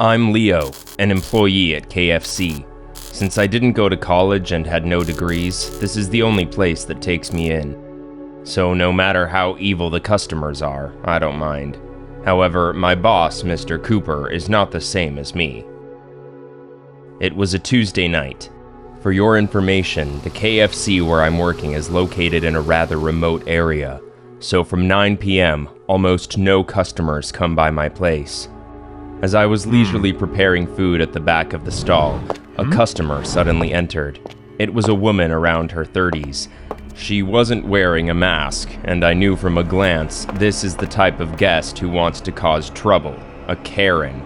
I'm Leo, an employee at KFC. Since I didn't go to college and had no degrees, this is the only place that takes me in. So no matter how evil the customers are, I don't mind. However, my boss, Mr. Cooper, is not the same as me. It was a Tuesday night. For your information, the KFC where I'm working is located in a rather remote area, so from 9 p.m., almost no customers come by my place. As I was leisurely preparing food at the back of the stall, a customer suddenly entered. It was a woman around her 30s. She wasn't wearing a mask, and I knew from a glance this is the type of guest who wants to cause trouble, a Karen.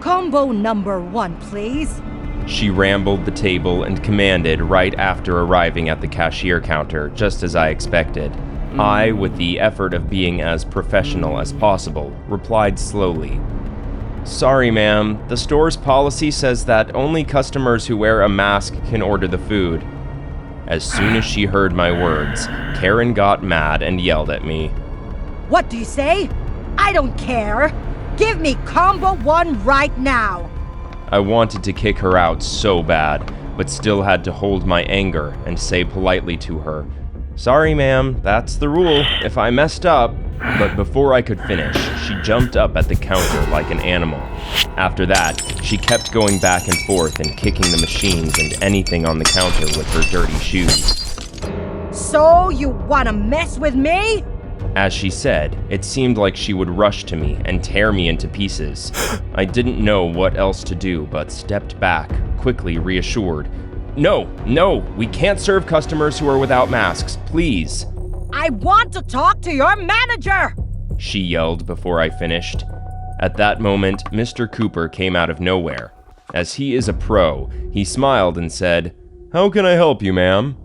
Combo number 1, please. She rambled the table and commanded right after arriving at the cashier counter, just as I expected. I, with the effort of being as professional as possible, replied slowly. Sorry, ma'am. The store's policy says that only customers who wear a mask can order the food. As soon as she heard my words, Karen got mad and yelled at me. What do you say? I don't care. Give me combo 1 right now. I wanted to kick her out so bad, but still had to hold my anger and say politely to her, Sorry, ma'am, that's the rule. If I messed up... But before I could finish, she jumped up at the counter like an animal. After that, she kept going back and forth and kicking the machines and anything on the counter with her dirty shoes. So you wanna mess with me? As she said, it seemed like she would rush to me and tear me into pieces. I didn't know what else to do but stepped back, quickly reassured. No, we can't serve customers who are without masks, please. I want to talk to your manager! She yelled before I finished. At that moment, Mr. Cooper came out of nowhere. As he is a pro, he smiled and said, How can I help you, ma'am?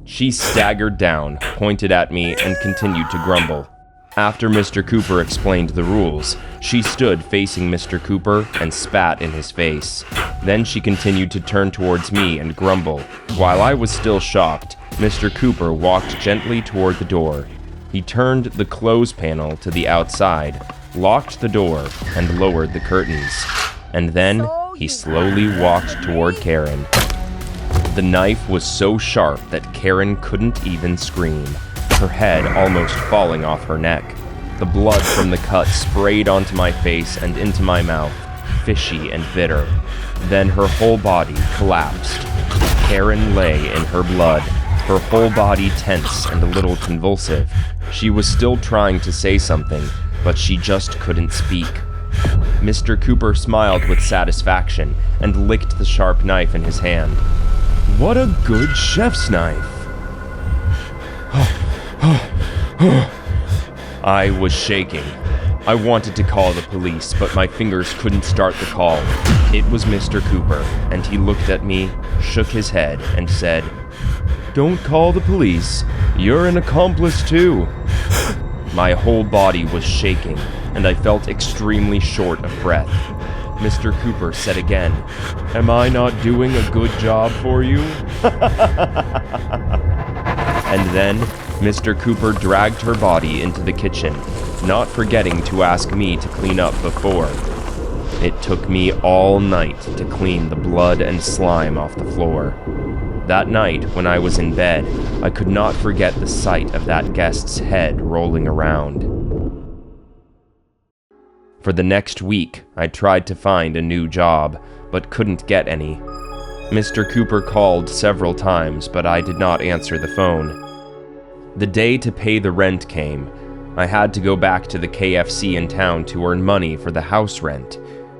She staggered down, pointed at me, and continued to grumble. After Mr. Cooper explained the rules, she stood facing Mr. Cooper and spat in his face. Then she continued to turn towards me and grumble. While I was still shocked, Mr. Cooper walked gently toward the door. He turned the close panel to the outside, locked the door, and lowered the curtains. And then he slowly walked toward Karen. The knife was so sharp that Karen couldn't even scream, her head almost falling off her neck. The blood from the cut sprayed onto my face and into my mouth, fishy and bitter. Then her whole body collapsed. Karen lay in her blood, her whole body tense and a little convulsive. She was still trying to say something, but she just couldn't speak. Mr. Cooper smiled with satisfaction and licked the sharp knife in his hand. What a good chef's knife! I was shaking. I wanted to call the police, but my fingers couldn't start the call. It was Mr. Cooper, and he looked at me, shook his head, and said, Don't call the police. You're an accomplice too. My whole body was shaking, and I felt extremely short of breath. Mr. Cooper said again, Am I not doing a good job for you? And then, Mr. Cooper dragged her body into the kitchen, not forgetting to ask me to clean up before. It took me all night to clean the blood and slime off the floor. That night, when I was in bed, I could not forget the sight of that guest's head rolling around. For the next week, I tried to find a new job, but couldn't get any. Mr. Cooper called several times, but I did not answer the phone. The day to pay the rent came. I had to go back to the KFC in town to earn money for the house rent.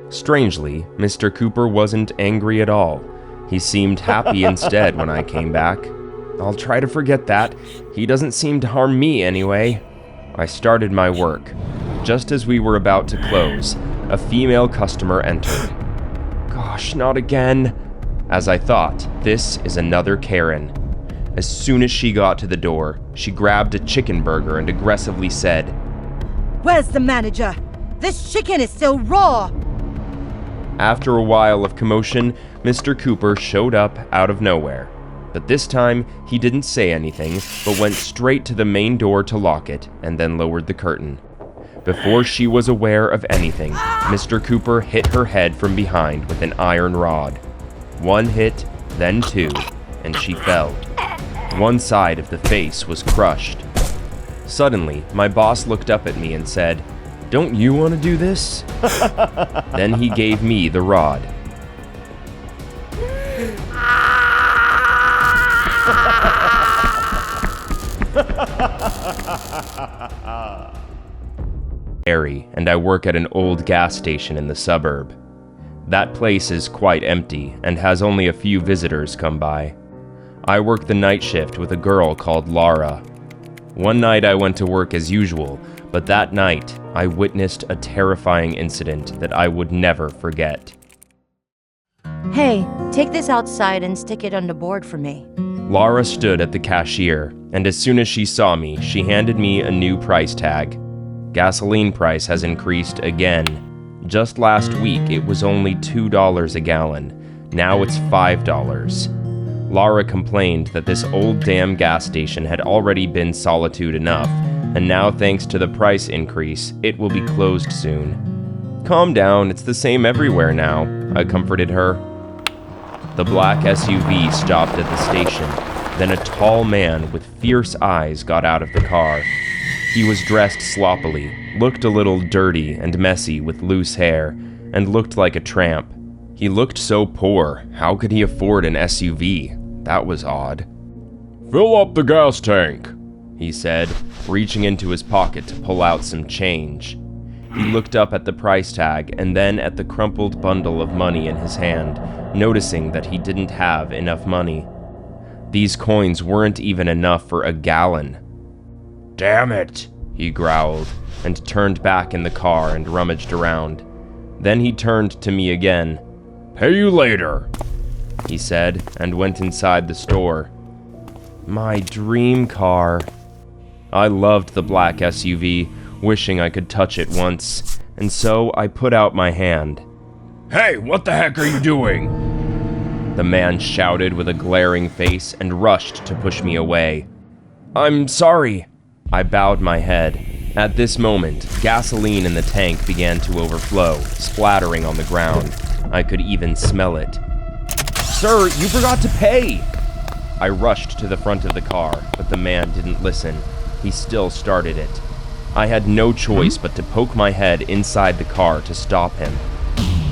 Strangely, Mr. Cooper wasn't angry at all. He seemed happy instead when I came back. I'll try to forget that. He doesn't seem to harm me anyway. I started my work. Just as we were about to close, a female customer entered. Gosh, not again. As I thought, this is another Karen. As soon as she got to the door, she grabbed a chicken burger and aggressively said, Where's the manager? This chicken is still raw. After a while of commotion, Mr. Cooper showed up out of nowhere. But this time, he didn't say anything, but went straight to the main door to lock it, and then lowered the curtain. Before she was aware of anything, Mr. Cooper hit her head from behind with an iron rod. One hit, then two, and she fell. One side of the face was crushed. Suddenly, my boss looked up at me and said, "Don't you want to do this?" Then he gave me the rod. And I work at an old gas station in the suburb. That place is quite empty and has only a few visitors come by. I work the night shift with a girl called Laura. One night I went to work as usual, but that night I witnessed a terrifying incident that I would never forget. Hey, take this outside and stick it on the board for me. Laura stood at the cashier, and as soon as she saw me, she handed me a new price tag. Gasoline price has increased again. Just last week, it was only $2 a gallon. Now it's $5. Laura complained that this old damn gas station had already been solitude enough, and now thanks to the price increase, it will be closed soon. Calm down, it's the same everywhere now, I comforted her. The black SUV stopped at the station. Then a tall man with fierce eyes got out of the car. He was dressed sloppily, looked a little dirty and messy with loose hair, and looked like a tramp. He looked so poor, how could he afford an SUV? That was odd. "Fill up the gas tank," he said, reaching into his pocket to pull out some change. He looked up at the price tag and then at the crumpled bundle of money in his hand, noticing that he didn't have enough money. These coins weren't even enough for a gallon. "Damn it," he growled, and turned back in the car and rummaged around. Then he turned to me again. "Pay you later," he said, and went inside the store. My dream car. I loved the black SUV, wishing I could touch it once, and so I put out my hand. "Hey, what the heck are you doing?" The man shouted with a glaring face and rushed to push me away. "I'm sorry." I bowed my head. At this moment, gasoline in the tank began to overflow, splattering on the ground. I could even smell it. "Sir, you forgot to pay!" I rushed to the front of the car, but the man didn't listen. He still started it. I had no choice but to poke my head inside the car to stop him.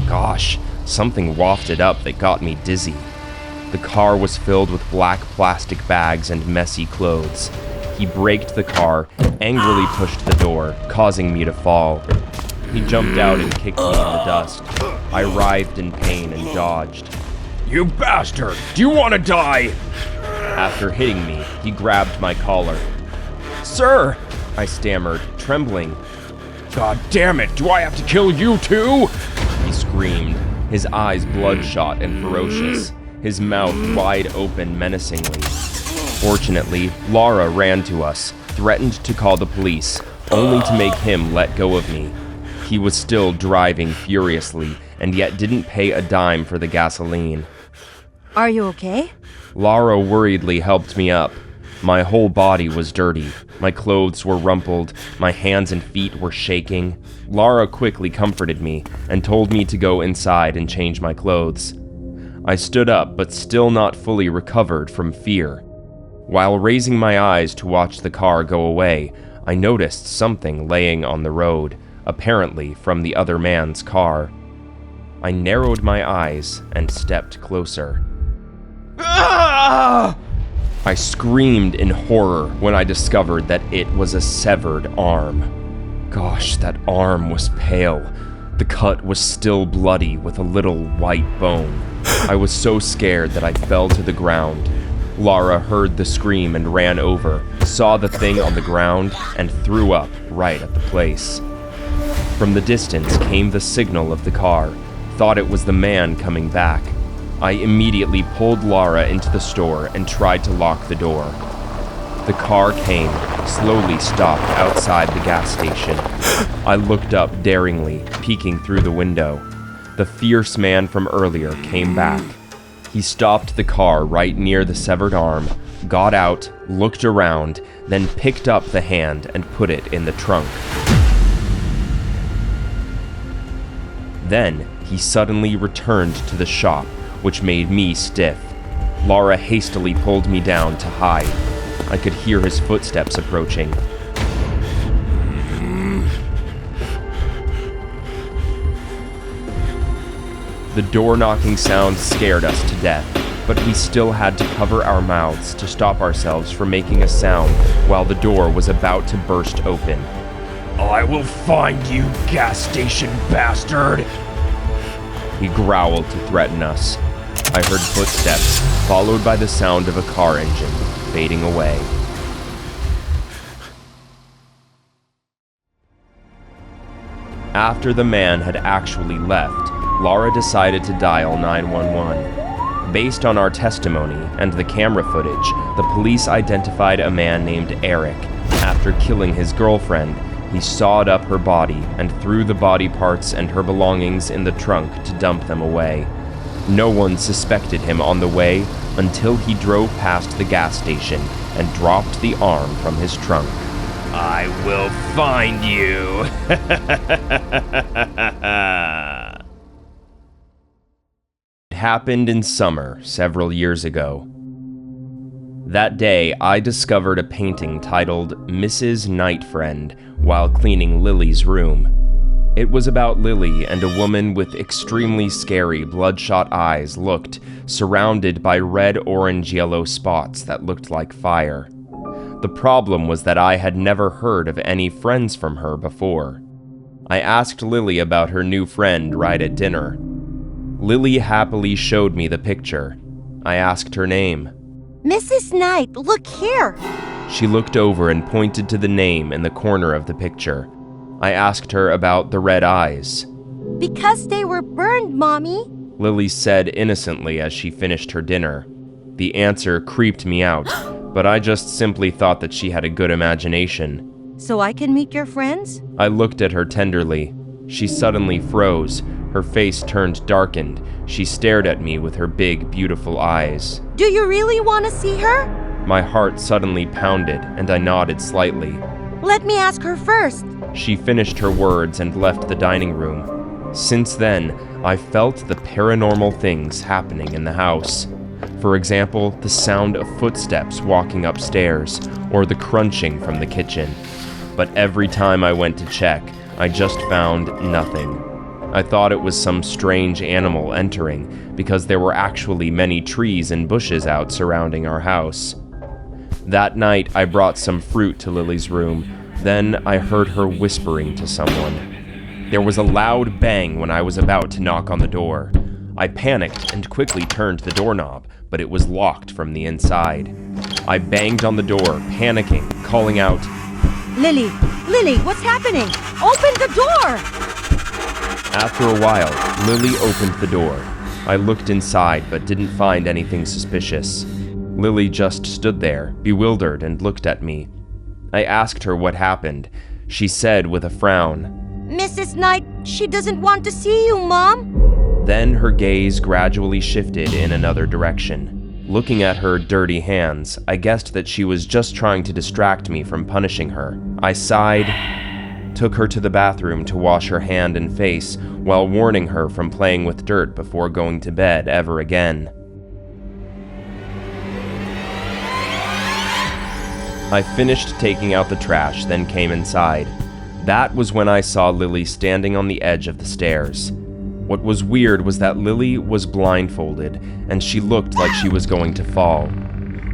Gosh, something wafted up that got me dizzy. The car was filled with black plastic bags and messy clothes. He braked the car, angrily pushed the door, causing me to fall. He jumped out and kicked me in the dust. I writhed in pain and dodged. "You bastard! Do you want to die?" After hitting me, he grabbed my collar. "Sir!" I stammered, trembling. "God damn it! Do I have to kill you too?" He screamed, his eyes bloodshot and ferocious, his mouth wide open menacingly. Fortunately, Laura ran to us, threatened to call the police, only to make him let go of me. He was still driving furiously, and yet didn't pay a dime for the gasoline. Are you okay? Laura worriedly helped me up. My whole body was dirty. My clothes were rumpled. My hands and feet were shaking. Laura quickly comforted me and told me to go inside and change my clothes. I stood up, but still not fully recovered from fear. While raising my eyes to watch the car go away, I noticed something laying on the road, apparently from the other man's car. I narrowed my eyes and stepped closer. Ah! I screamed in horror when I discovered that it was a severed arm. Gosh, that arm was pale. The cut was still bloody with a little white bone. I was so scared that I fell to the ground. Laura heard the scream and ran over, saw the thing on the ground, and threw up right at the place. From the distance came the signal of the car. Thought it was the man coming back. I immediately pulled Laura into the store and tried to lock the door. The car came, slowly stopped outside the gas station. I looked up daringly, peeking through the window. The fierce man from earlier came back. He stopped the car right near the severed arm, got out, looked around, then picked up the hand and put it in the trunk. Then, he suddenly returned to the shop, which made me stiff. Laura hastily pulled me down to hide. I could hear his footsteps approaching. The door-knocking sound scared us to death, but we still had to cover our mouths to stop ourselves from making a sound while the door was about to burst open. "I will find you, gas station bastard!" He growled to threaten us. I heard footsteps, followed by the sound of a car engine fading away. After the man had actually left, Laura decided to dial 911. Based on our testimony and the camera footage, the police identified a man named Eric. After killing his girlfriend, he sawed up her body and threw the body parts and her belongings in the trunk to dump them away. No one suspected him on the way until he drove past the gas station and dropped the arm from his trunk. "I will find you." It happened in summer several years ago. That day, I discovered a painting titled Mrs. Night Friend while cleaning Lily's room. It was about Lily and a woman with extremely scary bloodshot eyes looked, surrounded by red, orange, yellow spots that looked like fire. The problem was that I had never heard of any friends from her before. I asked Lily about her new friend right at dinner. Lily happily showed me the picture. I asked her name. Mrs. Knight, look here. She looked over and pointed to the name in the corner of the picture. I asked her about the red eyes. Because they were burned, Mommy. Lily said innocently as she finished her dinner. The answer creeped me out, but I just simply thought that she had a good imagination. So I can meet your friends? I looked at her tenderly. She suddenly froze. Her face turned darkened. She stared at me with her big, beautiful eyes. Do you really want to see her? My heart suddenly pounded, and I nodded slightly. Let me ask her first. She finished her words and left the dining room. Since then, I felt the paranormal things happening in the house. For example, the sound of footsteps walking upstairs, or the crunching from the kitchen. But every time I went to check, I just found nothing. I thought it was some strange animal entering, because there were actually many trees and bushes out surrounding our house. That night, I brought some fruit to Lily's room. Then I heard her whispering to someone. There was a loud bang when I was about to knock on the door. I panicked and quickly turned the doorknob, but it was locked from the inside. I banged on the door, panicking, calling out, Lily, what's happening? Open the door! After a while, Lily opened the door. I looked inside but didn't find anything suspicious. Lily just stood there, bewildered, and looked at me. I asked her what happened. She said with a frown, Mrs. Knight, she doesn't want to see you, Mom. Then her gaze gradually shifted in another direction. Looking at her dirty hands, I guessed that she was just trying to distract me from punishing her. I sighed, took her to the bathroom to wash her hand and face, while warning her from playing with dirt before going to bed ever again. I finished taking out the trash, then came inside. That was when I saw Lily standing on the edge of the stairs. What was weird was that Lily was blindfolded, and she looked like she was going to fall.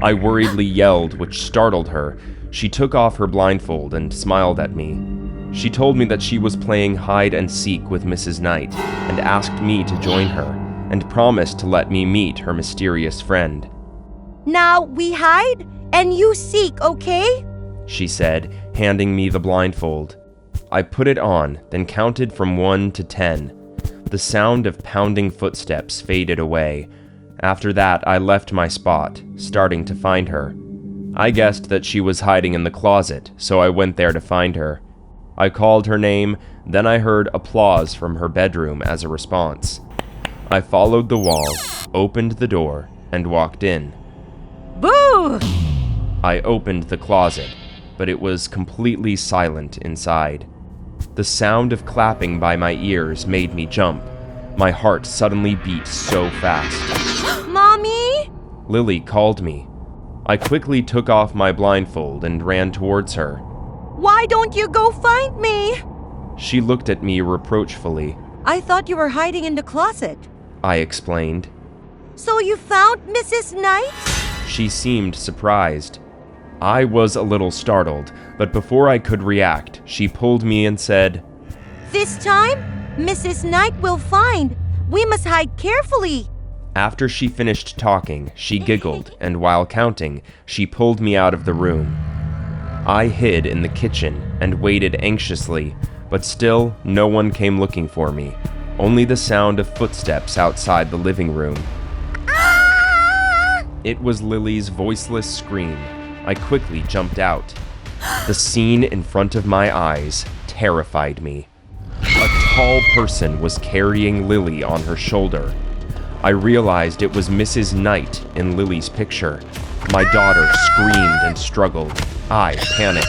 I worriedly yelled, which startled her. She took off her blindfold and smiled at me. She told me that she was playing hide and seek with Mrs. Knight, and asked me to join her, and promised to let me meet her mysterious friend. Now we hide, and you seek, okay? She said, handing me the blindfold. I put it on, then counted from 1 to 10. The sound of pounding footsteps faded away. After that, I left my spot, starting to find her. I guessed that she was hiding in the closet, so I went there to find her. I called her name, then I heard applause from her bedroom as a response. I followed the wall, opened the door, and walked in. Boo! I opened the closet, but it was completely silent inside. The sound of clapping by my ears made me jump. My heart suddenly beat so fast. Mommy? Lily called me. I quickly took off my blindfold and ran towards her. Why don't you go find me? She looked at me reproachfully. I thought you were hiding in the closet. I explained. So you found Mrs. Knight? She seemed surprised. I was a little startled, but before I could react, she pulled me and said, This time, Mrs. Knight will find. We must hide carefully. After she finished talking, she giggled, and while counting, she pulled me out of the room. I hid in the kitchen and waited anxiously, but still no one came looking for me, only the sound of footsteps outside the living room. It was Lily's voiceless scream. I quickly jumped out. The scene in front of my eyes terrified me. A tall person was carrying Lily on her shoulder. I realized it was Mrs. Knight in Lily's picture. My daughter screamed and struggled. I panicked.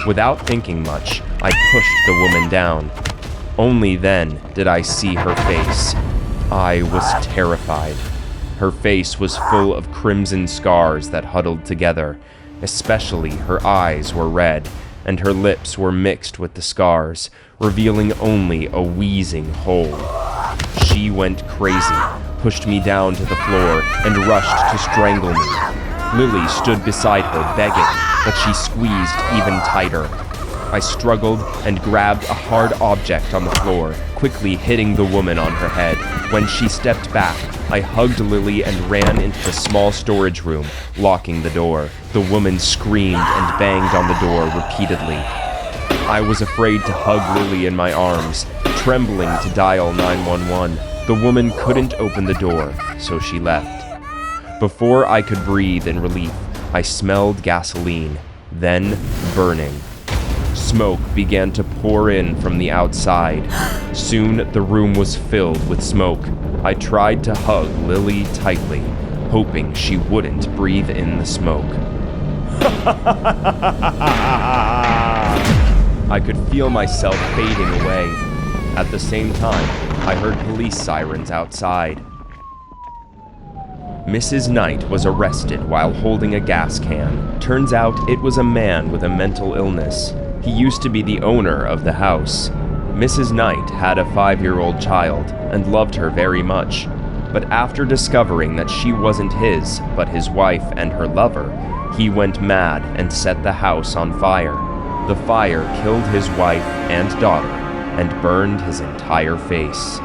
Without thinking much, I pushed the woman down. Only then did I see her face. I was terrified. Her face was full of crimson scars that huddled together. Especially her eyes were red, and her lips were mixed with the scars, revealing only a wheezing hole. She went crazy, pushed me down to the floor, and rushed to strangle me. Lily stood beside her, begging, but she squeezed even tighter. I struggled and grabbed a hard object on the floor, quickly hitting the woman on her head. When she stepped back, I hugged Lily and ran into the small storage room, locking the door. The woman screamed and banged on the door repeatedly. I was afraid to hug Lily in my arms, trembling to dial 911. The woman couldn't open the door, so she left. Before I could breathe in relief, I smelled gasoline, then burning. Smoke began to pour in from the outside. Soon the room was filled with smoke. I tried to hug Lily tightly, hoping she wouldn't breathe in the smoke. I could feel myself fading away. At the same time, I heard police sirens outside. Mrs. Knight was arrested while holding a gas can. Turns out it was a man with a mental illness. He used to be the owner of the house. Mrs. Knight had a 5-year-old child and loved her very much. But after discovering that she wasn't his, but his wife and her lover, he went mad and set the house on fire. The fire killed his wife and daughter and burned his entire face.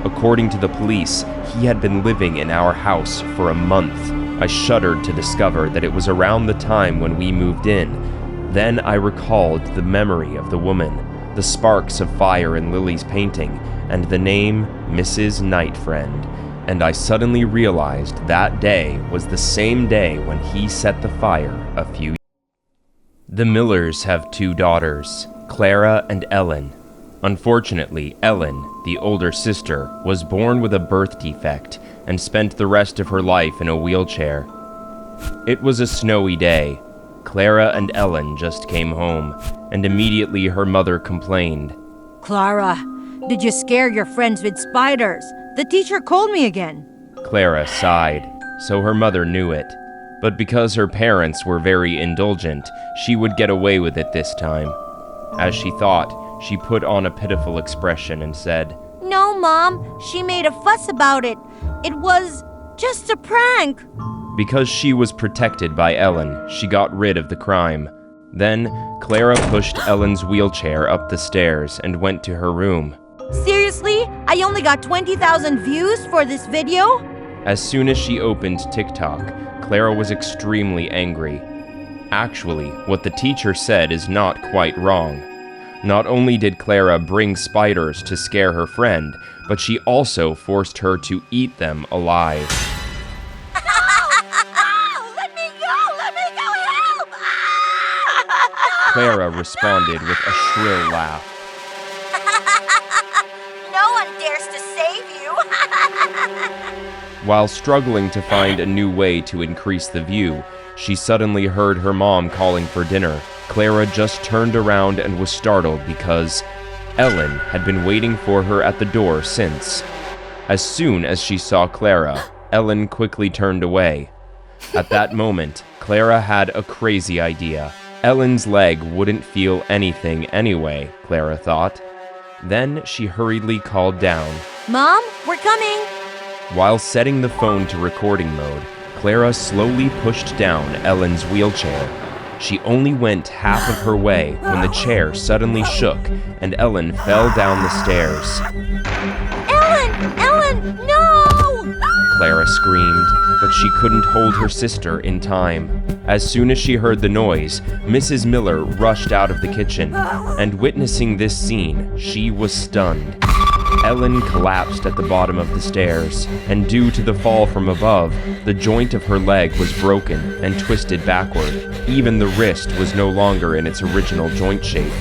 According to the police, he had been living in our house for a month. I shuddered to discover that it was around the time when we moved in. Then I recalled the memory of the woman, the sparks of fire in Lily's painting, and the name Mrs. Nightfriend, and I suddenly realized that day was the same day when he set the fire a few years. The Millers have 2 daughters, Clara and Ellen. Unfortunately, Ellen, the older sister, was born with a birth defect and spent the rest of her life in a wheelchair. It was a snowy day. Clara and Ellen just came home, and immediately her mother complained. Clara, did you scare your friends with spiders? The teacher called me again. Clara sighed, so her mother knew it. But because her parents were very indulgent, she would get away with it this time. As she thought, she put on a pitiful expression and said, No, Mom, she made a fuss about it. It was just a prank. Because she was protected by Ellen, she got rid of the crime. Then, Clara pushed Ellen's wheelchair up the stairs and went to her room. Seriously? I only got 20,000 views for this video? As soon as she opened TikTok, Clara was extremely angry. Actually, what the teacher said is not quite wrong. Not only did Clara bring spiders to scare her friend, but she also forced her to eat them alive. Clara responded with a shrill laugh. No one dares to save you. While struggling to find a new way to increase the view, she suddenly heard her mom calling for dinner. Clara just turned around and was startled because Ellen had been waiting for her at the door since. As soon as she saw Clara, Ellen quickly turned away. At that moment, Clara had a crazy idea. Ellen's leg wouldn't feel anything anyway, Clara thought. Then she hurriedly called down. Mom, we're coming! While setting the phone to recording mode, Clara slowly pushed down Ellen's wheelchair. She only went half of her way when the chair suddenly shook and Ellen fell down the stairs. Ellen! Ellen, no! Clara screamed, but she couldn't hold her sister in time. As soon as she heard the noise, Mrs. Miller rushed out of the kitchen, and witnessing this scene, she was stunned. Ellen collapsed at the bottom of the stairs, and due to the fall from above, the joint of her leg was broken and twisted backward. Even the wrist was no longer in its original joint shape.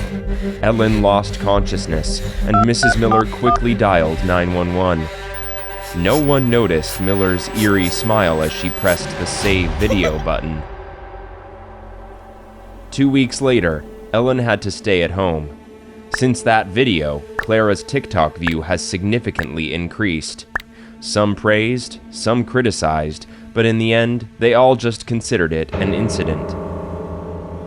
Ellen lost consciousness, and Mrs. Miller quickly dialed 911. No one noticed Miller's eerie smile as she pressed the save video button. 2 weeks later, Ellen had to stay at home. Since that video, Clara's TikTok view has significantly increased. Some praised, some criticized, but in the end, they all just considered it an incident.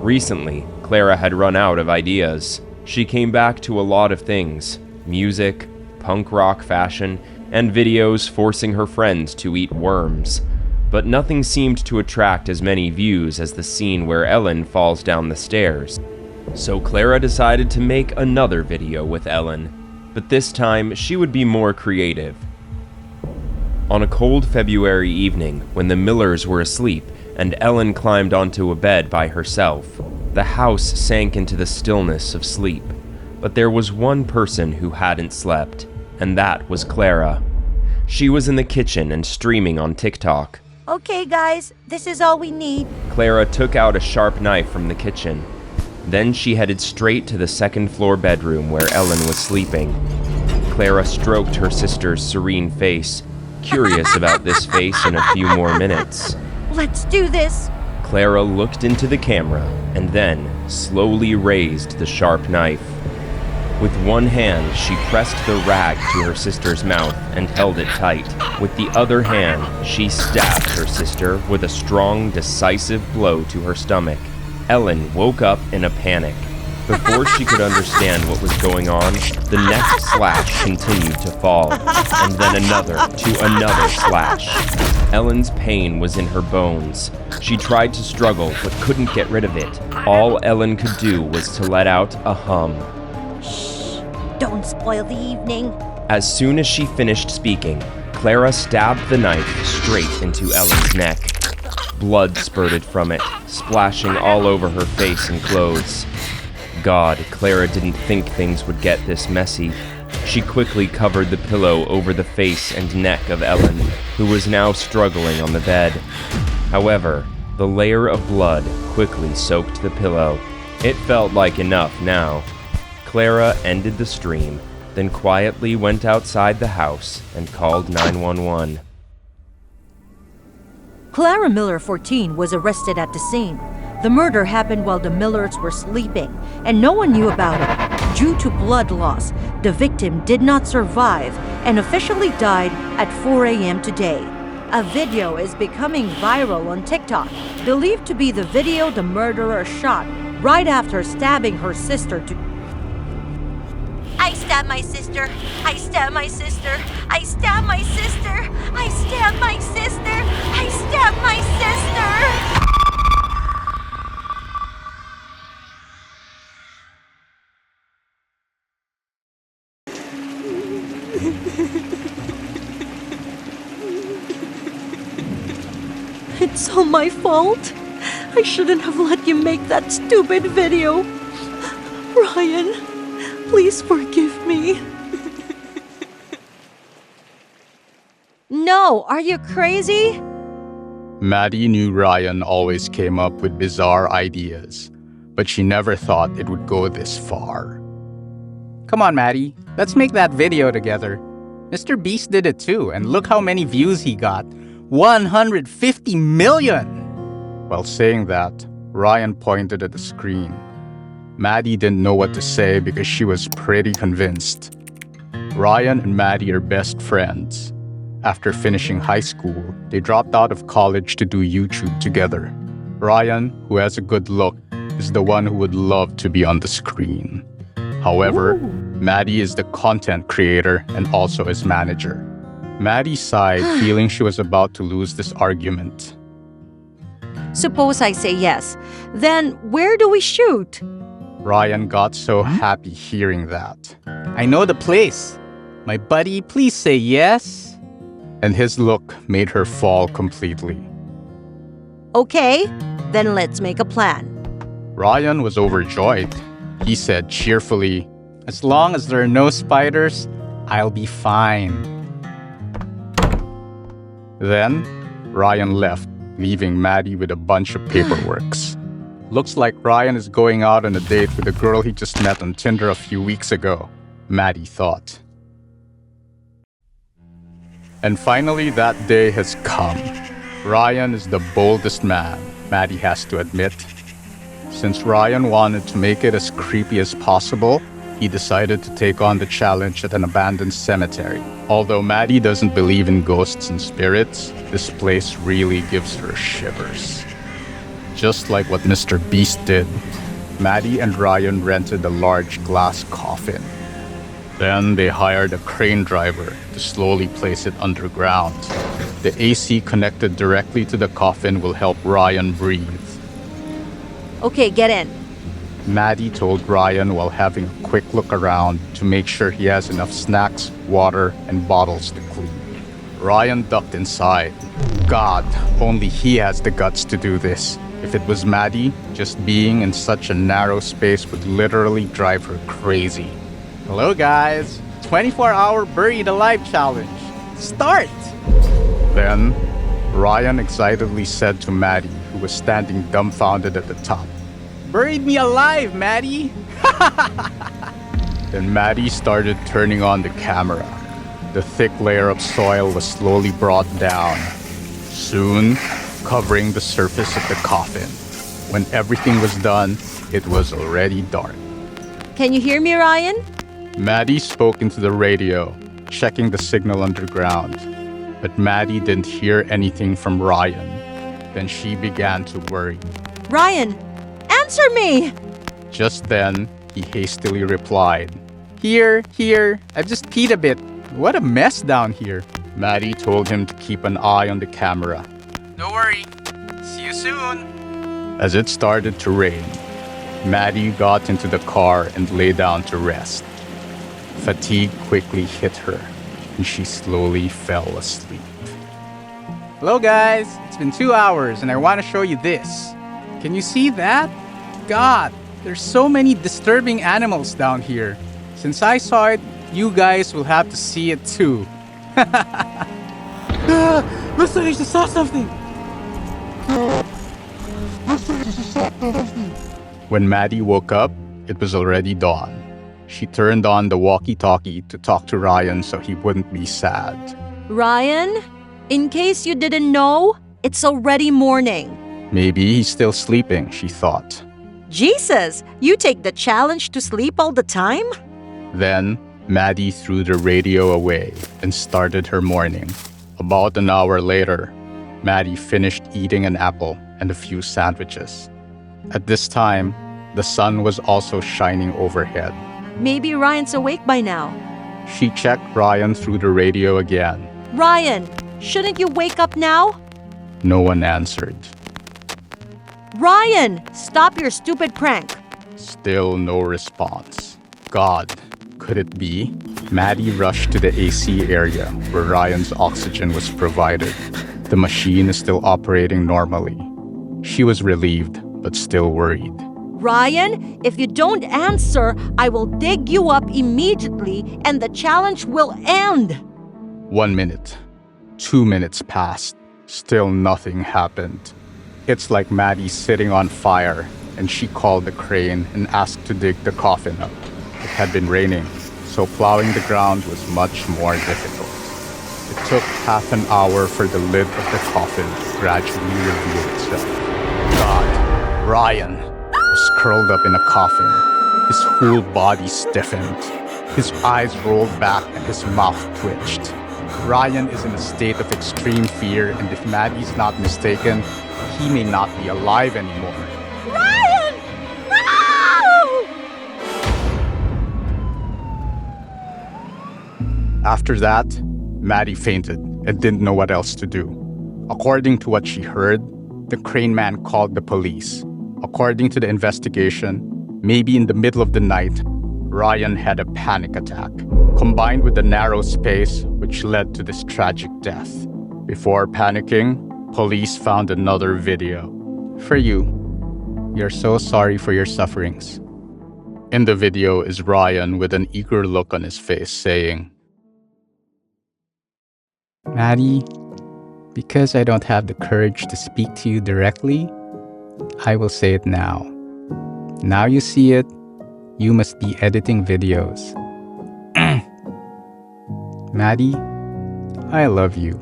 Recently, Clara had run out of ideas. She came back to a lot of things: music, punk rock fashion, and videos forcing her friends to eat worms. But nothing seemed to attract as many views as the scene where Ellen falls down the stairs. So Clara decided to make another video with Ellen, but this time she would be more creative. On a cold February evening, when the Millers were asleep and Ellen climbed onto a bed by herself, the house sank into the stillness of sleep. But there was one person who hadn't slept, and that was Clara. She was in the kitchen and streaming on TikTok. Okay, guys, this is all we need. Clara took out a sharp knife from the kitchen. Then she headed straight to the second-floor bedroom where Ellen was sleeping. Clara stroked her sister's serene face, curious about this face in a few more minutes. Let's do this! Clara looked into the camera and then slowly raised the sharp knife. With one hand, she pressed the rag to her sister's mouth and held it tight. With the other hand, she stabbed her sister with a strong, decisive blow to her stomach. Ellen woke up in a panic. Before she could understand what was going on, the next slash continued to fall, and then another to another slash. Ellen's pain was in her bones. She tried to struggle, but couldn't get rid of it. All Ellen could do was to let out a hum. Shh, don't spoil the evening. As soon as she finished speaking, Clara stabbed the knife straight into Ellen's neck. Blood spurted from it, splashing all over her face and clothes. God, Clara didn't think things would get this messy. She quickly covered the pillow over the face and neck of Ellen, who was now struggling on the bed. However, the layer of blood quickly soaked the pillow. It felt like enough now. Clara ended the stream, then quietly went outside the house and called 911. Clara Miller, 14, was arrested at the scene. The murder happened while the Millers were sleeping, and no one knew about it. Due to blood loss, the victim did not survive and officially died at 4 a.m. today. A video is becoming viral on TikTok, believed to be the video the murderer shot right after stabbing her sister to... I stabbed my sister. I stabbed my sister. I stabbed my sister. I stabbed my sister. I stabbed my sister. It's all my fault. I shouldn't have let you make that stupid video. Ryan, please forgive me. No, are you crazy? Maddie knew Ryan always came up with bizarre ideas, but she never thought it would go this far. Come on, Maddie, let's make that video together. Mr. Beast did it too, and look how many views he got. 150 million! While saying that, Ryan pointed at the screen. Maddie didn't know what to say because she was pretty convinced. Ryan and Maddie are best friends. After finishing high school, they dropped out of college to do YouTube together. Ryan, who has a good look, is the one who would love to be on the screen. However, Maddie is the content creator and also his manager. Maddie sighed, feeling she was about to lose this argument. Suppose I say yes. Then where do we shoot? Ryan got so happy hearing that. I know the place. My buddy, please say yes. And his look made her fall completely. Okay, then let's make a plan. Ryan was overjoyed. He said cheerfully, As long as there are no spiders, I'll be fine. Then, Ryan left, leaving Maddie with a bunch of paperworks. Looks like Ryan is going out on a date with a girl he just met on Tinder a few weeks ago, Maddie thought. And finally, that day has come. Ryan is the boldest man, Maddie has to admit. Since Ryan wanted to make it as creepy as possible, he decided to take on the challenge at an abandoned cemetery. Although Maddie doesn't believe in ghosts and spirits, this place really gives her shivers. Just like what Mr. Beast did, Maddie and Ryan rented a large glass coffin. Then they hired a crane driver to slowly place it underground. The AC connected directly to the coffin will help Ryan breathe. Okay, get in. Maddie told Ryan while having a quick look around to make sure he has enough snacks, water, and bottles to clean. Ryan ducked inside. God, only he has the guts to do this. If it was Maddie, just being in such a narrow space would literally drive her crazy. Hello guys, 24-hour buried alive challenge. Start! Then, Ryan excitedly said to Maddie, who was standing dumbfounded at the top, Buried me alive, Maddie! Then Maddie started turning on the camera. The thick layer of soil was slowly brought down, soon covering the surface of the coffin. When everything was done, it was already dark. Can you hear me, Ryan? Maddie spoke into the radio, checking the signal underground. But Maddie didn't hear anything from Ryan. Then she began to worry. Ryan, answer me! Just then, he hastily replied. Here, I've just peed a bit. What a mess down here. Maddie told him to keep an eye on the camera. Don't worry. See you soon. As it started to rain, Maddie got into the car and lay down to rest. Fatigue quickly hit her, and she slowly fell asleep. Hello guys, it's been 2 hours and I want to show you this. Can you see that? God, there's so many disturbing animals down here. Since I saw it, you guys will have to see it too. Looks like I just saw something. When Maddie woke up, it was already dawn. She turned on the walkie-talkie to talk to Ryan so he wouldn't be sad. Ryan, in case you didn't know, it's already morning. Maybe he's still sleeping, she thought. Jesus, you take the challenge to sleep all the time? Then, Maddie threw the radio away and started her morning. About an hour later, Maddie finished eating an apple and a few sandwiches. At this time, the sun was also shining overhead. Maybe Ryan's awake by now. She checked Ryan through the radio again. Ryan, shouldn't you wake up now? No one answered. Ryan, stop your stupid prank. Still no response. God, could it be? Maddie rushed to the AC area where Ryan's oxygen was provided. The machine is still operating normally. She was relieved, but still worried. Ryan, if you don't answer, I will dig you up immediately and the challenge will end. 1 minute. 2 minutes passed. Still nothing happened. It's like Maddie's sitting on fire, and she called the crane and asked to dig the coffin up. It had been raining, so plowing the ground was much more difficult. It took half an hour for the lid of the coffin to gradually reveal itself. God, Ryan was curled up in a coffin. His whole body stiffened. His eyes rolled back and his mouth twitched. Ryan is in a state of extreme fear, and if Maddie's not mistaken, he may not be alive anymore. Ryan! No! After that, Maddie fainted and didn't know what else to do. According to what she heard, the crane man called the police. According to the investigation, maybe in the middle of the night, Ryan had a panic attack, combined with the narrow space which led to this tragic death. Before panicking, police found another video. For you. We are so sorry for your sufferings. In the video is Ryan with an eager look on his face saying, Maddie, because I don't have the courage to speak to you directly, I will say it now. Now you see it, you must be editing videos. Maddie, I love you.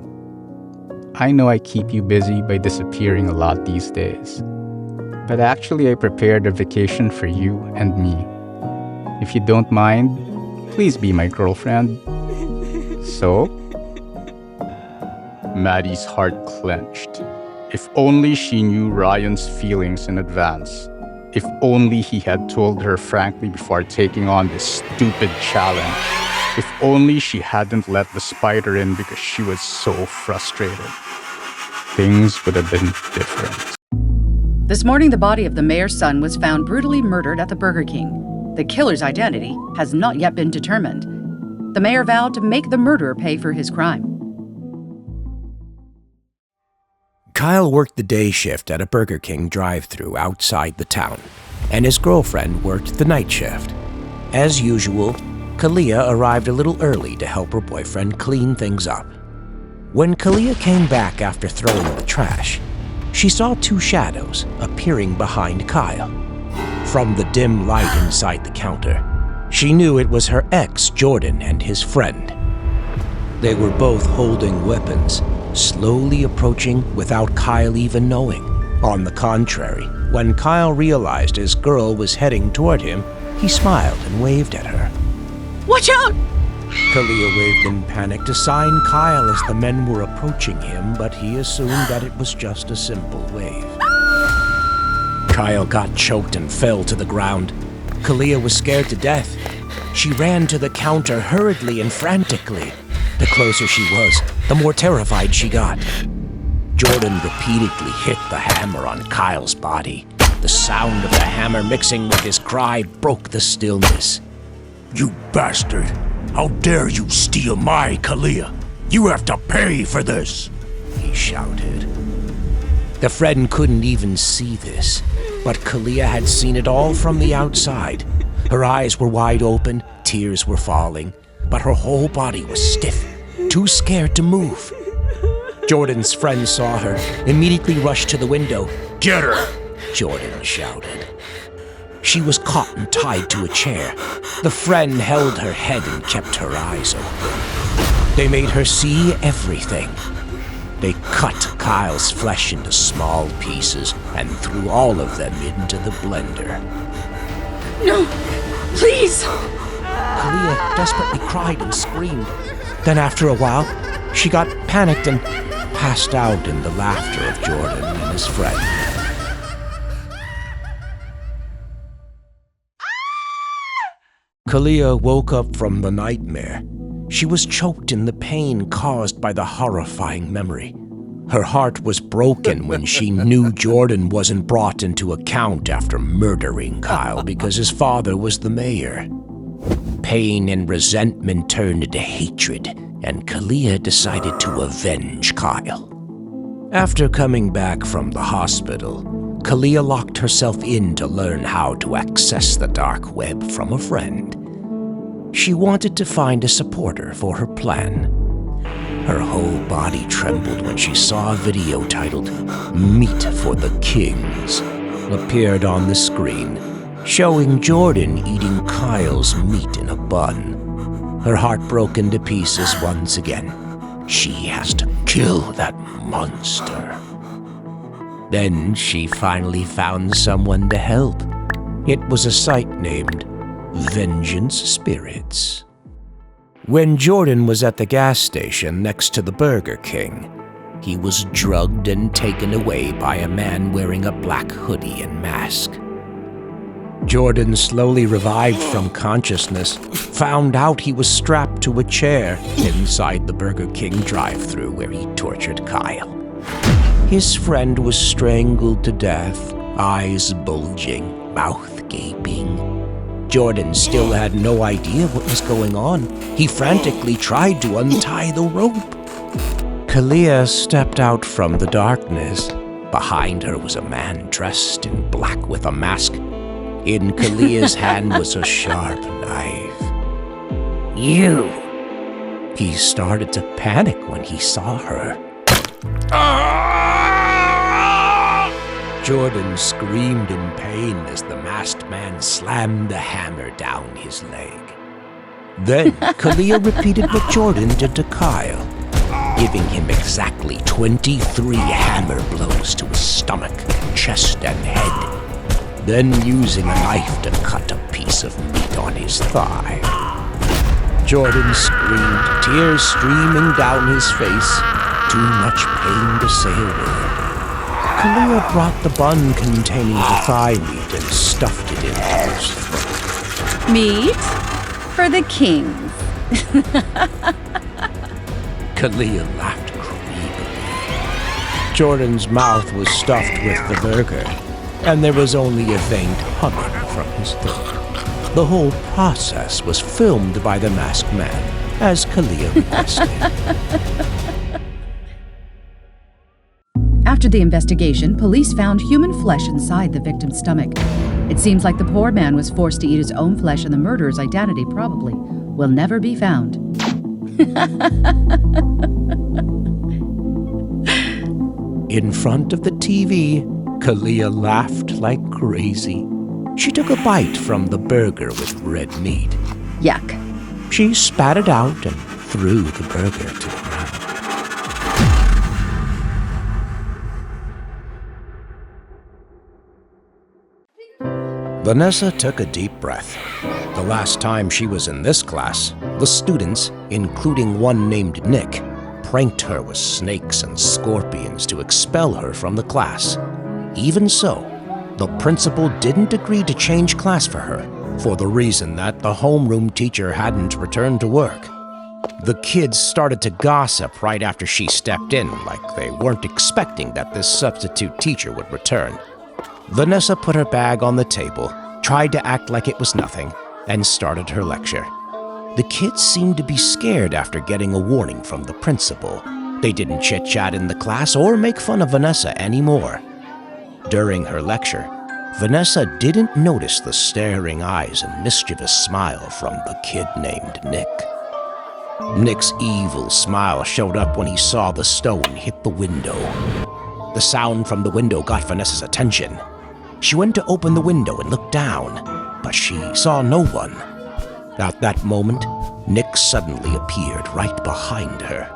I know I keep you busy by disappearing a lot these days. But actually I prepared a vacation for you and me. If you don't mind, please be my girlfriend. So? Maddie's heart clenched. If only she knew Ryan's feelings in advance. If only he had told her frankly before taking on this stupid challenge. If only she hadn't let the spider in because she was so frustrated. Things would have been different. This morning, the body of the mayor's son was found brutally murdered at the Burger King. The killer's identity has not yet been determined. The mayor vowed to make the murderer pay for his crime. Kyle worked the day shift at a Burger King drive-thru outside the town, and his girlfriend worked the night shift. As usual, Kalia arrived a little early to help her boyfriend clean things up. When Kalia came back after throwing the trash, she saw two shadows appearing behind Kyle. From the dim light inside the counter, she knew it was her ex, Jordan, and his friend. They were both holding weapons, slowly approaching without Kyle even knowing. On the contrary, when Kyle realized his girl was heading toward him, he smiled and waved at her. Watch out! Kalia waved in panic to sign Kyle as the men were approaching him, but he assumed that it was just a simple wave. Kyle got choked and fell to the ground. Kalia was scared to death. She ran to the counter hurriedly and frantically. The closer she was, the more terrified she got. Jordan repeatedly hit the hammer on Kyle's body. The sound of the hammer mixing with his cry broke the stillness. You bastard! How dare you steal my Kalia! You have to pay for this! He shouted. The friend couldn't even see this, but Kalia had seen it all from the outside. Her eyes were wide open, tears were falling, but her whole body was stiff, too scared to move. Jordan's friend saw her, immediately rushed to the window. Get her! Jordan shouted. She was caught and tied to a chair. The friend held her head and kept her eyes open. They made her see everything. They cut Kyle's flesh into small pieces and threw all of them into the blender. No! Please! Kalia desperately cried and screamed. Then after a while, she got panicked and passed out in the laughter of Jordan and his friend. Kalia woke up from the nightmare. She was choked in the pain caused by the horrifying memory. Her heart was broken when she knew Jordan wasn't brought into account after murdering Kyle because his father was the mayor. Pain and resentment turned into hatred, and Kalia decided to avenge Kyle. After coming back from the hospital, Kalia locked herself in to learn how to access the dark web from a friend. She wanted to find a supporter for her plan. Her whole body trembled when she saw a video titled "Meat for the Kings" appeared on the screen, showing Jordan eating Kyle's meat in a bun. Her heart broke into pieces once again. She has to kill that monster. Then she finally found someone to help. It was a site named Vengeance Spirits. When Jordan was at the gas station next to the Burger King, he was drugged and taken away by a man wearing a black hoodie and mask. Jordan slowly revived from consciousness, found out he was strapped to a chair inside the Burger King drive-thru where he tortured Kyle. His friend was strangled to death, eyes bulging, mouth gaping. Jordan still had no idea what was going on. He frantically tried to untie the rope. Kalia stepped out from the darkness. Behind her was a man dressed in black with a mask. In Kalia's hand was a sharp knife. You! He started to panic when he saw her. Jordan screamed in pain as the masked man slammed the hammer down his leg. Then Kalia repeated what Jordan did to Kyle, giving him exactly 23 hammer blows to his stomach, chest, and head. Then using a knife to cut a piece of meat on his thigh. Jordan screamed, tears streaming down his face. Too much pain to say a word. Kalia brought the bun containing the thigh meat and stuffed it into his throat. Meat for the kings. Kalia laughed creepily. Jordan's mouth was stuffed with the burger, and there was only a faint humming from his throat. The whole process was filmed by the masked man, as Kalia requested. After the investigation, police found human flesh inside the victim's stomach. It seems like the poor man was forced to eat his own flesh, and the murderer's identity probably will never be found. In front of the TV, Kalia laughed like crazy. She took a bite from the burger with red meat. Yuck. She spat it out and threw the burger to the ground. Vanessa took a deep breath. The last time she was in this class, the students, including one named Nick, pranked her with snakes and scorpions to expel her from the class. Even so, the principal didn't agree to change class for her, for the reason that the homeroom teacher hadn't returned to work. The kids started to gossip right after she stepped in, like they weren't expecting that this substitute teacher would return. Vanessa put her bag on the table, tried to act like it was nothing, and started her lecture. The kids seemed to be scared after getting a warning from the principal. They didn't chit-chat in the class or make fun of Vanessa anymore. During her lecture, Vanessa didn't notice the staring eyes and mischievous smile from the kid named Nick. Nick's evil smile showed up when he saw the stone hit the window. The sound from the window got Vanessa's attention. She went to open the window and look down, but she saw no one. At that moment, Nick suddenly appeared right behind her.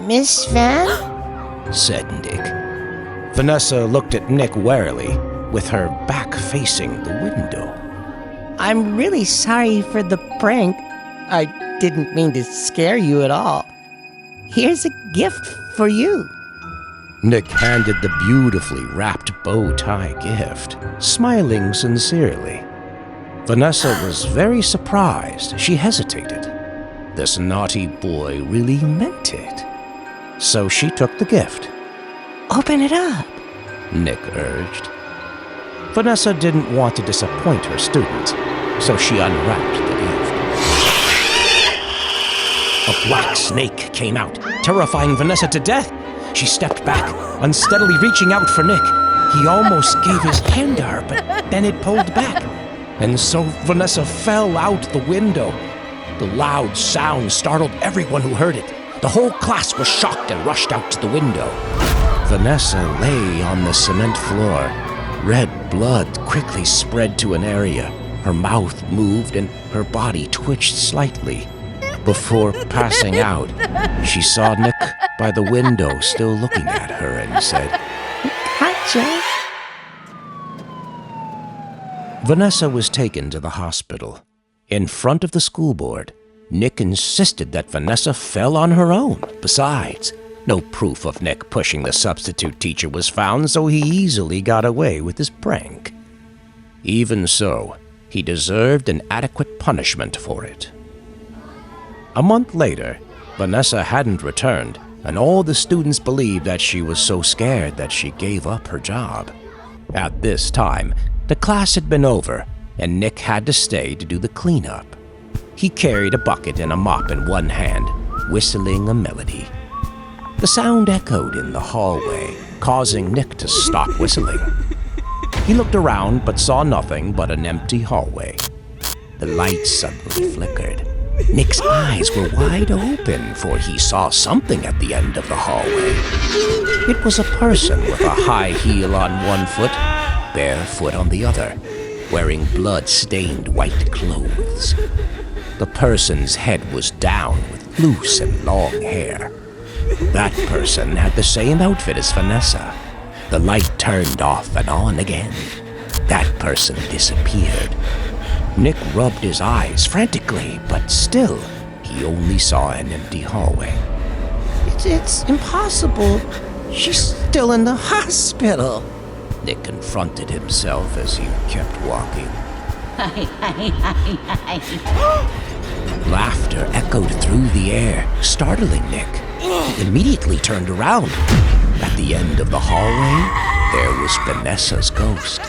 Miss Van? Said Nick. Vanessa looked at Nick warily, with her back facing the window. I'm really sorry for the prank. I didn't mean to scare you at all. Here's a gift for you. Nick handed the beautifully wrapped bow tie gift, smiling sincerely. Vanessa was very surprised. She hesitated. This naughty boy really meant it. So she took the gift. Open it up, Nick urged. Vanessa didn't want to disappoint her student, so she unwrapped the gift. A black snake came out, terrifying Vanessa to death. She stepped back, unsteadily reaching out for Nick. He almost gave his hand to her, but then it pulled back. And so Vanessa fell out the window. The loud sound startled everyone who heard it. The whole class was shocked and rushed out to the window. Vanessa lay on the cement floor. Red blood quickly spread to an area. Her mouth moved and her body twitched slightly. Before passing out, she saw Nick by the window still looking at her and said, Gotcha. Vanessa was taken to the hospital. In front of the school board, Nick insisted that Vanessa fell on her own. Besides, no proof of Nick pushing the substitute teacher was found, so he easily got away with his prank. Even so, he deserved an adequate punishment for it. A month later, Vanessa hadn't returned, and all the students believed that she was so scared that she gave up her job. At this time, the class had been over, and Nick had to stay to do the cleanup. He carried a bucket and a mop in one hand, whistling a melody. The sound echoed in the hallway, causing Nick to stop whistling. He looked around but saw nothing but an empty hallway. The light suddenly flickered. Nick's eyes were wide open, for he saw something at the end of the hallway. It was a person with a high heel on one foot, bare foot on the other, wearing blood-stained white clothes. The person's head was down with loose and long hair. That person had the same outfit as Vanessa. The light turned off and on again. That person disappeared. Nick rubbed his eyes frantically, but still, he only saw an empty hallway. It's impossible. She's still in the hospital. Nick confronted himself as he kept walking. Laughter echoed through the air, startling Nick. He immediately turned around. At the end of the hallway, there was Vanessa's ghost.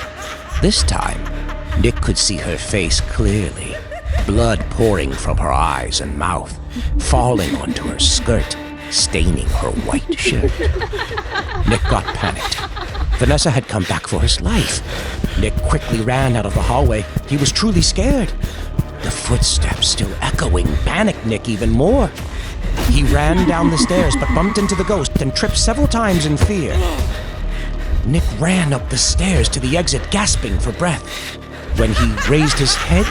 This time, Nick could see her face clearly, blood pouring from her eyes and mouth, falling onto her skirt, staining her white shirt. Nick got panicked. Vanessa had come back for his life. Nick quickly ran out of the hallway. He was truly scared. The footsteps still echoing panicked Nick even more. He ran down the stairs but bumped into the ghost and tripped several times in fear. Nick ran up the stairs to the exit, gasping for breath. When he raised his head,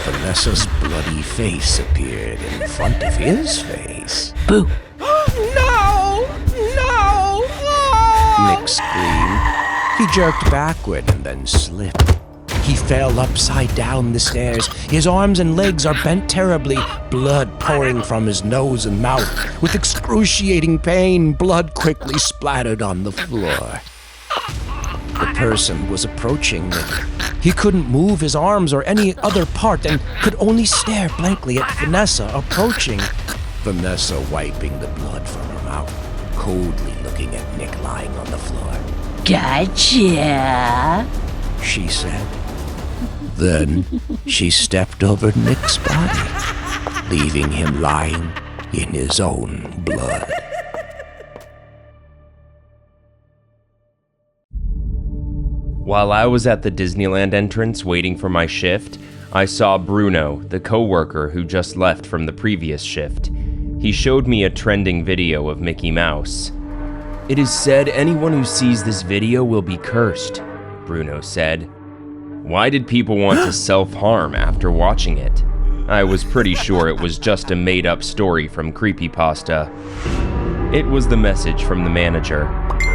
Vanessa's bloody face appeared in front of his face. Boo! No! No! Nick screamed. He jerked backward and then slipped. He fell upside down the stairs. His arms and legs are bent terribly, blood pouring from his nose and mouth. With excruciating pain, blood quickly splattered on the floor. The person was approaching Nick. He couldn't move his arms or any other part and could only stare blankly at Vanessa approaching. Vanessa wiping the blood from her mouth, coldly looking at Nick lying on the floor. Gotcha, she said. Then she stepped over Nick's body, leaving him lying in his own blood. While I was at the Disneyland entrance waiting for my shift, I saw Bruno, the coworker who just left from the previous shift. He showed me a trending video of Mickey Mouse. "It is said anyone who sees this video will be cursed," Bruno said. Why did people want to self-harm after watching it? I was pretty sure it was just a made-up story from Creepypasta. It was the message from the manager.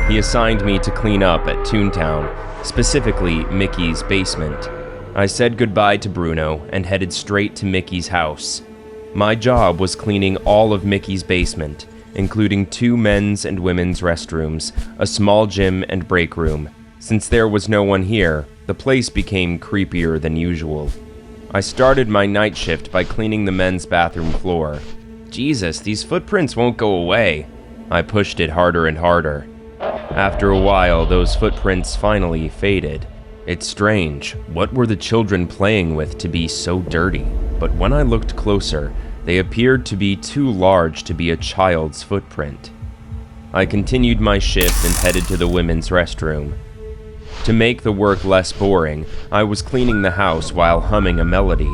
He assigned me to clean up at Toontown, specifically Mickey's basement. I said goodbye to Bruno and headed straight to Mickey's house. My job was cleaning all of Mickey's basement, including 2 men's and women's restrooms, a small gym and break room. Since there was no one here, the place became creepier than usual. I started my night shift by cleaning the men's bathroom floor. Jesus, these footprints won't go away. I pushed it harder and harder. After a while, those footprints finally faded. It's strange, what were the children playing with to be so dirty? But when I looked closer, they appeared to be too large to be a child's footprint. I continued my shift and headed to the women's restroom. To make the work less boring, I was cleaning the house while humming a melody.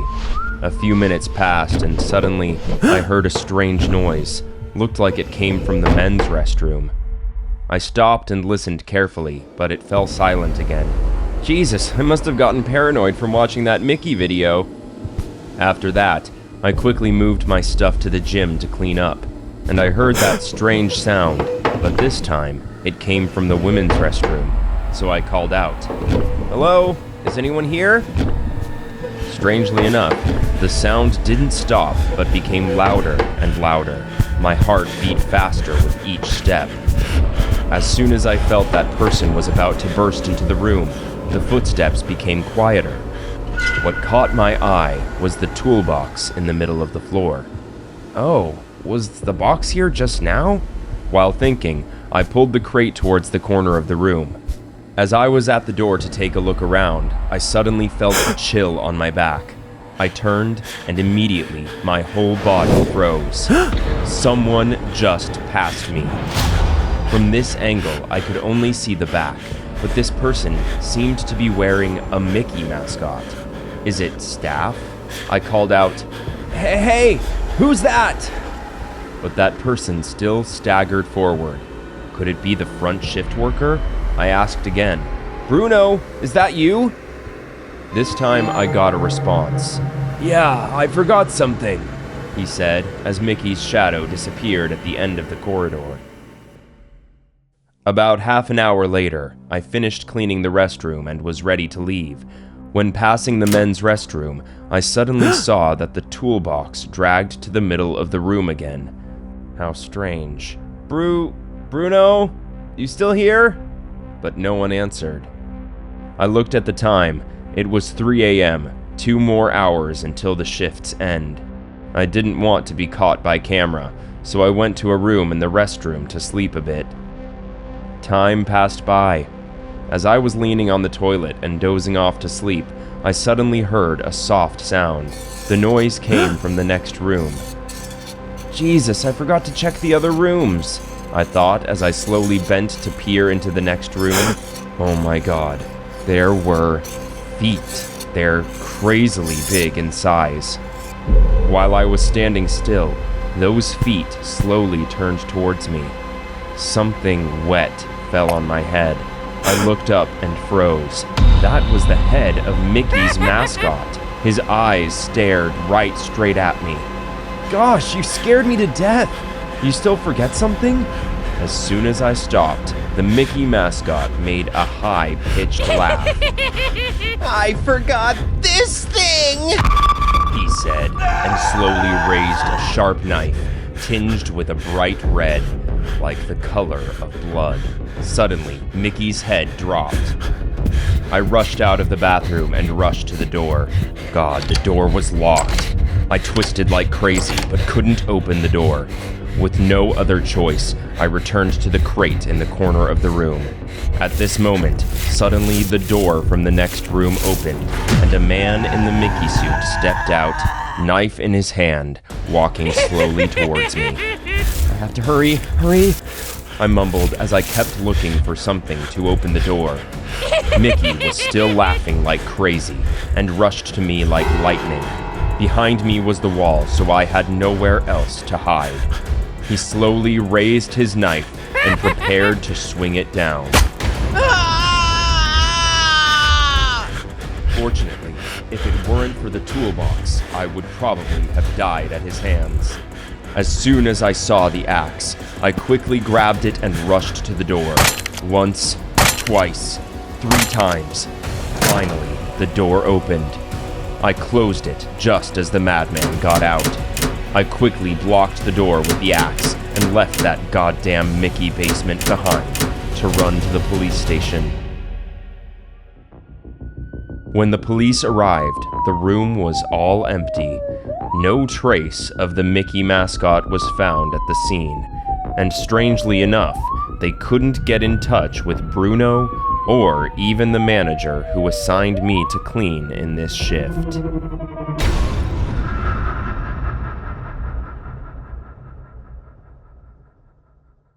A few minutes passed and suddenly I heard a strange noise. Looked like it came from the men's restroom. I stopped and listened carefully, but it fell silent again. Jesus, I must have gotten paranoid from watching that Mickey video. After that, I quickly moved my stuff to the gym to clean up, and I heard that strange sound, but this time, it came from the women's restroom. So I called out, "Hello? Is anyone here?" Strangely enough, the sound didn't stop but became louder and louder. My heart beat faster with each step. As soon as I felt that person was about to burst into the room, the footsteps became quieter. What caught my eye was the toolbox in the middle of the floor. Oh, was the box here just now? While thinking, I pulled the crate towards the corner of the room. As I was at the door to take a look around, I suddenly felt a chill on my back. I turned, and immediately my whole body froze. Someone just passed me. From this angle, I could only see the back, but this person seemed to be wearing a Mickey mascot. Is it staff? I called out, Hey, who's that?" But that person still staggered forward. Could it be the front shift worker? I asked again, "Bruno, is that you?" This time I got a response. "Yeah, I forgot something," he said as Mickey's shadow disappeared at the end of the corridor. About half an hour later, I finished cleaning the restroom and was ready to leave. When passing the men's restroom, I suddenly saw that the toolbox dragged to the middle of the room again. How strange. Bruno? You still here?" But no one answered. I looked at the time. It was 3 a.m., 2 more hours until the shift's end. I didn't want to be caught by camera, so I went to a room in the restroom to sleep a bit. Time passed by. As I was leaning on the toilet and dozing off to sleep, I suddenly heard a soft sound. The noise came from the next room. Jesus, I forgot to check the other rooms, I thought as I slowly bent to peer into the next room. Oh my god, there were feet. They're crazily big in size. While I was standing still, those feet slowly turned towards me. Something wet fell on my head. I looked up and froze. That was the head of Mickey's mascot. His eyes stared right straight at me. Gosh, you scared me to death. You still forget something? As soon as I stopped, the Mickey mascot made a high-pitched laugh. "I forgot this thing!" he said, and slowly raised a sharp knife, tinged with a bright red, like the color of blood. Suddenly, Mickey's head dropped. I rushed out of the bathroom and rushed to the door. God, the door was locked. I twisted like crazy, but couldn't open the door. With no other choice, I returned to the crate in the corner of the room. At this moment, suddenly the door from the next room opened, and a man in the Mickey suit stepped out, knife in his hand, walking slowly towards me. "I have to hurry, I mumbled as I kept looking for something to open the door. Mickey was still laughing like crazy and rushed to me like lightning. Behind me was the wall, so I had nowhere else to hide. He slowly raised his knife and prepared to swing it down. Fortunately, if it weren't for the toolbox, I would probably have died at his hands. As soon as I saw the axe, I quickly grabbed it and rushed to the door. Once, twice, 3 times. Finally, the door opened. I closed it just as the madman got out. I quickly blocked the door with the axe and left that goddamn Mickey basement behind to run to the police station. When the police arrived, the room was all empty. No trace of the Mickey mascot was found at the scene, and strangely enough, they couldn't get in touch with Bruno or even the manager who assigned me to clean in this shift.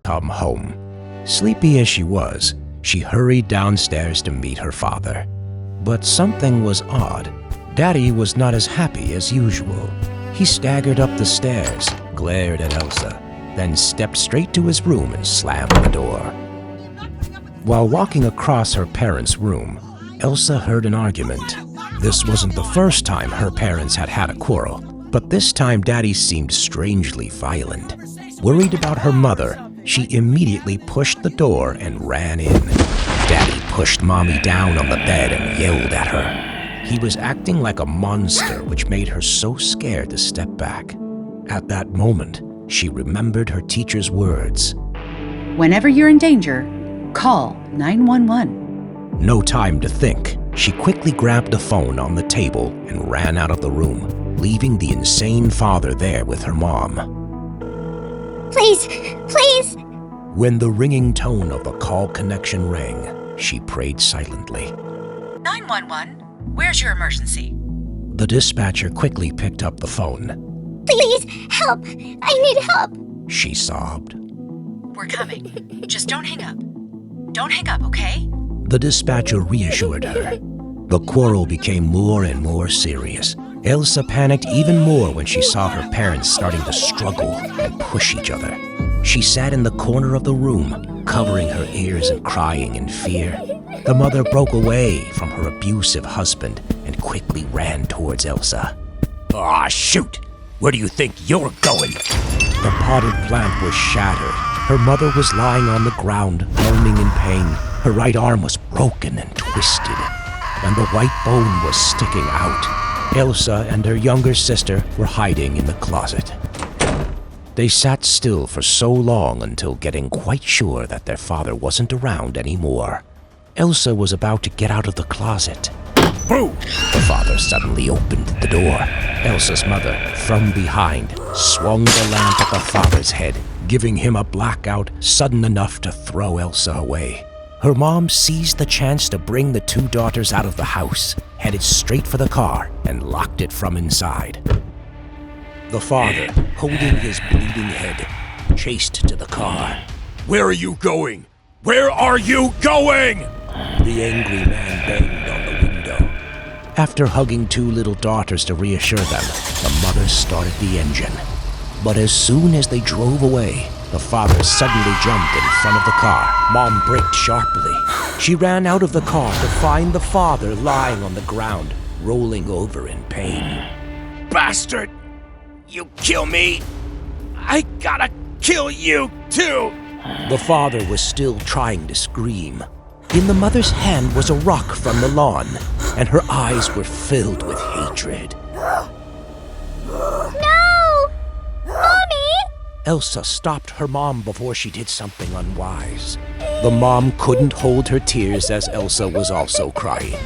Come home. Sleepy as she was, she hurried downstairs to meet her father. But something was odd. Daddy was not as happy as usual. He staggered up the stairs, glared at Elsa, then stepped straight to his room and slammed the door. While walking across her parents' room, Elsa heard an argument. This wasn't the first time her parents had had a quarrel, but this time Daddy seemed strangely violent. Worried about her mother, she immediately pushed the door and ran in. Daddy pushed Mommy down on the bed and yelled at her. He was acting like a monster, which made her so scared to step back. At that moment, she remembered her teacher's words. Whenever you're in danger, call 911. No time to think. She quickly grabbed the phone on the table and ran out of the room, leaving the insane father there with her mom. Please, please! When the ringing tone of the call connection rang, she prayed silently. 911, where's your emergency? The dispatcher quickly picked up the phone. Please, help! I need help! She sobbed. We're coming. Just don't hang up. Don't hang up, okay? The dispatcher reassured her. The quarrel became more and more serious. Elsa panicked even more when she saw her parents starting to struggle and push each other. She sat in the corner of the room, covering her ears and crying in fear. The mother broke away from her abusive husband and quickly ran towards Elsa. Ah, shoot! Where do you think you're going? The potted plant was shattered. Her mother was lying on the ground, moaning in pain. Her right arm was broken and twisted, and the white bone was sticking out. Elsa and her younger sister were hiding in the closet. They sat still for so long until getting quite sure that their father wasn't around anymore. Elsa was about to get out of the closet. Boom! The father suddenly opened the door. Elsa's mother, from behind, swung the lamp at the father's head, giving him a blackout sudden enough to throw Elsa away. Her mom seized the chance to bring the two daughters out of the house, headed straight for the car, and locked it from inside. The father, holding his bleeding head, chased to the car. Where are you going? Where are you going? The angry man banged on the window. After hugging two little daughters to reassure them, the mother started the engine. But as soon as they drove away, the father suddenly jumped in front of the car. Mom braked sharply. She ran out of the car to find the father lying on the ground, rolling over in pain. Bastard! You kill me! I gotta kill you too! The father was still trying to scream. In the mother's hand was a rock from the lawn, and her eyes were filled with hatred. No! Mommy! Elsa stopped her mom before she did something unwise. The mom couldn't hold her tears as Elsa was also crying.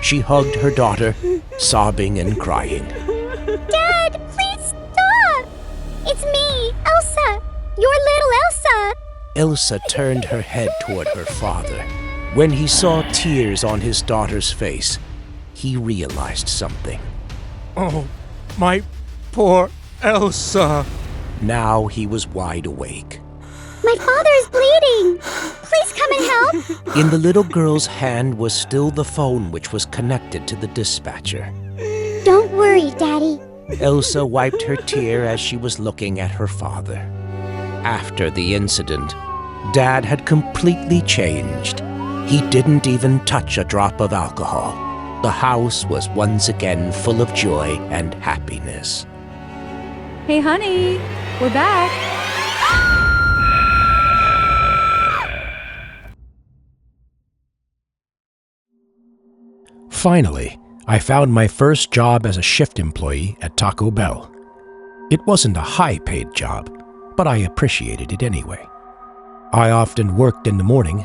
She hugged her daughter, sobbing and crying. Dad, please stop! It's me, Elsa! Your little Elsa! Elsa turned her head toward her father. When he saw tears on his daughter's face, he realized something. Oh, my poor Elsa. Now he was wide awake. My father is bleeding! Please come and help! In the little girl's hand was still the phone which was connected to the dispatcher. Don't worry, Daddy. Elsa wiped her tear as she was looking at her father. After the incident, Dad had completely changed. He didn't even touch a drop of alcohol. The house was once again full of joy and happiness. Hey, honey, we're back. Finally, I found my first job as a shift employee at Taco Bell. It wasn't a high-paid job, but I appreciated it anyway. I often worked in the morning,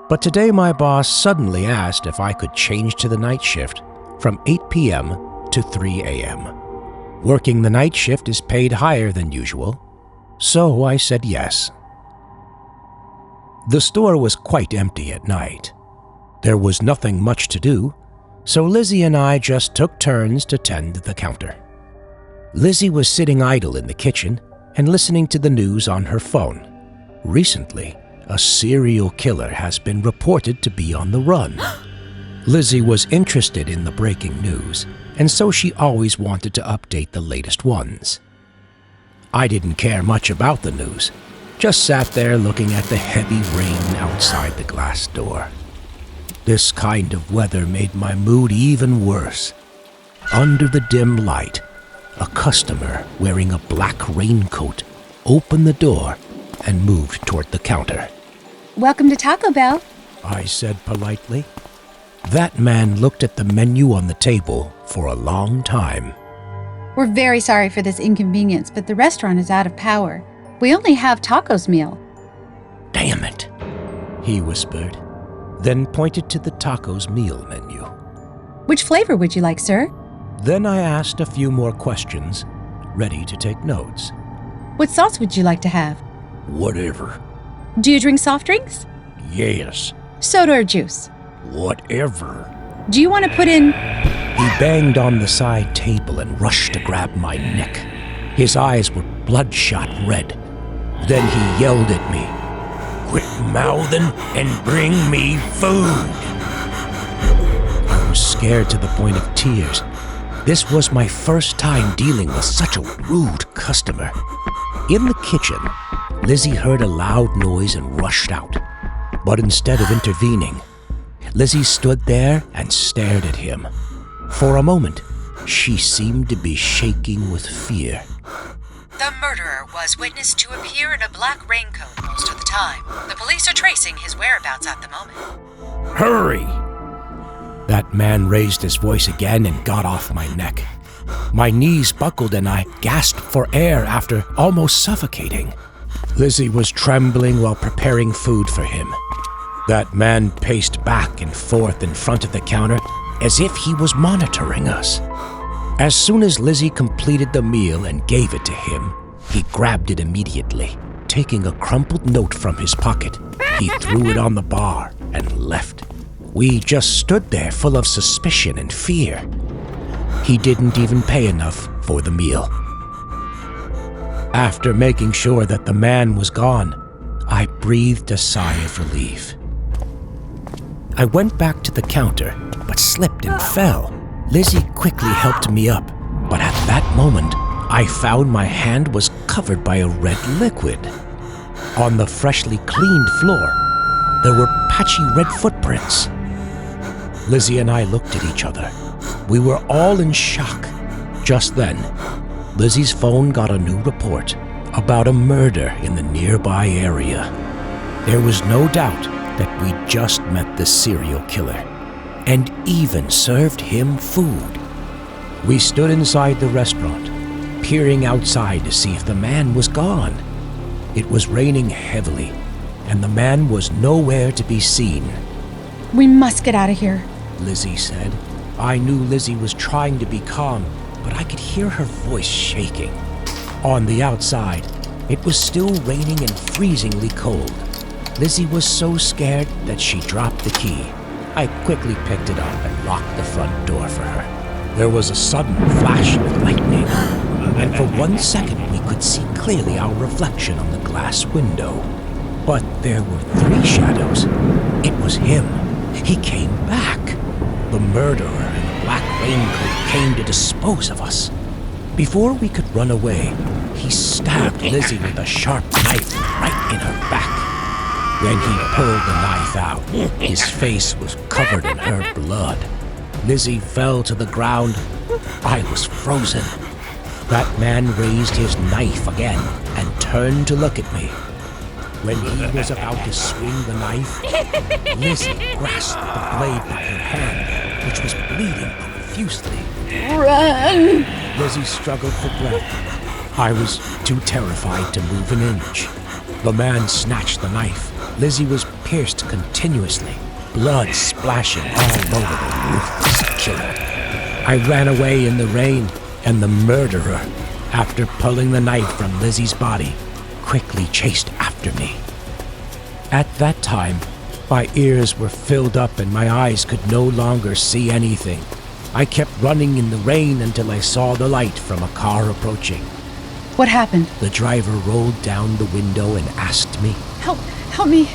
but today my boss suddenly asked if I could change to the night shift from 8 p.m. to 3 a.m. Working the night shift is paid higher than usual, so I said yes. The store was quite empty at night. There was nothing much to do, so Lizzie and I just took turns to tend the counter. Lizzie was sitting idle in the kitchen and listening to the news on her phone. Recently, a serial killer has been reported to be on the run. Lizzie was interested in the breaking news, and so she always wanted to update the latest ones. I didn't care much about the news, just sat there looking at the heavy rain outside the glass door. This kind of weather made my mood even worse. Under the dim light, a customer wearing a black raincoat opened the door and moved toward the counter. Welcome to Taco Bell. I said politely. That man looked at the menu on the table for a long time. We're very sorry for this inconvenience, but the restaurant is out of power. We only have tacos meal. Damn it, he whispered, then pointed to the tacos meal menu. Which flavor would you like, sir? Then I asked a few more questions, ready to take notes. What sauce would you like to have? Whatever. Do you drink soft drinks? Yes. Soda or juice? Whatever. Do you want to put in... He banged on the side table and rushed to grab my neck. His eyes were bloodshot red. Then he yelled at me. Quit mouthing and bring me food. I was scared to the point of tears. This was my first time dealing with such a rude customer. In the kitchen, Lizzie heard a loud noise and rushed out. But instead of intervening, Lizzie stood there and stared at him. For a moment, she seemed to be shaking with fear. The murderer was witnessed to appear in a black raincoat most of the time. The police are tracing his whereabouts at the moment. Hurry! That man raised his voice again and got off my neck. My knees buckled and I gasped for air after almost suffocating. Lizzie was trembling while preparing food for him. That man paced back and forth in front of the counter as if he was monitoring us. As soon as Lizzie completed the meal and gave it to him, he grabbed it immediately. Taking a crumpled note from his pocket, he threw it on the bar and left. We just stood there full of suspicion and fear. He didn't even pay enough for the meal. After making sure that the man was gone, I breathed a sigh of relief. I went back to the counter, but slipped and fell. Lizzie quickly helped me up, but at that moment, I found my hand was covered by a red liquid. On the freshly cleaned floor, there were patchy red footprints. Lizzie and I looked at each other. We were all in shock. Just then, Lizzie's phone got a new report about a murder in the nearby area. There was no doubt that we just met the serial killer, and even served him food. We stood inside the restaurant, peering outside to see if the man was gone. It was raining heavily, and the man was nowhere to be seen. We must get out of here. Lizzie said. I knew Lizzie was trying to be calm, but I could hear her voice shaking. On the outside, it was still raining and freezingly cold. Lizzie was so scared that she dropped the key. I quickly picked it up and locked the front door for her. There was a sudden flash of lightning, and for 1 second we could see clearly our reflection on the glass window. But there were 3 shadows. It was him. He came back. The murderer in the black raincoat came to dispose of us. Before we could run away, he stabbed Lizzie with a sharp knife right in her back. When he pulled the knife out, his face was covered in her blood. Lizzie fell to the ground. I was frozen. That man raised his knife again and turned to look at me. When he was about to swing the knife, Lizzie grasped the blade with her hand, which was bleeding profusely. Run! Lizzie struggled for breath. I was too terrified to move an inch. The man snatched the knife. Lizzie was pierced continuously, blood splashing all over the ruthless killer. I ran away in the rain, and the murderer, after pulling the knife from Lizzie's body, quickly chased after me. At that time, my ears were filled up and my eyes could no longer see anything. I kept running in the rain until I saw the light from a car approaching. What happened? The driver rolled down the window and asked me. Help me.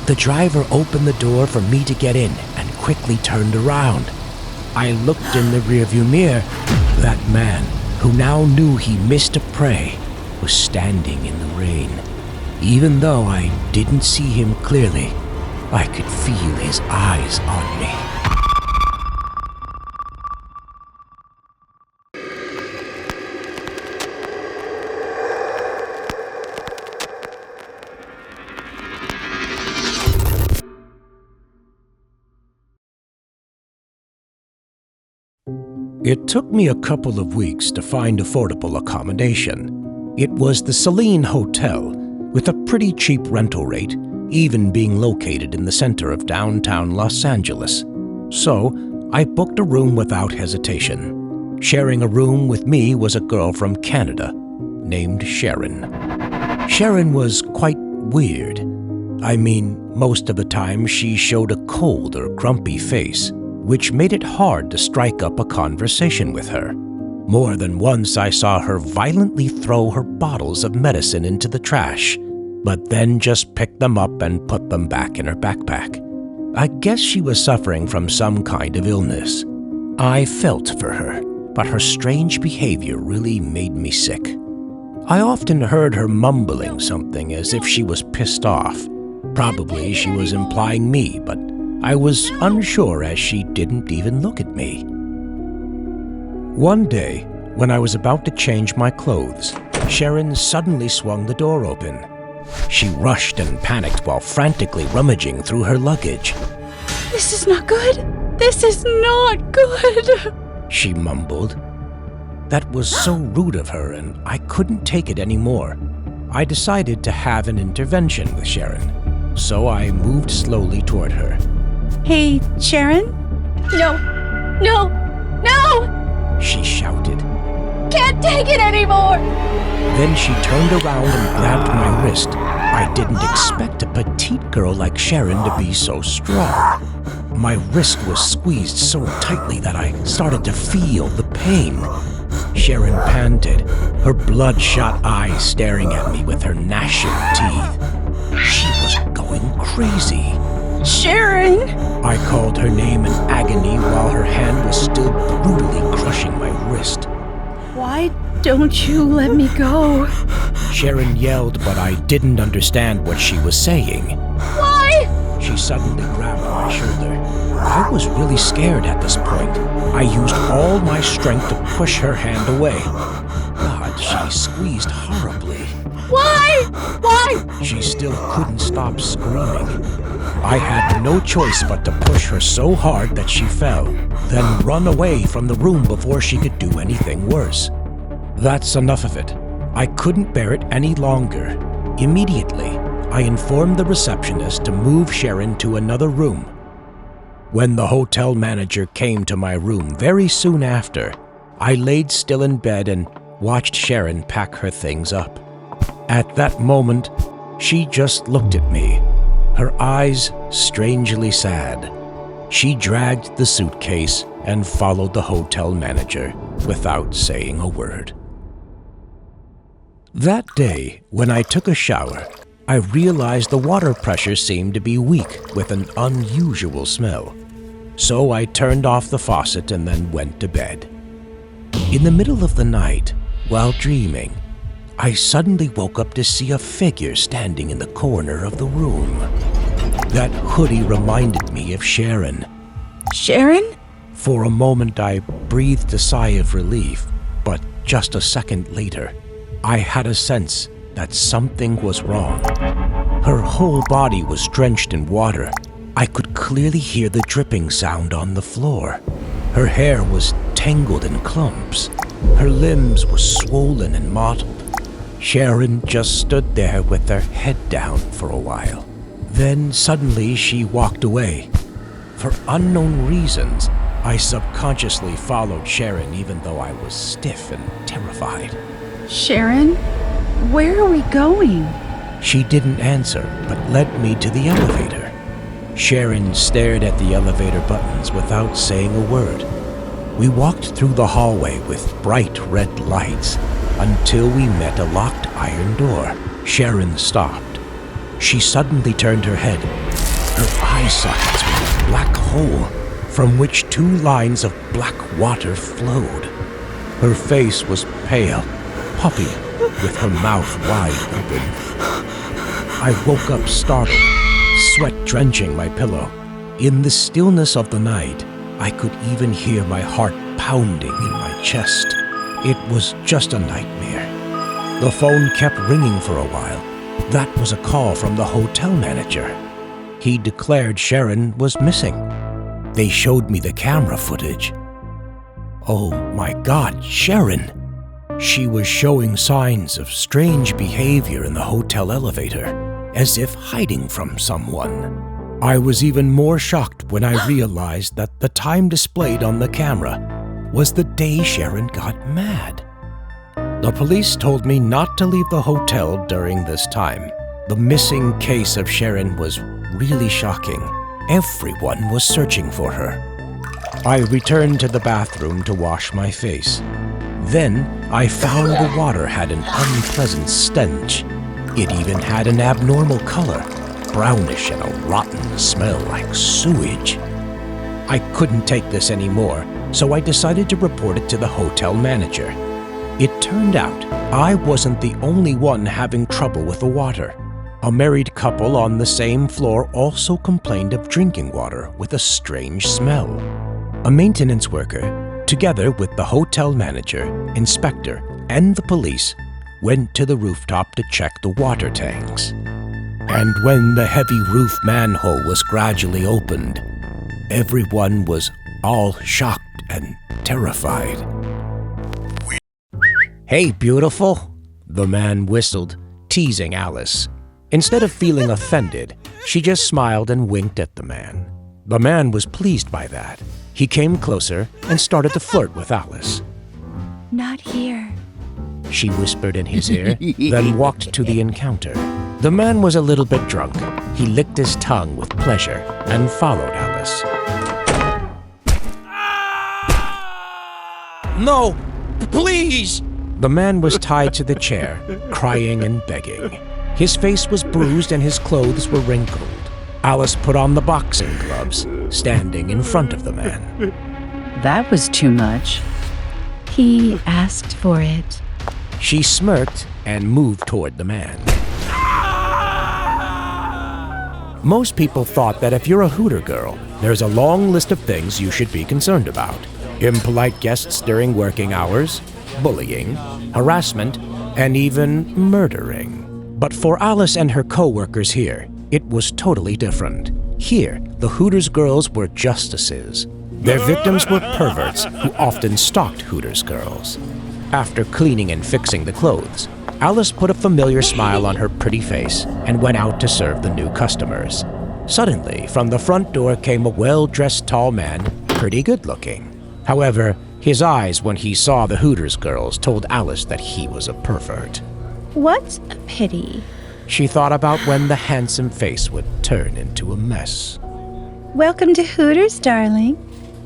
The driver opened the door for me to get in and quickly turned around. I looked in the rearview mirror. That man, who now knew he missed a prey, was standing in the rain. Even though I didn't see him clearly, I could feel his eyes on me. It took me a couple of weeks to find affordable accommodation. It was the Celine Hotel, with a pretty cheap rental rate, even being located in the center of downtown Los Angeles. So, I booked a room without hesitation. Sharing a room with me was a girl from Canada named Sharon. Sharon was quite weird. I mean, most of the time she showed a cold or grumpy face, which made it hard to strike up a conversation with her. More than once I saw her violently throw her bottles of medicine into the trash, but then just pick them up and put them back in her backpack. I guess she was suffering from some kind of illness. I felt for her, but her strange behavior really made me sick. I often heard her mumbling something as if she was pissed off. Probably she was implying me, but I was unsure as she didn't even look at me. One day, when I was about to change my clothes, Sharon suddenly swung the door open. She rushed and panicked while frantically rummaging through her luggage. This is not good. This is not good. She mumbled. That was so rude of her, and I couldn't take it anymore. I decided to have an intervention with Sharon, so I moved slowly toward her. Hey, Sharon? No, no, no! She shouted. Can't take it anymore! Then she turned around and grabbed my wrist. I didn't expect a petite girl like Sharon to be so strong. My wrist was squeezed so tightly that I started to feel the pain. Sharon panted, her bloodshot eyes staring at me with her gnashing teeth. She was going crazy. Sharon! I called her name in agony while her hand was still brutally crushing my wrist. Why don't you let me go? Sharon yelled, but I didn't understand what she was saying. Why? She suddenly grabbed my shoulder. I was really scared at this point. I used all my strength to push her hand away. God, she squeezed horribly. Why? Why? She still couldn't stop screaming. I had no choice but to push her so hard that she fell, then run away from the room before she could do anything worse. That's enough of it. I couldn't bear it any longer. Immediately, I informed the receptionist to move Sharon to another room. When the hotel manager came to my room very soon after, I laid still in bed and watched Sharon pack her things up. At that moment, she just looked at me, her eyes strangely sad. She dragged the suitcase and followed the hotel manager without saying a word. That day, when I took a shower, I realized the water pressure seemed to be weak with an unusual smell. So I turned off the faucet and then went to bed. In the middle of the night, while dreaming, I suddenly woke up to see a figure standing in the corner of the room. That hoodie reminded me of Sharon. Sharon? For a moment I breathed a sigh of relief, but just a second later, I had a sense that something was wrong. Her whole body was drenched in water. I could clearly hear the dripping sound on the floor. Her hair was tangled in clumps. Her limbs were swollen and mottled. Sharon just stood there with her head down for a while. Then suddenly she walked away. For unknown reasons, I subconsciously followed Sharon even though I was stiff and terrified. Sharon? Where are we going? She didn't answer, but led me to the elevator. Sharon stared at the elevator buttons without saying a word. We walked through the hallway with bright red lights until we met a locked iron door. Sharon stopped. She suddenly turned her head. Her eye sockets were a black hole from which 2 lines of black water flowed. Her face was pale, puffy, with her mouth wide open. I woke up startled, sweat drenching my pillow. In the stillness of the night, I could even hear my heart pounding in my chest. It was just a nightmare. The phone kept ringing for a while. That was a call from the hotel manager. He declared Sharon was missing. They showed me the camera footage. Oh my God, Sharon! She was showing signs of strange behavior in the hotel elevator, as if hiding from someone. I was even more shocked when I realized that the time displayed on the camera was the day Sharon got mad. The police told me not to leave the hotel during this time. The missing case of Sharon was really shocking. Everyone was searching for her. I returned to the bathroom to wash my face. Then I found the water had an unpleasant stench. It even had an abnormal color, brownish and a rotten smell like sewage. I couldn't take this anymore, so I decided to report it to the hotel manager. It turned out I wasn't the only one having trouble with the water. A married couple on the same floor also complained of drinking water with a strange smell. A maintenance worker, together with the hotel manager, inspector, and the police, went to the rooftop to check the water tanks. And when the heavy roof manhole was gradually opened, everyone was all shocked and terrified. "Hey, beautiful," the man whistled, teasing Alice. Instead of feeling offended, she just smiled and winked at the man. The man was pleased by that. He came closer and started to flirt with Alice. Not here. She whispered in his ear, then walked to the encounter. The man was a little bit drunk. He licked his tongue with pleasure and followed Alice. "No, please!" The man was tied to the chair, crying and begging. His face was bruised and his clothes were wrinkled. Alice put on the boxing gloves, standing in front of the man. That was too much. He asked for it. She smirked and moved toward the man. Most people thought that if you're a Hooter girl, there's a long list of things you should be concerned about. Impolite guests during working hours, bullying, harassment, and even murdering. But for Alice and her co-workers here, it was totally different. Here, the Hooters girls were justices. Their victims were perverts who often stalked Hooters girls. After cleaning and fixing the clothes, Alice put a familiar smile on her pretty face and went out to serve the new customers. Suddenly, from the front door came a well-dressed tall man, pretty good-looking. However, his eyes when he saw the Hooters girls told Alice that he was a pervert. What a pity. She thought about when the handsome face would turn into a mess. Welcome to Hooters, darling.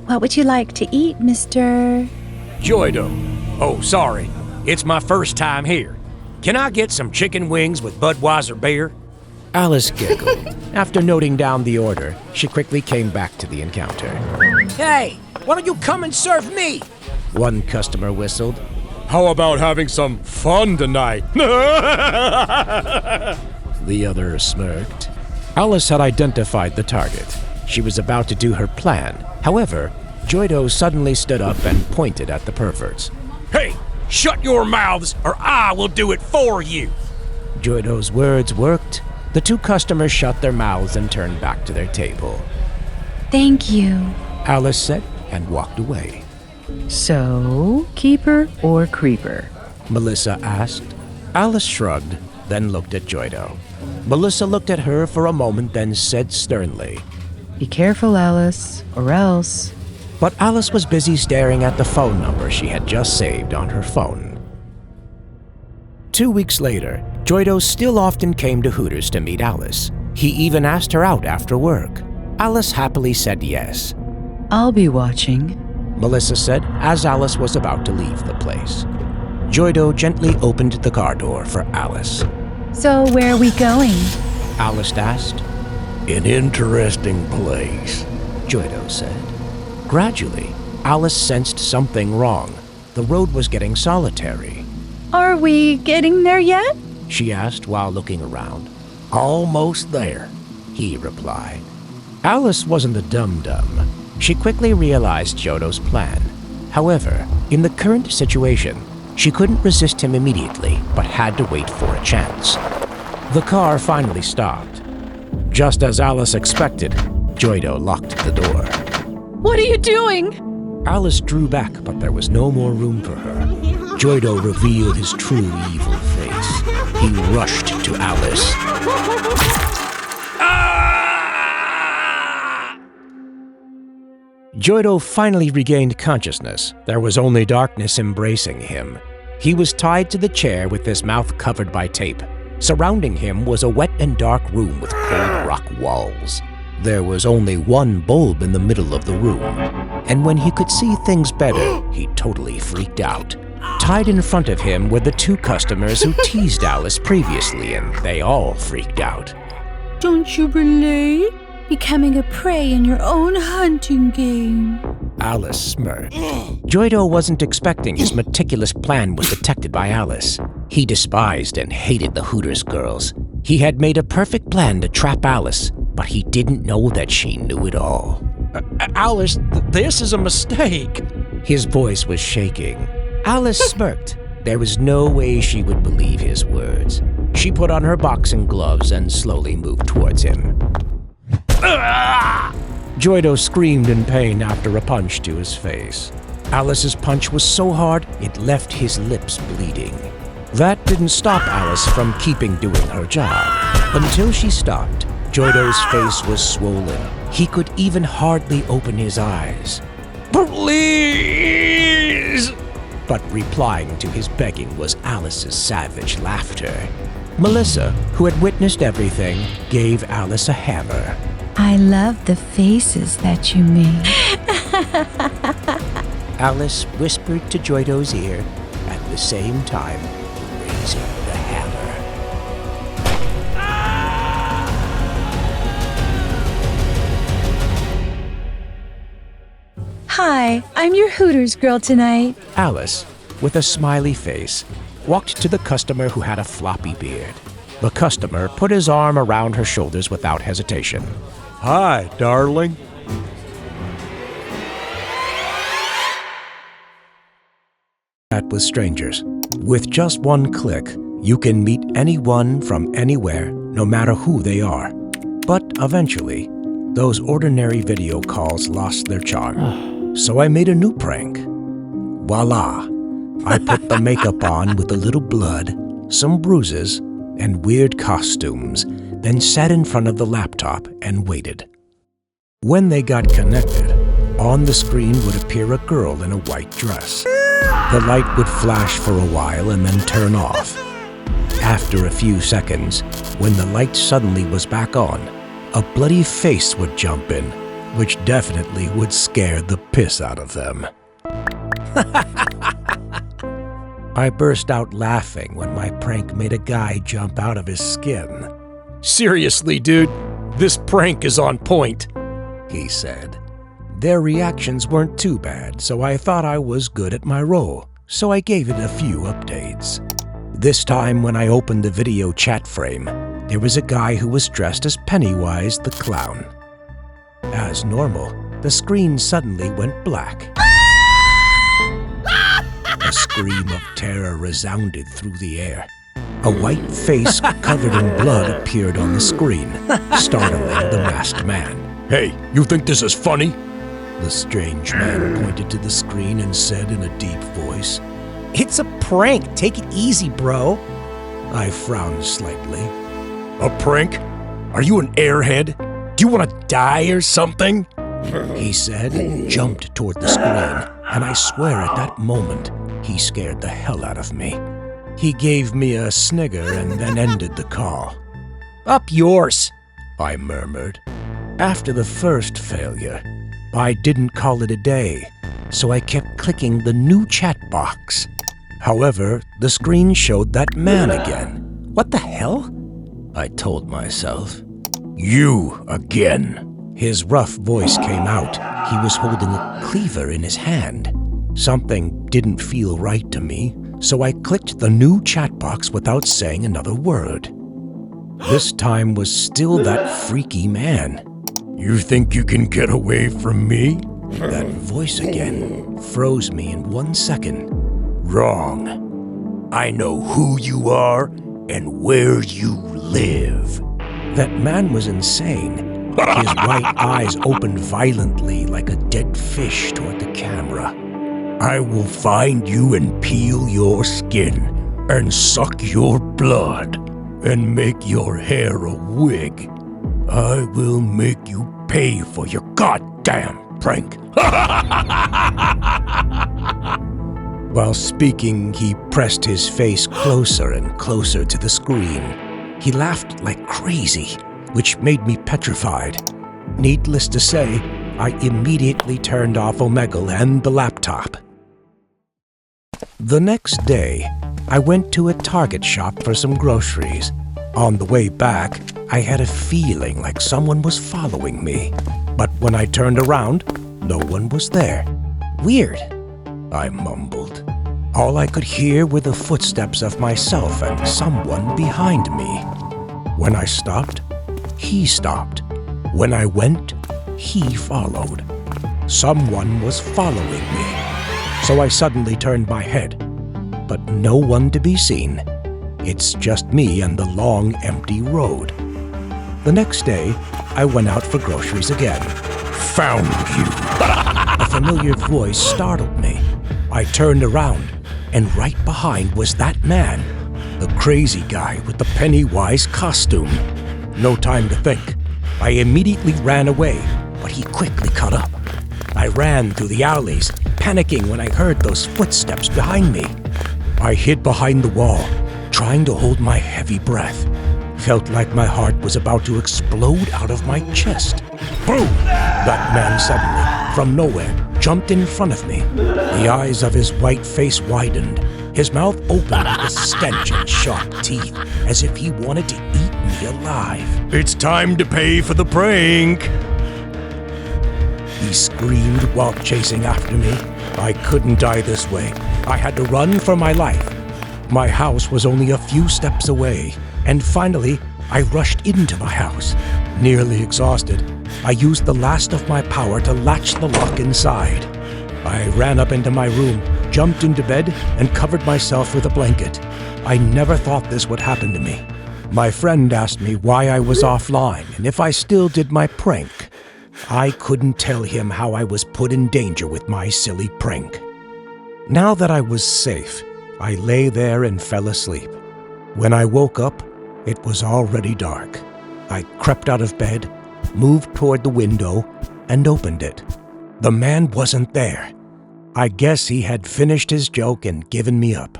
What would you like to eat, Mr. Joydo. Oh, sorry. It's my first time here. Can I get some chicken wings with Budweiser beer? Alice giggled. After noting down the order, she quickly came back to the encounter. Hey, why don't you come and serve me? One customer whistled. How about having some fun tonight? The other smirked. Alice had identified the target. She was about to do her plan. However, Joydo suddenly stood up and pointed at the perverts. Hey, shut your mouths or I will do it for you. Joydo's words worked. The two customers shut their mouths and turned back to their table. Thank you, Alice said and walked away. So, keeper or creeper? Melissa asked. Alice shrugged, then looked at Joydo. Melissa looked at her for a moment, then said sternly, Be careful, Alice, or else. But Alice was busy staring at the phone number she had just saved on her phone. 2 weeks later, Joydo still often came to Hooters to meet Alice. He even asked her out after work. Alice happily said yes. I'll be watching, Melissa said as Alice was about to leave the place. Joydo gently opened the car door for Alice. So where are we going? Alice asked. An interesting place, Joydo said. Gradually, Alice sensed something wrong. The road was getting solitary. Are we getting there yet? She asked while looking around. Almost there, he replied. Alice wasn't a dum-dum. She quickly realized Joydo's plan. However, in the current situation, she couldn't resist him immediately, but had to wait for a chance. The car finally stopped. Just as Alice expected, Joydo locked the door. What are you doing? Alice drew back, but there was no more room for her. Joido revealed his true evil face. He rushed to Alice. Joido finally regained consciousness. There was only darkness embracing him. He was tied to the chair with his mouth covered by tape. Surrounding him was a wet and dark room with cold rock walls. There was only one bulb in the middle of the room, and when he could see things better, he totally freaked out. Tied in front of him were the two customers who teased Alice previously, and they all freaked out. Don't you relate? Becoming a prey in your own hunting game. Alice smirked. Joido wasn't expecting his meticulous plan was detected by Alice. He despised and hated the Hooters girls. He had made a perfect plan to trap Alice, but he didn't know that she knew it all. Alice, this is a mistake. His voice was shaking. Alice smirked. There was no way she would believe his words. She put on her boxing gloves and slowly moved towards him. Joido screamed in pain after a punch to his face. Alice's punch was so hard, it left his lips bleeding. That didn't stop Alice from keeping doing her job. Until she stopped, Joido's face was swollen. He could even hardly open his eyes. Please! But replying to his begging was Alice's savage laughter. Melissa, who had witnessed everything, gave Alice a hammer. I love the faces that you make. Alice whispered to Joido's ear, at the same time raising the hammer. Hi, I'm your Hooters girl tonight. Alice, with a smiley face, walked to the customer who had a floppy beard. The customer put his arm around her shoulders without hesitation. Hi, darling. Chat with strangers. With just one click, you can meet anyone from anywhere, no matter who they are. But eventually, those ordinary video calls lost their charm. So I made a new prank. Voila! I put the makeup on with a little blood, some bruises, and weird costumes, then sat in front of the laptop and waited. When they got connected, on the screen would appear a girl in a white dress. The light would flash for a while and then turn off. After a few seconds, when the light suddenly was back on, a bloody face would jump in, which definitely would scare the piss out of them. I burst out laughing when my prank made a guy jump out of his skin. Seriously, dude, this prank is on point, he said. Their reactions weren't too bad, so I thought I was good at my role, so I gave it a few updates. This time when I opened the video chat frame, there was a guy who was dressed as Pennywise the Clown. As normal, the screen suddenly went black. A scream of terror resounded through the air. A white face covered in blood appeared on the screen, startling the masked man. Hey, you think this is funny? The strange man pointed to the screen and said in a deep voice, It's a prank. Take it easy, bro. I frowned slightly. A prank? Are you an airhead? Do you want to die or something? He said and jumped toward the screen, and I swear at that moment, he scared the hell out of me. He gave me a snigger and then ended the call. Up yours, I murmured. After the first failure, I didn't call it a day, so I kept clicking the new chat box. However, the screen showed that man again. What the hell? I told myself. You again. His rough voice came out. He was holding a cleaver in his hand. Something didn't feel right to me, so I clicked the new chat box without saying another word. This time was still that freaky man. You think you can get away from me? That voice again froze me in 1 second. Wrong. I know who you are and where you live. That man was insane. His white eyes opened violently like a dead fish toward the camera. I will find you and peel your skin and suck your blood and make your hair a wig. I will make you pay for your goddamn prank. While speaking, he pressed his face closer and closer to the screen. He laughed like crazy, which made me petrified. Needless to say, I immediately turned off Omegle and the laptop. The next day, I went to a Target shop for some groceries. On the way back, I had a feeling like someone was following me. But when I turned around, no one was there. Weird, I mumbled. All I could hear were the footsteps of myself and someone behind me. When I stopped, he stopped. When I went, he followed. Someone was following me. So I suddenly turned my head, but no one to be seen. It's just me and the long, empty road. The next day, I went out for groceries again. Found you. A familiar voice startled me. I turned around, and right behind was that man, the crazy guy with the Pennywise costume. No time to think. I immediately ran away, but he quickly caught up. I ran through the alleys, panicking when I heard those footsteps behind me. I hid behind the wall, trying to hold my heavy breath. Felt like my heart was about to explode out of my chest. Boom! That man suddenly, from nowhere, jumped in front of me. The eyes of his white face widened. His mouth opened with a stench and sharp teeth, as if he wanted to eat me alive. It's time to pay for the prank. He screamed while chasing after me. I couldn't die this way. I had to run for my life. My house was only a few steps away, and finally, I rushed into my house. Nearly exhausted, I used the last of my power to latch the lock inside. I ran up into my room, jumped into bed, and covered myself with a blanket. I never thought this would happen to me. My friend asked me why I was offline and if I still did my prank. I couldn't tell him how I was put in danger with my silly prank. Now that I was safe, I lay there and fell asleep. When I woke up, it was already dark. I crept out of bed, moved toward the window, and opened it. The man wasn't there. I guess he had finished his joke and given me up.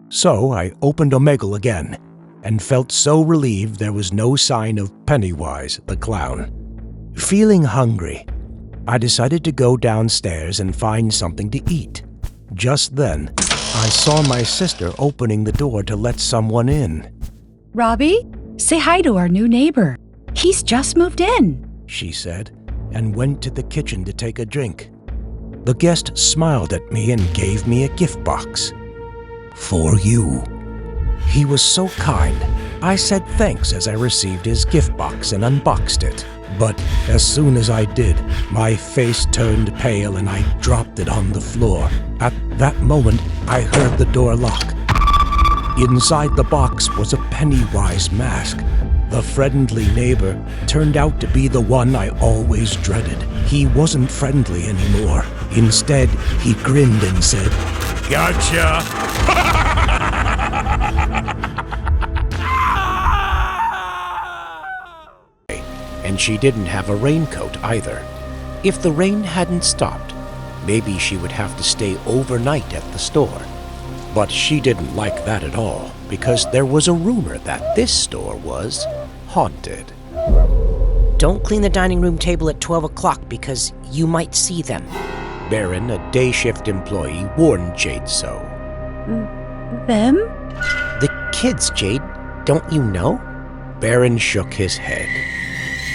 So I opened Omegle again, and felt so relieved there was no sign of Pennywise the clown. Feeling hungry, I decided to go downstairs and find something to eat. Just then, I saw my sister opening the door to let someone in. Robbie, say hi to our new neighbor. He's just moved in, she said, and went to the kitchen to take a drink. The guest smiled at me and gave me a gift box. For you. He was so kind. I said thanks as I received his gift box and unboxed it. But as soon as I did, my face turned pale and I dropped it on the floor. At that moment, I heard the door lock. Inside the box was a Pennywise mask. The friendly neighbor turned out to be the one I always dreaded. He wasn't friendly anymore. Instead, he grinned and said, Gotcha! And she didn't have a raincoat either. If the rain hadn't stopped, maybe she would have to stay overnight at the store. But she didn't like that at all, because there was a rumor that this store was haunted. Don't clean the dining room table at 12 o'clock because you might see them. Baron, a day shift employee, warned Jade so. Them? The kids, Jade. Don't you know? Baron shook his head.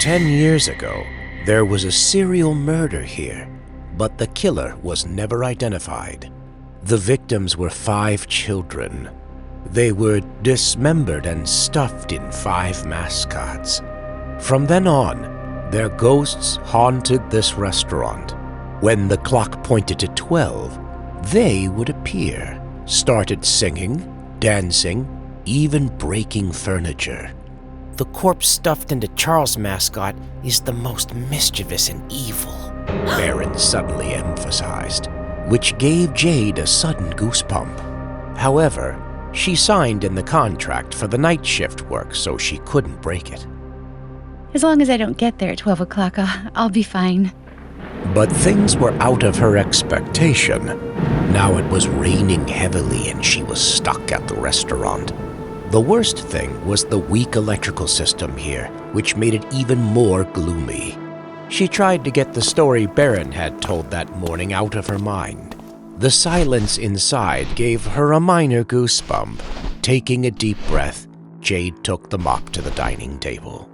10 years ago, there was a serial murder here, but the killer was never identified. The victims were 5 children. They were dismembered and stuffed in 5 mascots. From then on, their ghosts haunted this restaurant. When the clock pointed to 12, they would appear, started singing, dancing, even breaking furniture. the corpse stuffed into Charles' mascot is the most mischievous and evil, Baron suddenly emphasized, which gave Jade a sudden goosebump. However, she signed in the contract for the night shift work, so she couldn't break it. As long as I don't get there at 12 o'clock, I'll be fine. But things were out of her expectation. Now it was raining heavily and she was stuck at the restaurant. The worst thing was the weak electrical system here, which made it even more gloomy. She tried to get the story Baron had told that morning out of her mind. The silence inside gave her a minor goosebump. Taking a deep breath, Jade took the mop to the dining table.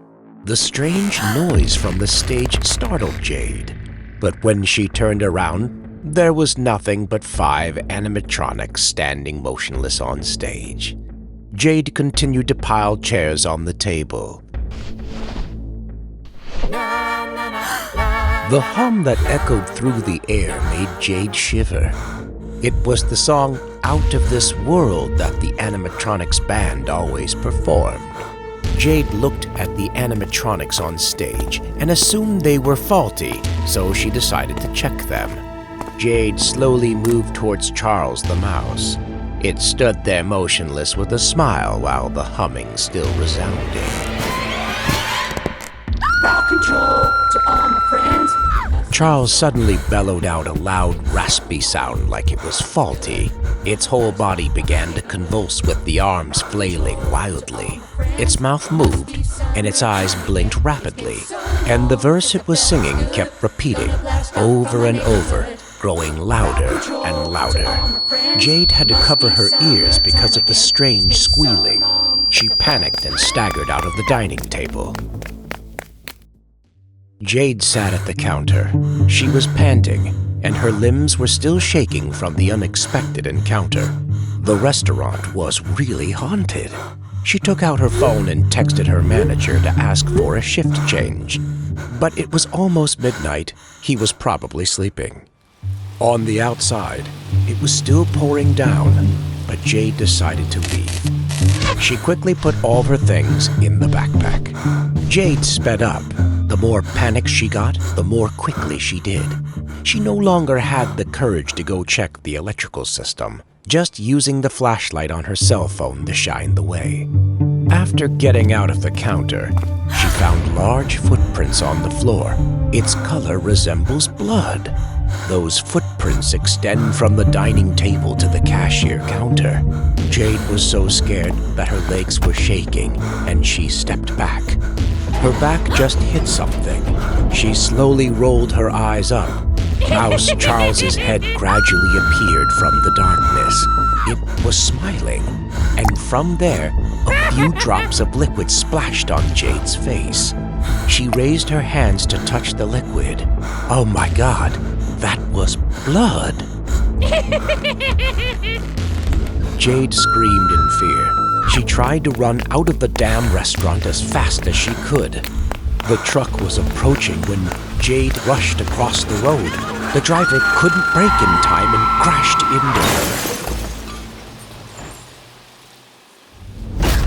The strange noise from the stage startled Jade, but when she turned around, there was nothing but 5 animatronics standing motionless on stage. Jade continued to pile chairs on the table. The hum that echoed through the air made Jade shiver. It was the song Out of This World that the animatronics band always performed. Jade looked at the animatronics on stage and assumed they were faulty, so she decided to check them. Jade slowly moved towards Charles the mouse. It stood there motionless with a smile while the humming still resounded. Rock control to all my friends. Charles suddenly bellowed out a loud, raspy sound like it was faulty. Its whole body began to convulse with the arms flailing wildly. Its mouth moved, and its eyes blinked rapidly, and the verse it was singing kept repeating, over and over, growing louder and louder. Jade had to cover her ears because of the strange squealing. She panicked and staggered out of the dining table. Jade sat at the counter. She was panting, and her limbs were still shaking from the unexpected encounter. The restaurant was really haunted. She took out her phone and texted her manager to ask for a shift change. But it was almost midnight. He was probably sleeping. On the outside, it was still pouring down, but Jade decided to leave. She quickly put all her things in the backpack. Jade sped up. The more panicked she got, the more quickly she did. She no longer had the courage to go check the electrical system, just using the flashlight on her cell phone to shine the way. After getting out of the counter, she found large footprints on the floor. Its color resembles blood. Those footprints extend from the dining table to the cashier counter. Jade was so scared that her legs were shaking, and she stepped back. Her back just hit something. She slowly rolled her eyes up. Mouse Charles's head gradually appeared from the darkness. It was smiling, and from there, a few drops of liquid splashed on Jade's face. She raised her hands to touch the liquid. Oh my God, that was blood! Jade screamed in fear. She tried to run out of the damn restaurant as fast as she could. The truck was approaching when Jade rushed across the road. The driver couldn't brake in time and crashed into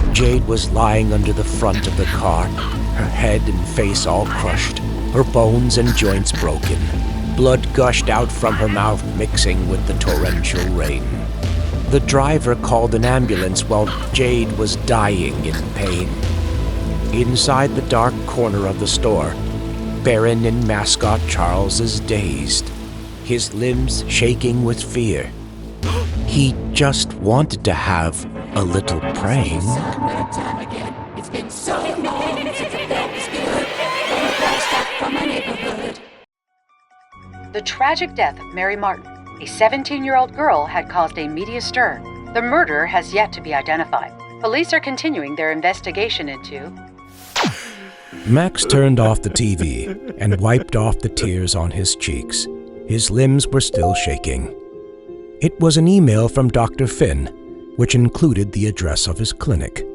her. Jade was lying under the front of the car, her head and face all crushed, her bones and joints broken. Blood gushed out from her mouth, mixing with the torrential rain. The driver called an ambulance while Jade was dying in pain. Inside the dark corner of the store, Baron and mascot Charles is dazed, his limbs shaking with fear. He just wanted to have a little praying. It's been so long since I felt this good. From my neighborhood. The tragic death of Mary Martin, a 17-year-old girl, had caused a media stir. The murderer has yet to be identified. Police are continuing their investigation into... Max turned off the TV and wiped off the tears on his cheeks. His limbs were still shaking. It was an email from Dr. Finn, which included the address of his clinic.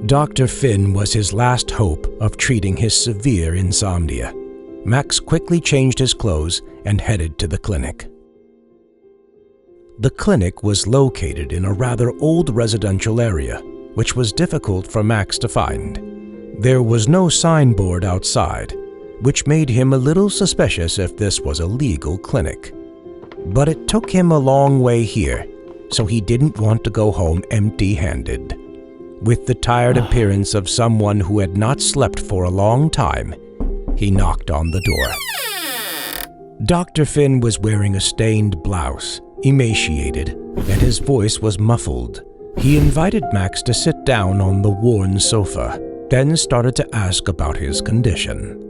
Dr. Finn was his last hope of treating his severe insomnia. Max quickly changed his clothes and headed to the clinic. The clinic was located in a rather old residential area, which was difficult for Max to find. There was no signboard outside, which made him a little suspicious if this was a legal clinic. But it took him a long way here, so he didn't want to go home empty-handed. With the tired appearance of someone who had not slept for a long time, he knocked on the door. Dr. Finn was wearing a stained blouse, emaciated, and his voice was muffled. He invited Max to sit down on the worn sofa, then started to ask about his condition.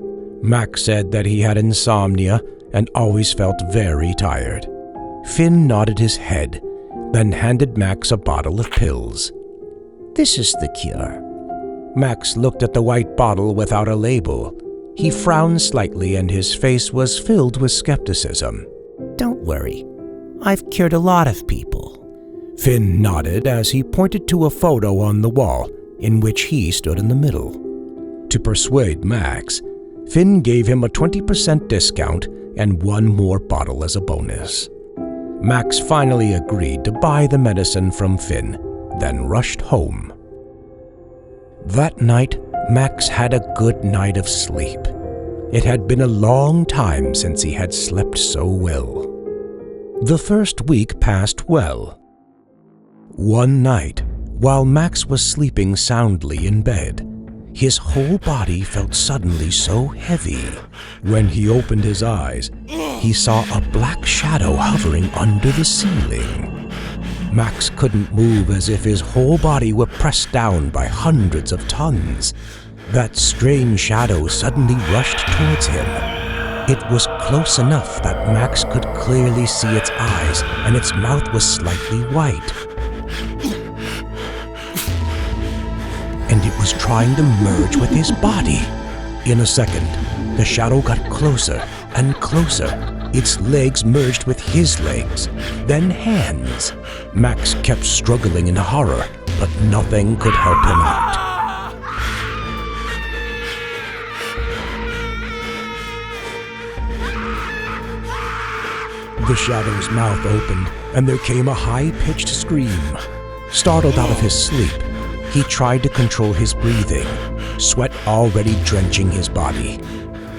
Max said that he had insomnia and always felt very tired. Finn nodded his head, then handed Max a bottle of pills. This is the cure. Max looked at the white bottle without a label. He frowned slightly and his face was filled with skepticism. Don't worry. I've cured a lot of people. Finn nodded as he pointed to a photo on the wall in which he stood in the middle. To persuade Max, Finn gave him a 20% discount and one more bottle as a bonus. Max finally agreed to buy the medicine from Finn, then rushed home. That night, Max had a good night of sleep. It had been a long time since he had slept so well. The first week passed well. One night, while Max was sleeping soundly in bed, his whole body felt suddenly so heavy. When he opened his eyes, he saw a black shadow hovering under the ceiling. Max couldn't move, as if his whole body were pressed down by hundreds of tons. That strange shadow suddenly rushed towards him. It was close enough that Max could clearly see its eyes, and its mouth was slightly white. And it was trying to merge with his body. In a second, the shadow got closer and closer. Its legs merged with his legs, then hands. Max kept struggling in horror, but nothing could help him out. The shadow's mouth opened, and there came a high-pitched scream. Startled out of his sleep, he tried to control his breathing, sweat already drenching his body.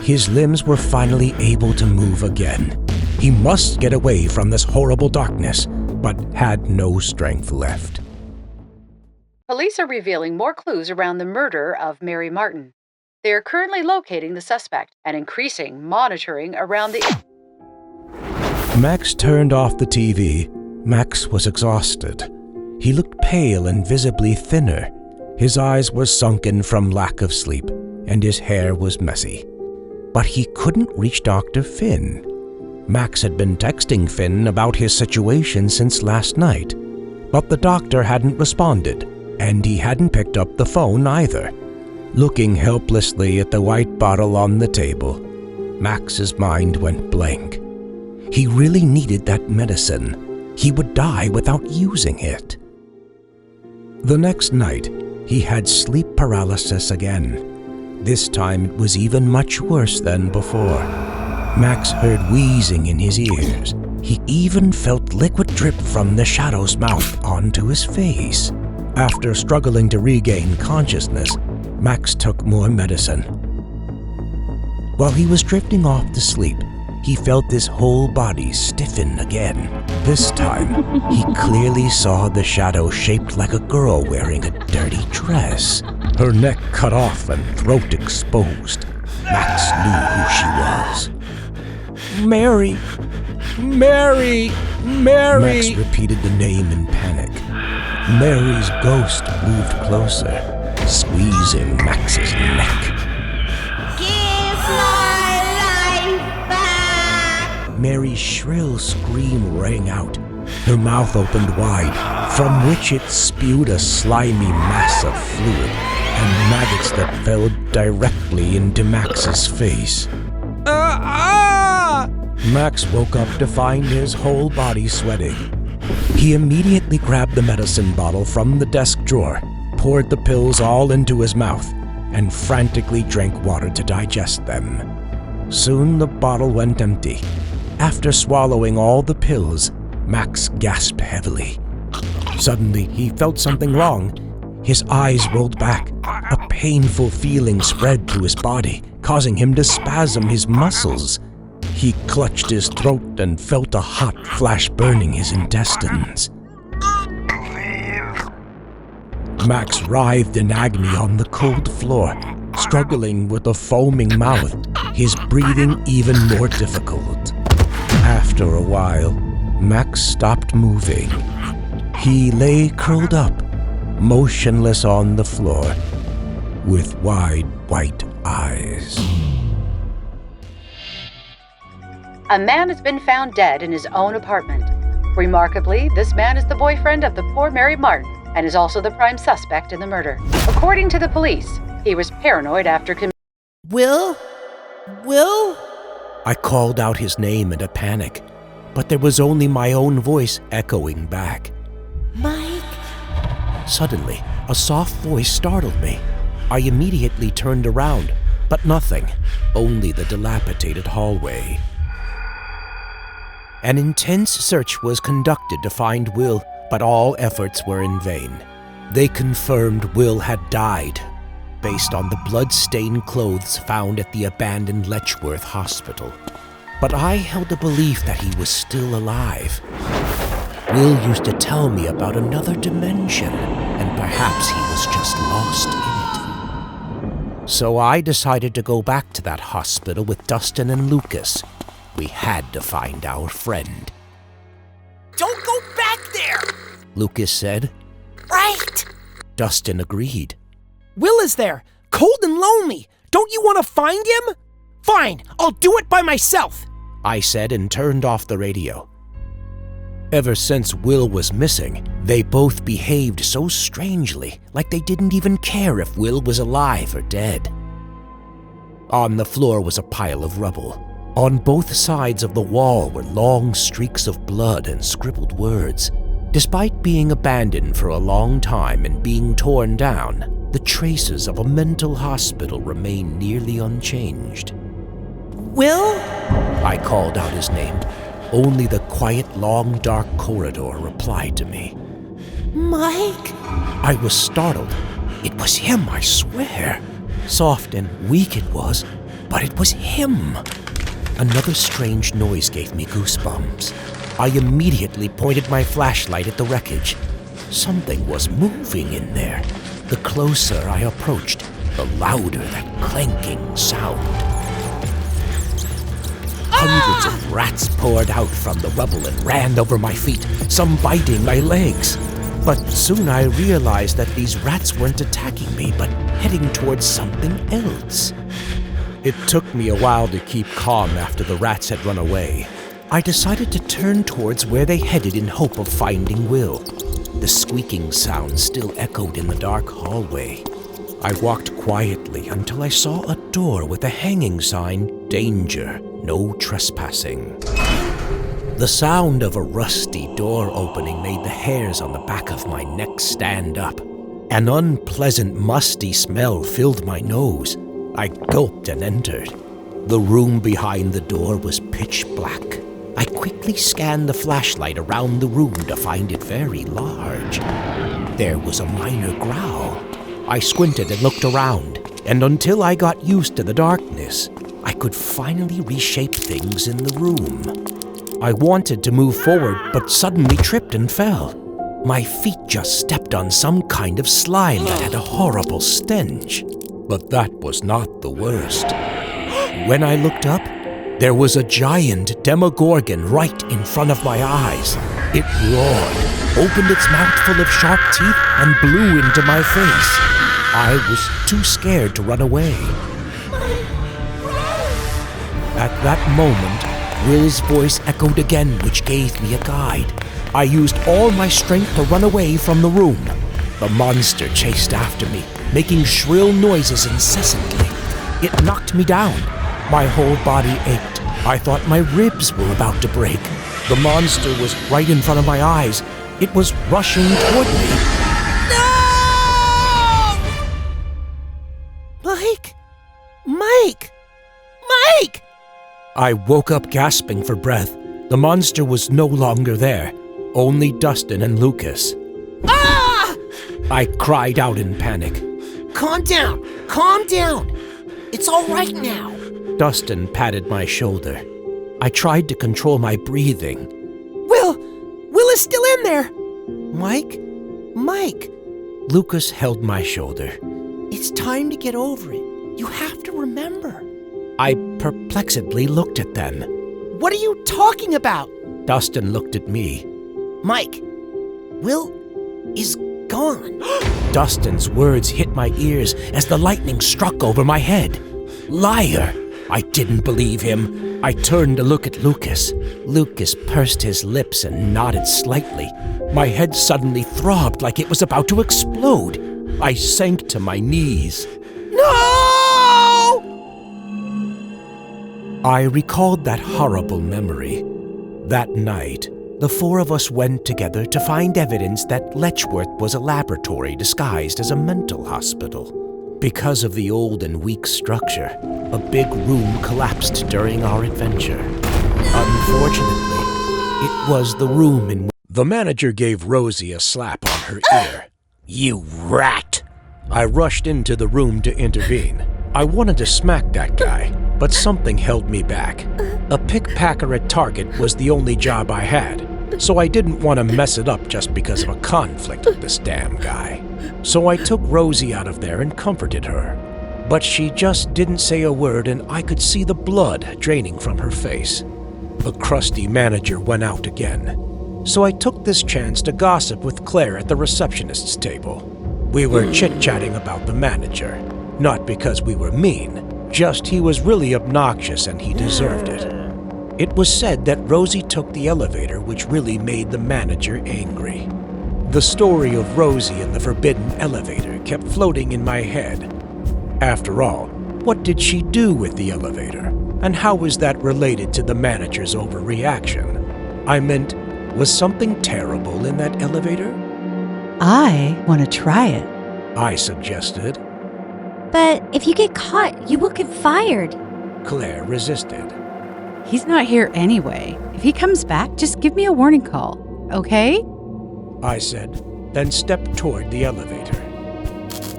His limbs were finally able to move again. He must get away from this horrible darkness, but had no strength left. Police are revealing more clues around the murder of Mary Martin. They are currently locating the suspect and increasing monitoring around the... Max turned off the TV. Max was exhausted. He looked pale and visibly thinner. His eyes were sunken from lack of sleep, and his hair was messy. But he couldn't reach Dr. Finn. Max had been texting Finn about his situation since last night, but the doctor hadn't responded, and he hadn't picked up the phone either. Looking helplessly at the white bottle on the table, Max's mind went blank. He really needed that medicine. He would die without using it. The next night, he had sleep paralysis again. This time it was even much worse than before. Max heard wheezing in his ears. He even felt liquid drip from the shadow's mouth onto his face. After struggling to regain consciousness, Max took more medicine. While he was drifting off to sleep, he felt his whole body stiffen again. This time, he clearly saw the shadow shaped like a girl wearing a dirty dress. Her neck cut off and throat exposed. Max knew who she was. Mary! Mary! Mary! Max repeated the name in panic. Mary's ghost moved closer, squeezing Max's neck. Mary's shrill scream rang out. Her mouth opened wide, from which it spewed a slimy mass of fluid and maggots that fell directly into Max's face. Max woke up to find his whole body sweating. He immediately grabbed the medicine bottle from the desk drawer, poured the pills all into his mouth, and frantically drank water to digest them. Soon the bottle went empty. After swallowing all the pills, Max gasped heavily. Suddenly, he felt something wrong. His eyes rolled back, A painful feeling spread through his body, causing him to spasm his muscles. He clutched his throat and felt a hot flash burning his intestines. Max writhed in agony on the cold floor, struggling with a foaming mouth, his breathing even more difficult. After a while, Max stopped moving. He lay curled up, motionless on the floor, with wide white eyes. A man has been found dead in his own apartment. Remarkably, this man is the boyfriend of the poor Mary Martin and is also the prime suspect in the murder. According to the police, he was paranoid after Will? Will? I called out his name in a panic, but there was only my own voice echoing back. Mike? Suddenly, a soft voice startled me. I immediately turned around, but nothing, only the dilapidated hallway. An intense search was conducted to find Will, but all efforts were in vain. They confirmed Will had died, based on the blood-stained clothes found at the abandoned Letchworth Hospital. But I held the belief that he was still alive. Will used to tell me about another dimension, and perhaps he was just lost in it. So I decided to go back to that hospital with Dustin and Lucas. We had to find our friend. Don't go back there! Lucas said. Right! Dustin agreed. Will is there, cold and lonely. Don't you want to find him? Fine, I'll do it by myself, I said and turned off the radio. Ever since Will was missing, they both behaved so strangely, like they didn't even care if Will was alive or dead. On the floor was a pile of rubble. On both sides of the wall were long streaks of blood and scribbled words. Despite being abandoned for a long time and being torn down, the traces of a mental hospital remained nearly unchanged. Will? I called out his name. Only the quiet, long, dark corridor replied to me. Mike? I was startled. It was him, I swear. Soft and weak it was, but it was him. Another strange noise gave me goosebumps. I immediately pointed my flashlight at the wreckage. Something was moving in there. The closer I approached, the louder that clanking sound. Hundreds of rats poured out from the rubble and ran over my feet, some biting my legs. But soon I realized that these rats weren't attacking me, but heading towards something else. It took me a while to keep calm after the rats had run away. I decided to turn towards where they headed in hope of finding Will. The squeaking sound still echoed in the dark hallway. I walked quietly until I saw a door with a hanging sign, "Danger, no trespassing." The sound of a rusty door opening made the hairs on the back of my neck stand up. An unpleasant, musty smell filled my nose. I gulped and entered. The room behind the door was pitch black. I quickly scanned the flashlight around the room to find it very large. There was a minor growl. I squinted and looked around, and until I got used to the darkness, I could finally reshape things in the room. I wanted to move forward, but suddenly tripped and fell. My feet just stepped on some kind of slime that had a horrible stench. But that was not the worst. When I looked up, there was a giant demogorgon right in front of my eyes. It roared, opened its mouth full of sharp teeth, and blew into my face. I was too scared to run away. At that moment, Will's voice echoed again, which gave me a guide. I used all my strength to run away from the room. The monster chased after me, making shrill noises incessantly. It knocked me down. My whole body ached. I thought my ribs were about to break. The monster was right in front of my eyes. It was rushing toward me. No! Mike! Mike! Mike! I woke up gasping for breath. The monster was no longer there. Only Dustin and Lucas. Ah! I cried out in panic. calm down. Calm down. It's all right now. Dustin patted my shoulder. I tried to control my breathing. Will is still in there. Mike. Lucas held my shoulder. It's time to get over it. You have to remember. I perplexedly looked at them. What are you talking about? Dustin looked at me. Mike, Will is gone. Dustin's words hit my ears as the lightning struck over my head. Liar! I didn't believe him. I turned to look at Lucas. Lucas pursed his lips and nodded slightly. My head suddenly throbbed like it was about to explode. I sank to my knees. No! I recalled that horrible memory. That night, the four of us went together to find evidence that Letchworth was a laboratory disguised as a mental hospital. Because of the old and weak structure, a big room collapsed during our adventure. Unfortunately, it was the room in which the manager gave Rosie a slap on her ear. You rat! I rushed into the room to intervene. I wanted to smack that guy, but something held me back. A pickpacker at Target was the only job I had, so I didn't want to mess it up just because of a conflict with this damn guy. So I took Rosie out of there and comforted her. But she just didn't say a word, and I could see the blood draining from her face. The crusty manager went out again. So I took this chance to gossip with Claire at the receptionist's table. We were chit-chatting about the manager. Not because we were mean, just he was really obnoxious and he deserved it. It was said that Rosie took the elevator, which really made the manager angry. The story of Rosie and the forbidden elevator kept floating in my head. After all, what did she do with the elevator? And how was that related to the manager's overreaction? I meant, was something terrible in that elevator? I want to try it. I suggested. But if you get caught, you will get fired. Claire resisted. He's not here anyway. If he comes back, just give me a warning call, okay? I said, then stepped toward the elevator.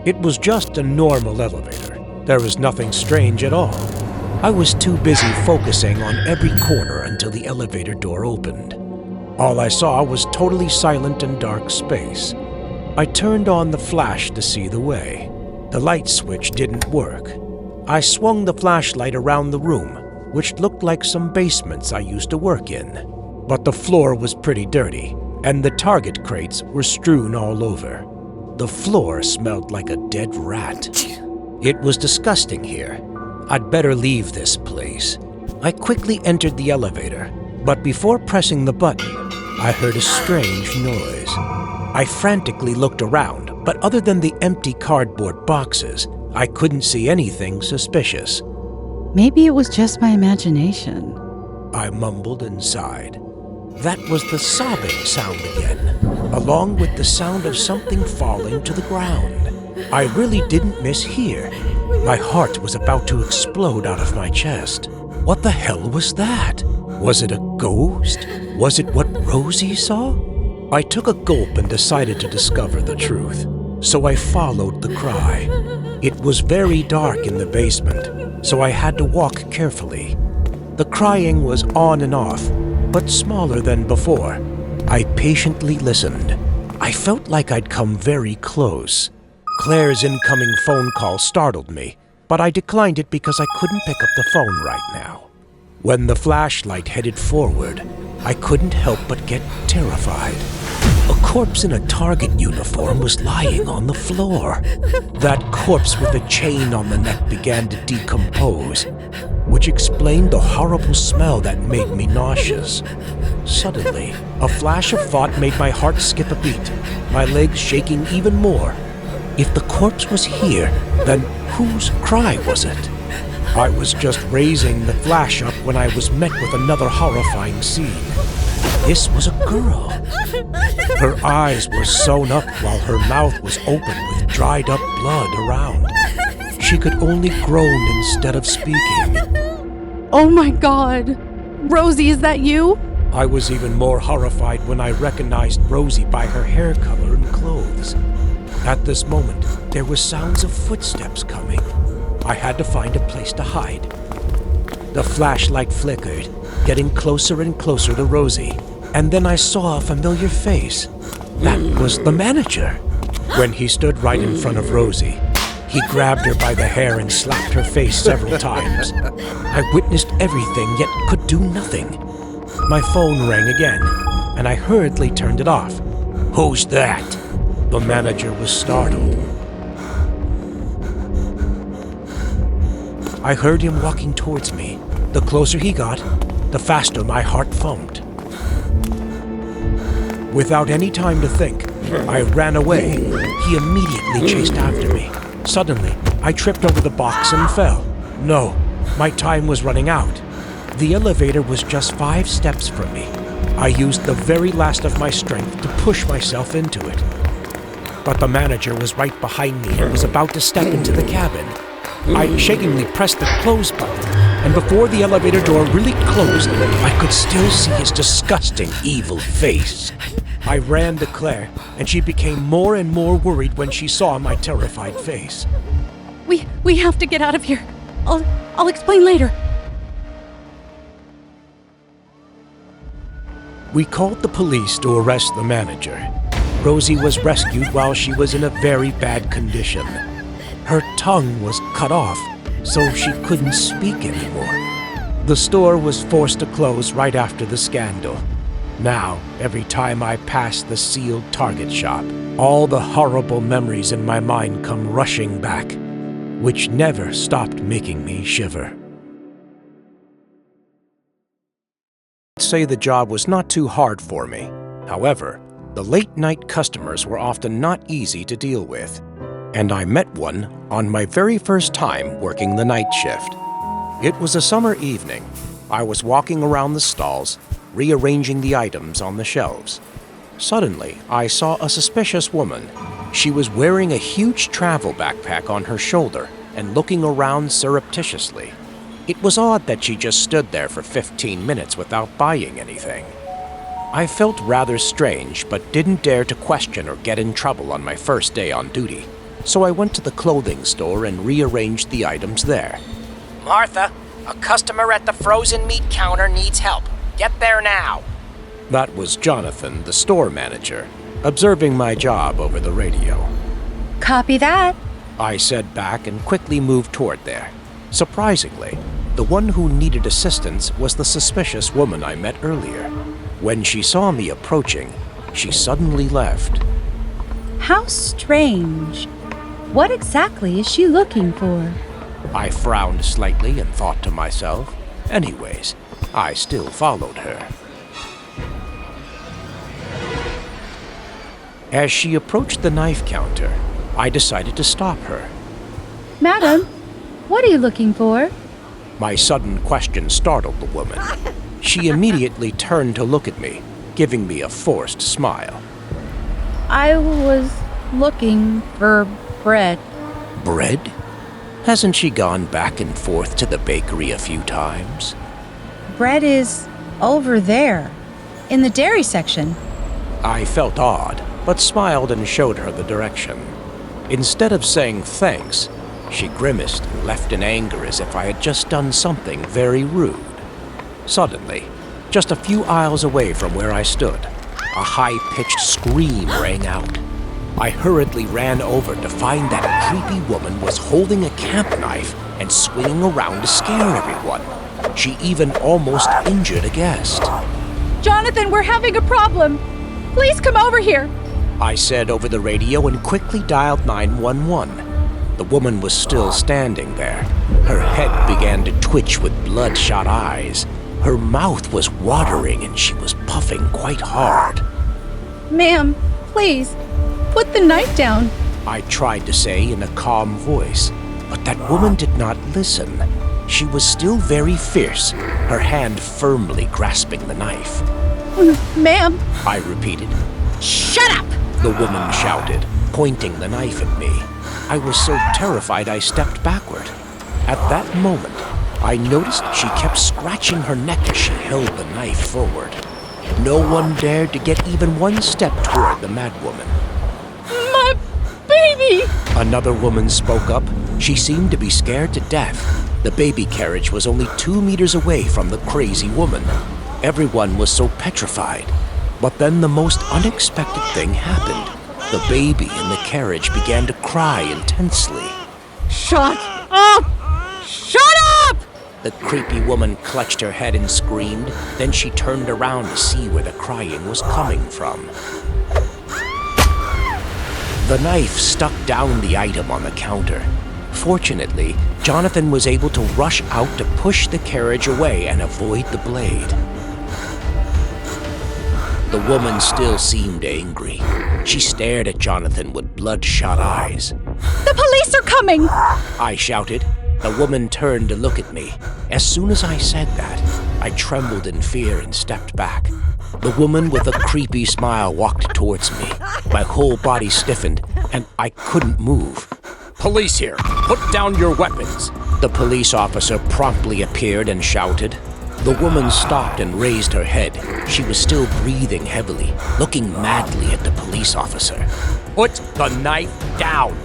It was just a normal elevator. There was nothing strange at all. I was too busy focusing on every corner until the elevator door opened. All I saw was totally silent and dark space. I turned on the flash to see the way. The light switch didn't work. I swung the flashlight around the room, which looked like some basements I used to work in. But the floor was pretty dirty, and the Target crates were strewn all over. The floor smelled like a dead rat. It was disgusting here. I'd better leave this place. I quickly entered the elevator, but before pressing the button, I heard a strange noise. I frantically looked around, but other than the empty cardboard boxes, I couldn't see anything suspicious. Maybe it was just my imagination. I mumbled and sighed. That was the sobbing sound again, along with the sound of something falling to the ground. I really didn't mishear. My heart was about to explode out of my chest. What the hell was that? Was it a ghost? Was it what Rosie saw? I took a gulp and decided to discover the truth. So I followed the cry. It was very dark in the basement, so I had to walk carefully. The crying was on and off, but smaller than before. I patiently listened. I felt like I'd come very close. Claire's incoming phone call startled me, but I declined it because I couldn't pick up the phone right now. When the flashlight headed forward, I couldn't help but get terrified. A corpse in a Target uniform was lying on the floor. That corpse with a chain on the neck began to decompose, which explained the horrible smell that made me nauseous. Suddenly, a flash of thought made my heart skip a beat, my legs shaking even more. If the corpse was here, then whose cry was it? I was just raising the flash up when I was met with another horrifying scene. This was a girl. Her eyes were sewn up while her mouth was open with dried up blood around. She could only groan instead of speaking. Oh my God! Rosie, is that you? I was even more horrified when I recognized Rosie by her hair color and clothes. At this moment, there were sounds of footsteps coming. I had to find a place to hide. The flashlight flickered, getting closer and closer to Rosie, and then I saw a familiar face. That was the manager. When he stood right in front of Rosie, he grabbed her by the hair and slapped her face several times. I witnessed everything, yet could do nothing. My phone rang again, and I hurriedly turned it off. "Who's that?" The manager was startled. I heard him walking towards me. The closer he got, the faster my heart thumped. Without any time to think, I ran away. He immediately chased after me. Suddenly, I tripped over the box and fell. No, my time was running out. The elevator was just 5 steps from me. I used the very last of my strength to push myself into it. But the manager was right behind me and was about to step into the cabin. I shakingly pressed the close button, and before the elevator door really closed, I could still see his disgusting, evil face. I ran to Claire, and she became more and more worried when she saw my terrified face. We have to get out of here. I'll explain later. We called the police to arrest the manager. Rosie was rescued while she was in a very bad condition. Her tongue was cut off, so she couldn't speak anymore. The store was forced to close right after the scandal. Now, every time I pass the sealed Target shop, all the horrible memories in my mind come rushing back, which never stopped making me shiver. I'd say the job was not too hard for me. However, the late-night customers were often not easy to deal with, and I met one on my very first time working the night shift. It was a summer evening. I was walking around the stalls, rearranging the items on the shelves. Suddenly, I saw a suspicious woman. She was wearing a huge travel backpack on her shoulder and looking around surreptitiously. It was odd that she just stood there for 15 minutes without buying anything. I felt rather strange, but didn't dare to question or get in trouble on my first day on duty, so I went to the clothing store and rearranged the items there. Martha, a customer at the frozen meat counter needs help. Get there now. That was Jonathan, the store manager, observing my job over the radio. Copy that. I said back and quickly moved toward there. Surprisingly, the one who needed assistance was the suspicious woman I met earlier. When she saw me approaching, she suddenly left. How strange. What exactly is she looking for? I frowned slightly and thought to myself, anyways, I still followed her. As she approached the knife counter, I decided to stop her. Madam, what are you looking for? My sudden question startled the woman. She immediately turned to look at me, giving me a forced smile. I was looking for bread. Bread? Hasn't she gone back and forth to the bakery a few times? Bread is over there, in the dairy section. I felt odd, but smiled and showed her the direction. Instead of saying thanks, she grimaced and left in anger as if I had just done something very rude. Suddenly, just a few aisles away from where I stood, a high-pitched scream rang out. I hurriedly ran over to find that creepy woman was holding a camp knife and swinging around to scare everyone. She even almost injured a guest. Jonathan, we're having a problem. Please come over here. I said over the radio and quickly dialed 911. The woman was still standing there. Her head began to twitch with bloodshot eyes. Her mouth was watering and she was puffing quite hard. Ma'am, please, put the knife down. I tried to say in a calm voice, but that woman did not listen. She was still very fierce, her hand firmly grasping the knife. Ma'am, I repeated. Shut up! The woman shouted, pointing the knife at me. I was so terrified I stepped backward. At that moment, I noticed she kept scratching her neck as she held the knife forward. No one dared to get even one step toward the madwoman. My baby! Another woman spoke up. She seemed to be scared to death. The baby carriage was only 2 meters away from the crazy woman. Everyone was so petrified. But then the most unexpected thing happened. The baby in the carriage began to cry intensely. Shut up! Shut up! The creepy woman clutched her head and screamed. Then she turned around to see where the crying was coming from. The knife stuck down the item on the counter. Fortunately, Jonathan was able to rush out to push the carriage away and avoid the blade. The woman still seemed angry. She stared at Jonathan with bloodshot eyes. The police are coming! I shouted. The woman turned to look at me. As soon as I said that, I trembled in fear and stepped back. The woman with a creepy smile walked towards me. My whole body stiffened, and I couldn't move. Police here! Put down your weapons! The police officer promptly appeared and shouted. The woman stopped and raised her head. She was still breathing heavily, looking madly at the police officer. Put the knife down!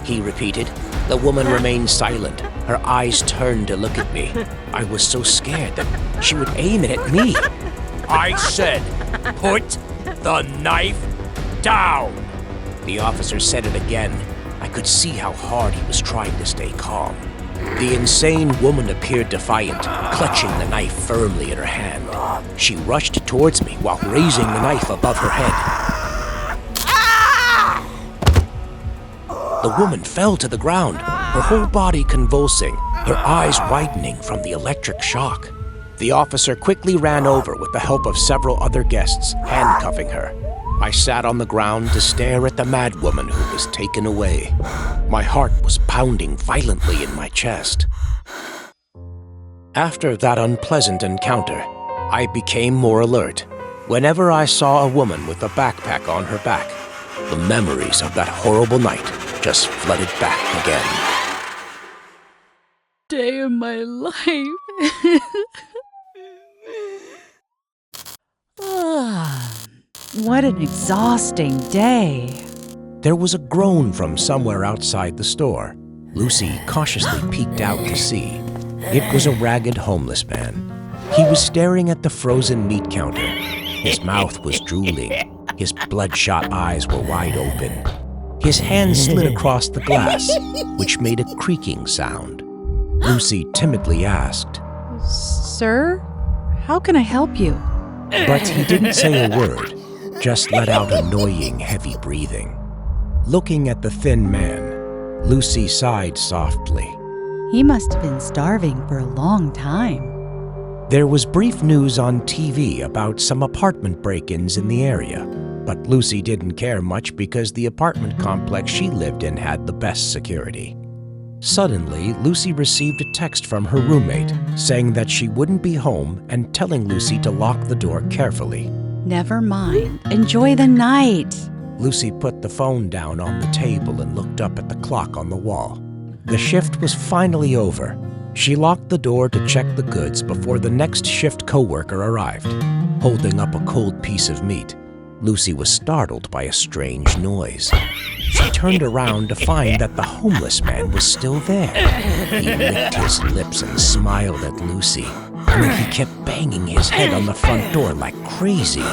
He repeated. The woman remained silent. Her eyes turned to look at me. I was so scared that she would aim it at me. I said, put the knife down! The officer said it again. I could see how hard he was trying to stay calm. The insane woman appeared defiant, clutching the knife firmly in her hand. She rushed towards me while raising the knife above her head. The woman fell to the ground, her whole body convulsing, her eyes widening from the electric shock. The officer quickly ran over with the help of several other guests, handcuffing her. I sat on the ground to stare at the mad woman who was taken away. My heart was pounding violently in my chest. After that unpleasant encounter, I became more alert. Whenever I saw a woman with a backpack on her back, the memories of that horrible night just flooded back again. Day of my life. What an exhausting day. There was a groan from somewhere outside the store. Lucy cautiously peeked out to see. It was a ragged homeless man. He was staring at the frozen meat counter. His mouth was drooling. His bloodshot eyes were wide open. His hand slid across the glass, which made a creaking sound. Lucy timidly asked, Sir, how can I help you? But he didn't say a word, just let out annoying heavy breathing. Looking at the thin man, Lucy sighed softly. He must have been starving for a long time. There was brief news on TV about some apartment break-ins in the area, but Lucy didn't care much because the apartment complex she lived in had the best security. Suddenly, Lucy received a text from her roommate saying that she wouldn't be home and telling Lucy to lock the door carefully. Never mind. Enjoy the night. Lucy put the phone down on the table and looked up at the clock on the wall. The shift was finally over. She locked the door to check the goods before the next shift coworker arrived. Holding up a cold piece of meat, Lucy was startled by a strange noise. She turned around to find that the homeless man was still there. He licked his lips and smiled at Lucy, and then he kept banging his head on the front door like crazy.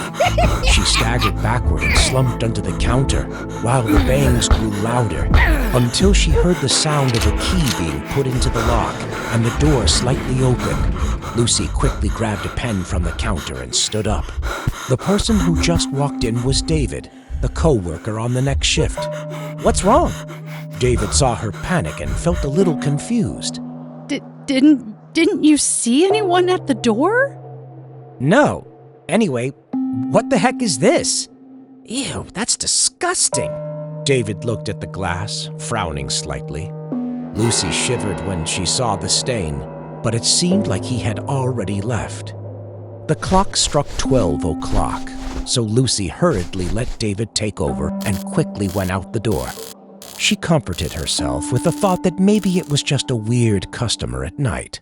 She staggered backward and slumped under the counter, while the bangs grew louder, until she heard the sound of a key being put into the lock and the door slightly opened. Lucy quickly grabbed a pen from the counter and stood up. The person who just walked in was David, the co-worker on the next shift. "What's wrong?" David saw her panic and felt a little confused. Didn't you see anyone at the door? No. Anyway, what the heck is this? Ew, that's disgusting. David looked at the glass, frowning slightly. Lucy shivered when she saw the stain, but it seemed like he had already left. The clock struck 12 o'clock, so Lucy hurriedly let David take over and quickly went out the door. She comforted herself with the thought that maybe it was just a weird customer at night.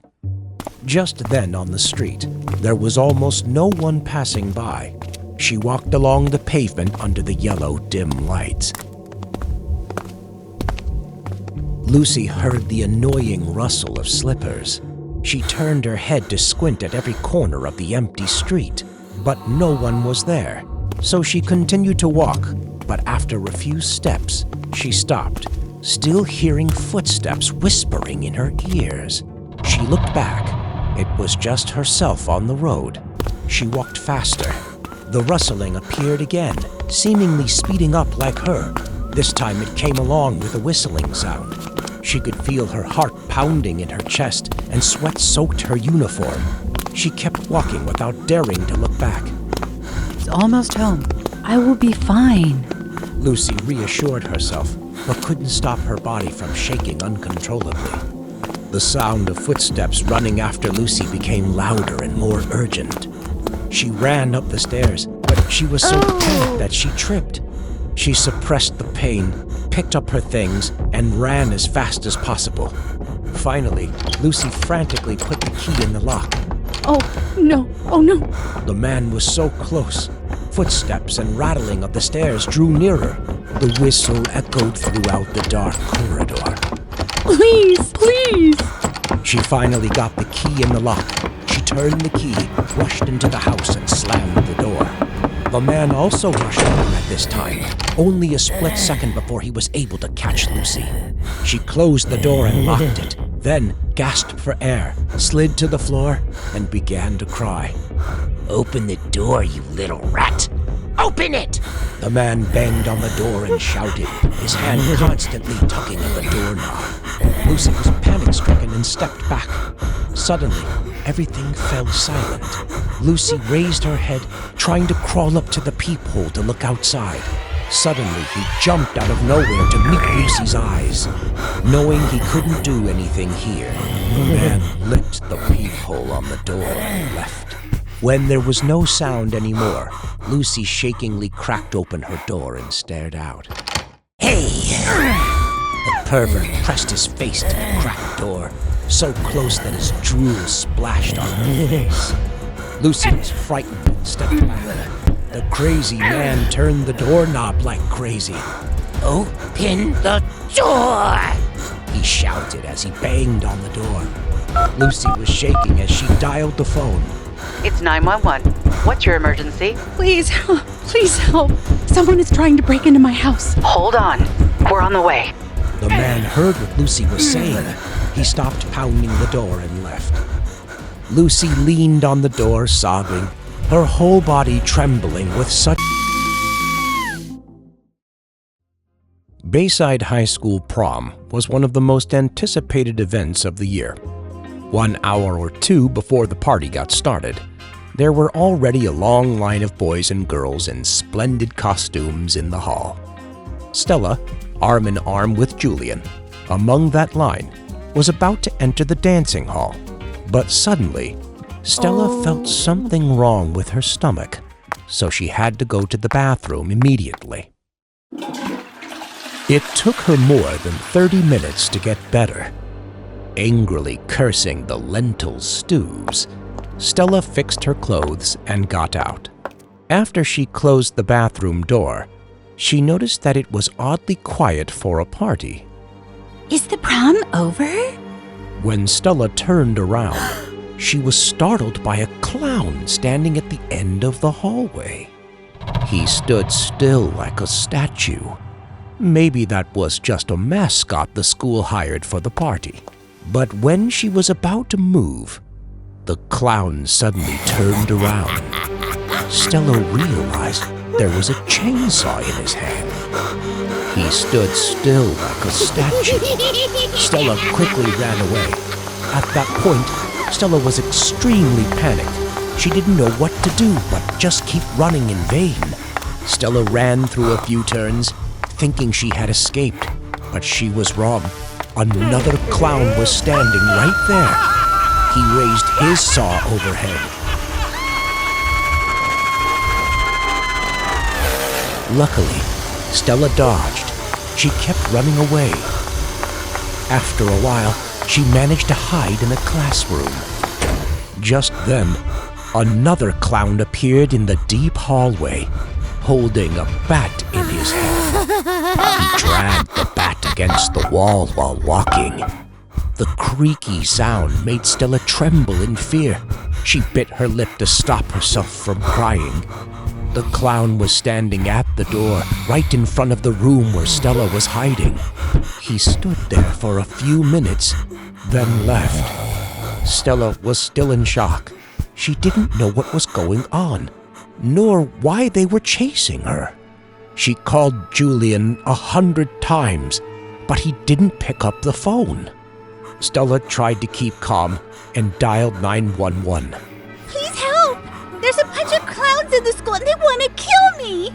Just then on the street, there was almost no one passing by. She walked along the pavement under the yellow, dim lights. Lucy heard the annoying rustle of slippers. She turned her head to squint at every corner of the empty street, but no one was there. So she continued to walk, but after a few steps, she stopped, still hearing footsteps whispering in her ears. She looked back. It was just herself on the road. She walked faster. The rustling appeared again, seemingly speeding up like her. This time it came along with a whistling sound. She could feel her heart pounding in her chest, and sweat soaked her uniform. She kept walking without daring to look back. It's almost home. I will be fine. Lucy reassured herself, but couldn't stop her body from shaking uncontrollably. The sound of footsteps running after Lucy became louder and more urgent. She ran up the stairs, but she was so panicked that she tripped. She suppressed the pain, picked up her things, and ran as fast as possible. Finally, Lucy frantically put the key in the lock. Oh, no. Oh, no. The man was so close. Footsteps and rattling of the stairs drew nearer. The whistle echoed throughout the dark corridor. Please, please. She finally got the key in the lock. She turned the key, rushed into the house, and slammed the door. The man also rushed over at this time, only a split second before he was able to catch Lucy. She closed the door and locked it, then gasped for air, slid to the floor, and began to cry. Open the door, you little rat! Open it! The man banged on the door and shouted, his hand constantly tugging at the doorknob. Lucy was panic-stricken and stepped back. Suddenly, everything fell silent. Lucy raised her head, trying to crawl up to the peephole to look outside. Suddenly, he jumped out of nowhere to meet Lucy's eyes. Knowing he couldn't do anything here, the man licked the peephole on the door and left. When there was no sound anymore, Lucy shakingly cracked open her door and stared out. Hey! The pervert pressed his face to the cracked door, so close that his drool splashed on her face. Lucy was frightened and stepped back. The crazy man turned the doorknob like crazy. Open the door! He shouted as he banged on the door. Lucy was shaking as she dialed the phone. It's 911. What's your emergency? Please help. Someone is trying to break into my house. Hold on. We're on the way. The man heard what Lucy was saying. He stopped pounding the door and left. Lucy leaned on the door, sobbing, her whole body trembling with such... Bayside High School prom was one of the most anticipated events of the year. 1 hour or two before the party got started, there were already a long line of boys and girls in splendid costumes in the hall. Stella, arm in arm with Julian, among that line, was about to enter the dancing hall. But suddenly, Stella felt something wrong with her stomach, so she had to go to the bathroom immediately. It took her more than 30 minutes to get better. Angrily cursing the lentil stews, Stella fixed her clothes and got out. After she closed the bathroom door, she noticed that it was oddly quiet for a party. Is the prom over? When Stella turned around, she was startled by a clown standing at the end of the hallway. He stood still like a statue. Maybe that was just a mascot the school hired for the party. But when she was about to move, the clown suddenly turned around. Stella realized there was a chainsaw in his hand. He stood still like a statue. Stella quickly ran away. At that point, Stella was extremely panicked. She didn't know what to do but just keep running in vain. Stella ran through a few turns, thinking she had escaped, but she was wrong. Another clown was standing right there. He raised his saw overhead. Luckily, Stella dodged. She kept running away. After a while, she managed to hide in a classroom. Just then, another clown appeared in the deep hallway, holding a bat in his hand. He dragged the bat against the wall while walking. The creaky sound made Stella tremble in fear. She bit her lip to stop herself from crying. The clown was standing at the door, right in front of the room where Stella was hiding. He stood there for a few minutes, then left. Stella was still in shock. She didn't know what was going on, nor why they were chasing her. She called Julian 100 times, but he didn't pick up the phone. Stella tried to keep calm and dialed 911. Please help! There's a bunch of clowns in the school and they want to kill me!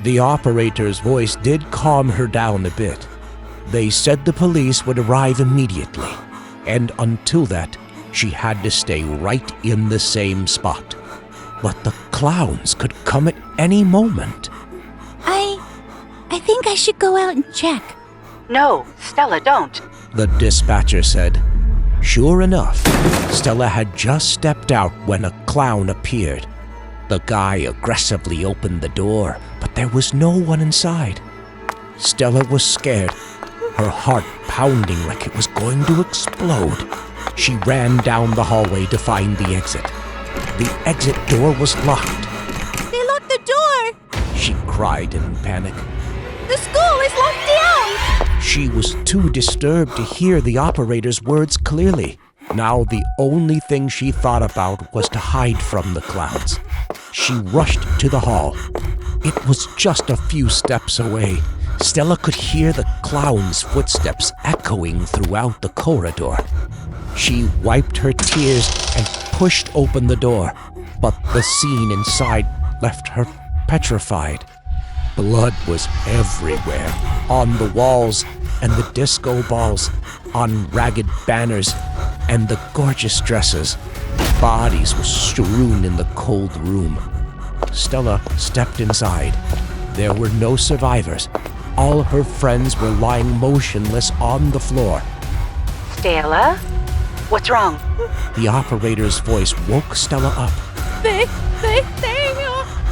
The operator's voice did calm her down a bit. They said the police would arrive immediately, and until that, she had to stay right in the same spot. But the clowns could come at any moment. I think I should go out and check. No, Stella, don't. The dispatcher said. Sure enough, Stella had just stepped out when a clown appeared. The guy aggressively opened the door, but there was no one inside. Stella was scared, her heart pounding like it was going to explode. She ran down the hallway to find the exit. The exit door was locked. They locked the door! She cried in panic. The school is locked down! She was too disturbed to hear the operator's words clearly. Now the only thing she thought about was to hide from the clowns. She rushed to the hall. It was just a few steps away. Stella could hear the clown's footsteps echoing throughout the corridor. She wiped her tears and pushed open the door, but the scene inside left her petrified. Blood was everywhere, on the walls and the disco balls, on ragged banners and the gorgeous dresses. Bodies were strewn in the cold room. Stella stepped inside. There were no survivors. All her friends were lying motionless on the floor. Stella? What's wrong? The operator's voice woke Stella up. They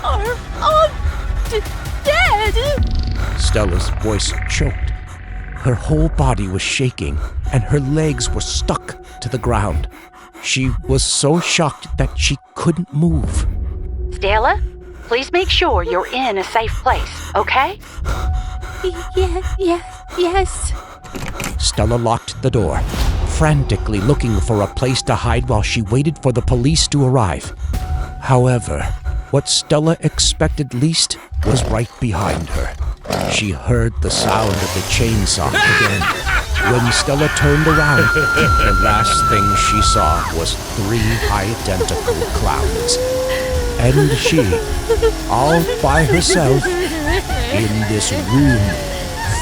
are all dead! Stella's voice choked. Her whole body was shaking, and her legs were stuck to the ground. She was so shocked that she couldn't move. Stella, please make sure you're in a safe place, okay? Yes. Stella locked the door, frantically looking for a place to hide while she waited for the police to arrive. However, what Stella expected least was right behind her. She heard the sound of the chainsaw again. When Stella turned around, the last thing she saw was 3 identical clowns. And she, all by herself, in this room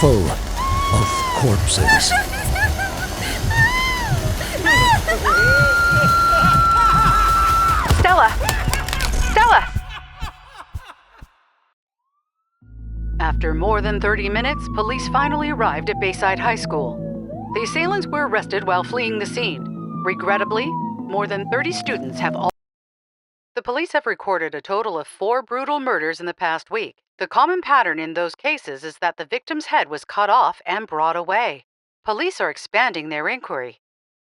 full of corpses. Stella! After more than 30 minutes, police finally arrived at Bayside High School. The assailants were arrested while fleeing the scene. Regrettably, more than 30 students have all. The police have recorded a total of 4 brutal murders in the past week. The common pattern in those cases is that the victim's head was cut off and brought away. Police are expanding their inquiry.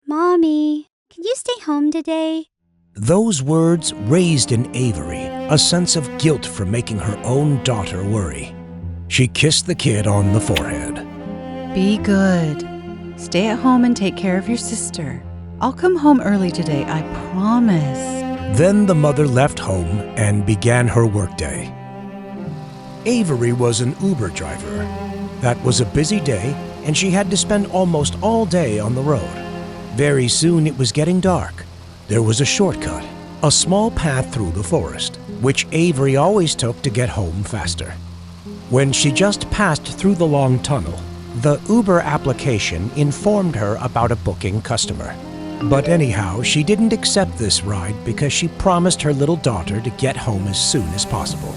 Mommy, can you stay home today? Those words raised in Avery a sense of guilt for making her own daughter worry. She kissed the kid on the forehead. Be good. Stay at home and take care of your sister. I'll come home early today, I promise. Then the mother left home and began her workday. Avery was an Uber driver. That was a busy day, and she had to spend almost all day on the road. Very soon it was getting dark. There was a shortcut, a small path through the forest, which Avery always took to get home faster. When she just passed through the long tunnel, the Uber application informed her about a booking customer. But anyhow, she didn't accept this ride because she promised her little daughter to get home as soon as possible.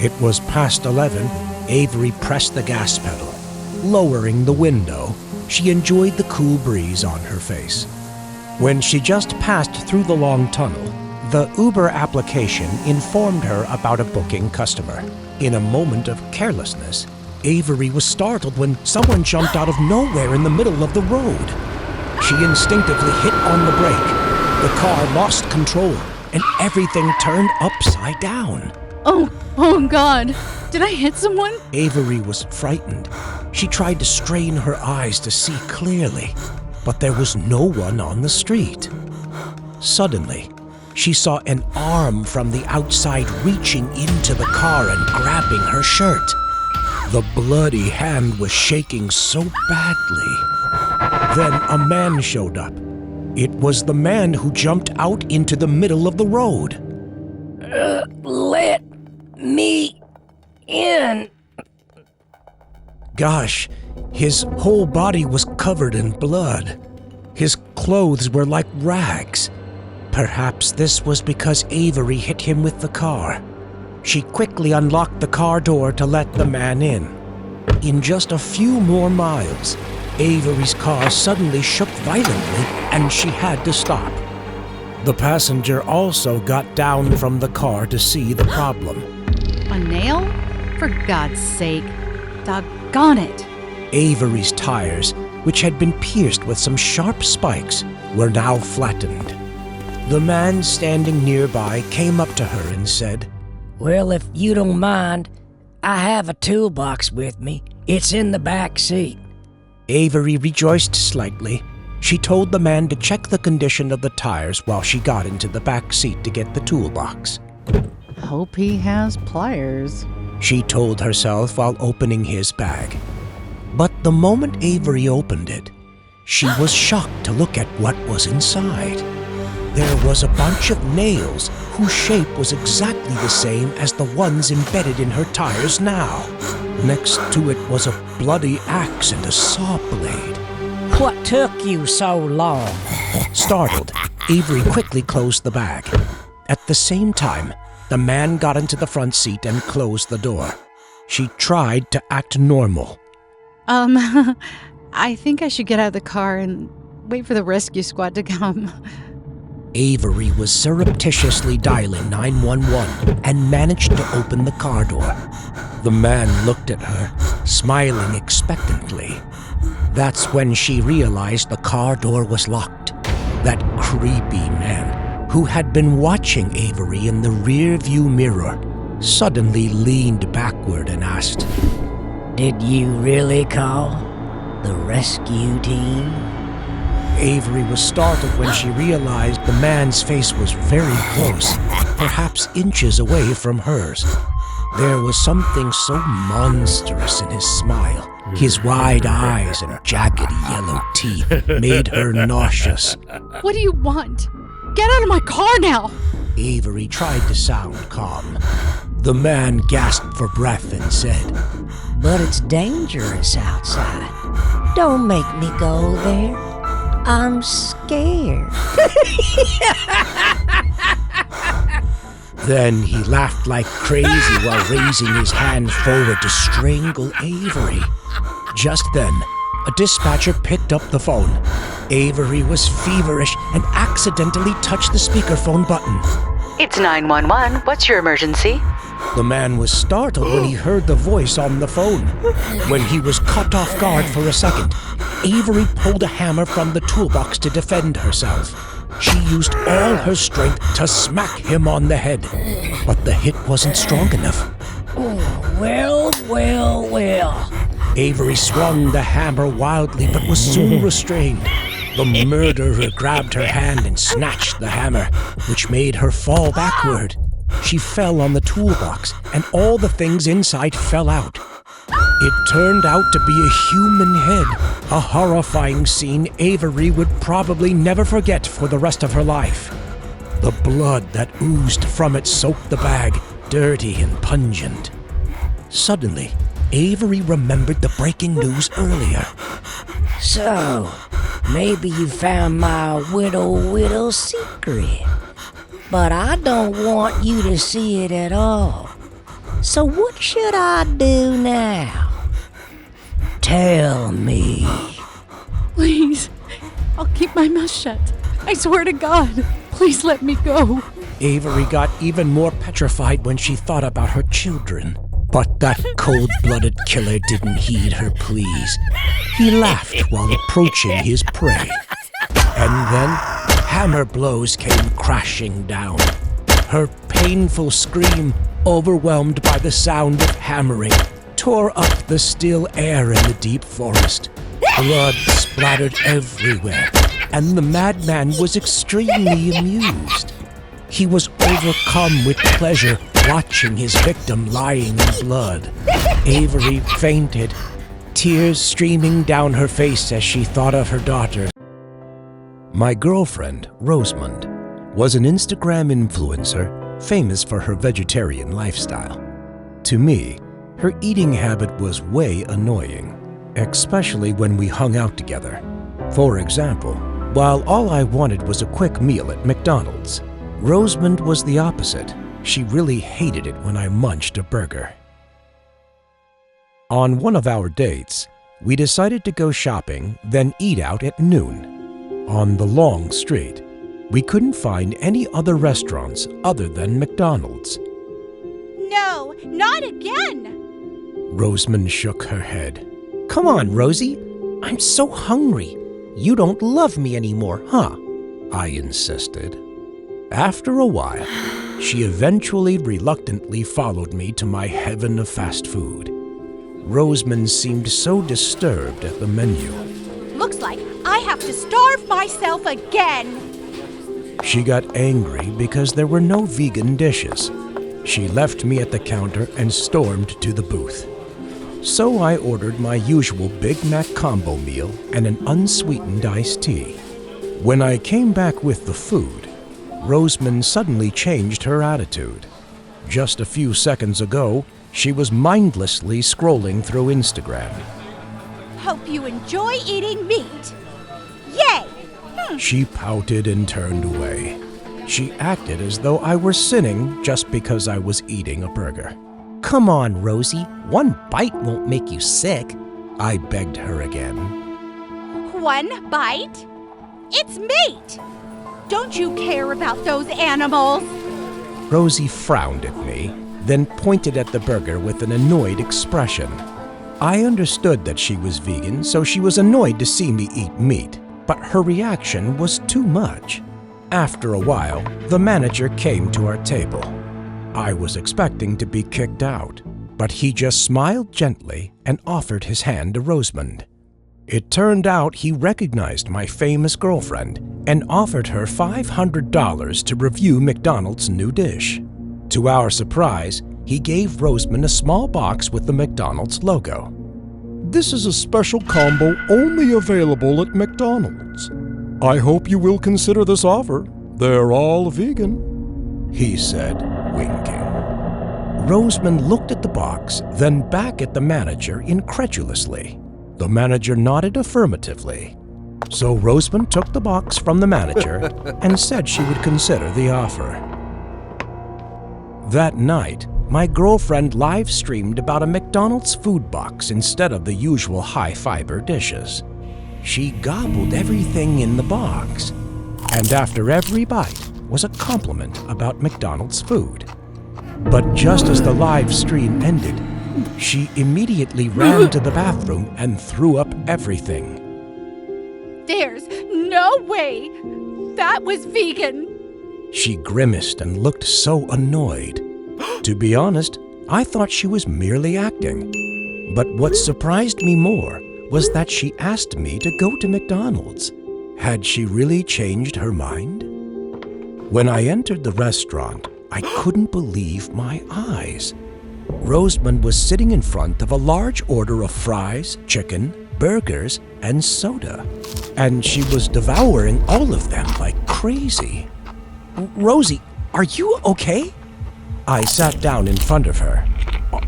It was past 11. Avery pressed the gas pedal. Lowering the window, she enjoyed the cool breeze on her face. When she just passed through the long tunnel, the Uber application informed her about a booking customer. In a moment of carelessness, Avery was startled when someone jumped out of nowhere in the middle of the road. She instinctively hit on the brake. The car lost control, and everything turned upside down. Oh God. Did I hit someone? Avery was frightened. She tried to strain her eyes to see clearly, but there was no one on the street. Suddenly, she saw an arm from the outside reaching into the car and grabbing her shirt. The bloody hand was shaking so badly. Then a man showed up. It was the man who jumped out into the middle of the road. Let me in. Gosh, his whole body was covered in blood. His clothes were like rags. Perhaps this was because Avery hit him with the car. She quickly unlocked the car door to let the man in. In just a few more miles, Avery's car suddenly shook violently and she had to stop. The passenger also got down from the car to see the problem. A nail? For God's sake. Doggone it. Avery's tires, which had been pierced with some sharp spikes, were now flattened. The man standing nearby came up to her and said, Well, if you don't mind, I have a toolbox with me. It's in the back seat. Avery rejoiced slightly. She told the man to check the condition of the tires while she got into the back seat to get the toolbox. Hope he has pliers, she told herself while opening his bag. But the moment Avery opened it, she was shocked to look at what was inside. There was a bunch of nails whose shape was exactly the same as the ones embedded in her tires now. Next to it was a bloody axe and a saw blade. What took you so long? Startled, Avery quickly closed the bag. At the same time, the man got into the front seat and closed the door. She tried to act normal. I think I should get out of the car and wait for the rescue squad to come. Avery was surreptitiously dialing 911 and managed to open the car door. The man looked at her, smiling expectantly. That's when she realized the car door was locked. That creepy man, who had been watching Avery in the rear-view mirror, suddenly leaned backward and asked, Did you really call the rescue team? Avery was startled when she realized the man's face was very close, perhaps inches away from hers. There was something so monstrous in his smile. His wide eyes and jagged yellow teeth made her nauseous. What do you want? Get out of my car now! Avery tried to sound calm. The man gasped for breath and said, But it's dangerous outside. Don't make me go there. I'm scared. Then he laughed like crazy while raising his hand forward to strangle Avery. Just then, a dispatcher picked up the phone. Avery was feverish and accidentally touched the speakerphone button. It's 911. What's your emergency? The man was startled when he heard the voice on the phone. When he was caught off guard for a second, Avery pulled a hammer from the toolbox to defend herself. She used all her strength to smack him on the head, but the hit wasn't strong enough. Well. Avery swung the hammer wildly but was soon restrained. The murderer grabbed her hand and snatched the hammer, which made her fall backward. She fell on the toolbox, and all the things inside fell out. It turned out to be a human head, a horrifying scene Avery would probably never forget for the rest of her life. The blood that oozed from it soaked the bag, dirty and pungent. Suddenly, Avery remembered the breaking news earlier. So, maybe you found my widow secret. But I don't want you to see it at all. So what should I do now? Tell me. Please, I'll keep my mouth shut. I swear to God, please let me go. Avery got even more petrified when she thought about her children. But that cold-blooded killer didn't heed her pleas. He laughed while approaching his prey. And then, hammer blows came crashing down. Her painful scream, overwhelmed by the sound of hammering, tore up the still air in the deep forest. Blood splattered everywhere, and the madman was extremely amused. He was overcome with pleasure watching his victim lying in blood. Avery fainted, tears streaming down her face as she thought of her daughter. My girlfriend, Rosamund, was an Instagram influencer famous for her vegetarian lifestyle. To me, her eating habit was way annoying, especially when we hung out together. For example, while all I wanted was a quick meal at McDonald's, Rosamund was the opposite. She really hated it when I munched a burger. On one of our dates, we decided to go shopping, then eat out at noon. On the long street, we couldn't find any other restaurants other than McDonald's. No, not again! Rosamund shook her head. Come on, Rosie. I'm so hungry. You don't love me anymore, huh? I insisted. After a while, she eventually reluctantly followed me to my heaven of fast food. Rosamund seemed so disturbed at the menu. Looks like I have to starve myself again. She got angry because there were no vegan dishes. She left me at the counter and stormed to the booth. So I ordered my usual Big Mac combo meal and an unsweetened iced tea. When I came back with the food, Rosamund suddenly changed her attitude. Just a few seconds ago, she was mindlessly scrolling through Instagram. Hope you enjoy eating meat. Yay! She pouted and turned away. She acted as though I were sinning just because I was eating a burger. Come on, Rosie. One bite won't make you sick. I begged her again. One bite? It's meat! Don't you care about those animals? Rosie frowned at me, then pointed at the burger with an annoyed expression. I understood that she was vegan, so she was annoyed to see me eat meat, but her reaction was too much. After a while, the manager came to our table. I was expecting to be kicked out, but he just smiled gently and offered his hand to Rosamund. It turned out he recognized my famous girlfriend and offered her $500 to review McDonald's new dish. To our surprise, he gave Rosamund a small box with the McDonald's logo. This is a special combo only available at McDonald's. I hope you will consider this offer. They're all vegan, he said, winking. Rosamund looked at the box, then back at the manager incredulously. The manager nodded affirmatively. So Rosamund took the box from the manager and said she would consider the offer. That night, my girlfriend live-streamed about a McDonald's food box instead of the usual high-fiber dishes. She gobbled everything in the box, and after every bite was a compliment about McDonald's food. But just as the live stream ended, she immediately ran to the bathroom and threw up everything. There's no way that was vegan. She grimaced and looked so annoyed. To be honest, I thought she was merely acting. But what surprised me more was that she asked me to go to McDonald's. Had she really changed her mind? When I entered the restaurant, I couldn't believe my eyes. Rosamund was sitting in front of a large order of fries, chicken, burgers, and soda. And she was devouring all of them like crazy. Rosie, are you okay? I sat down in front of her.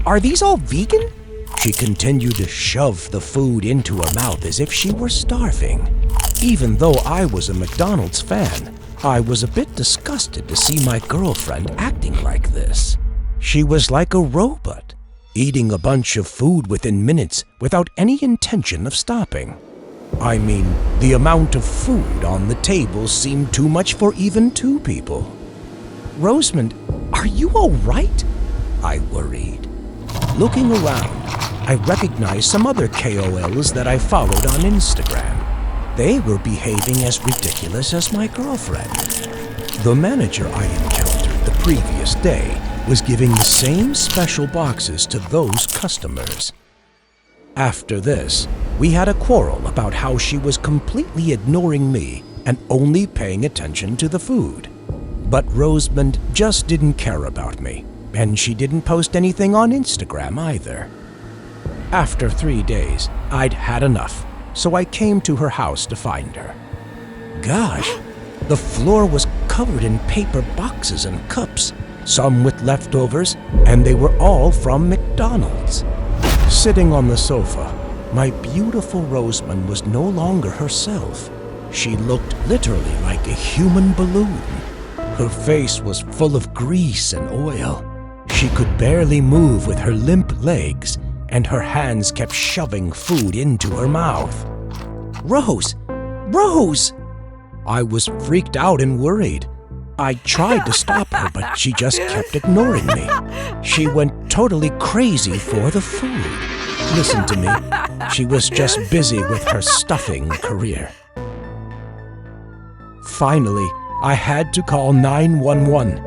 Are these all vegan? She continued to shove the food into her mouth as if she were starving. Even though I was a McDonald's fan, I was a bit disgusted to see my girlfriend acting like this. She was like a robot, eating a bunch of food within minutes without any intention of stopping. I mean, the amount of food on the table seemed too much for even two people. Rosamund, are you all right? I worried. Looking around, I recognized some other KOLs that I followed on Instagram. They were behaving as ridiculous as my girlfriend. The manager I encountered the previous day was giving the same special boxes to those customers. After this, we had a quarrel about how she was completely ignoring me and only paying attention to the food. But Rosamond just didn't care about me, and she didn't post anything on Instagram either. After 3 days, I'd had enough, so I came to her house to find her. Gosh, the floor was covered in paper boxes and cups, some with leftovers, and they were all from McDonald's. Sitting on the sofa, my beautiful Rosamond was no longer herself. She looked literally like a human balloon. Her face was full of grease and oil. She could barely move with her limp legs, and her hands kept shoving food into her mouth. Rose! Rose! I was freaked out and worried. I tried to stop her, but she just kept ignoring me. She went totally crazy for the food. Listen to me. She was just busy with her stuffing career. Finally, I had to call 911.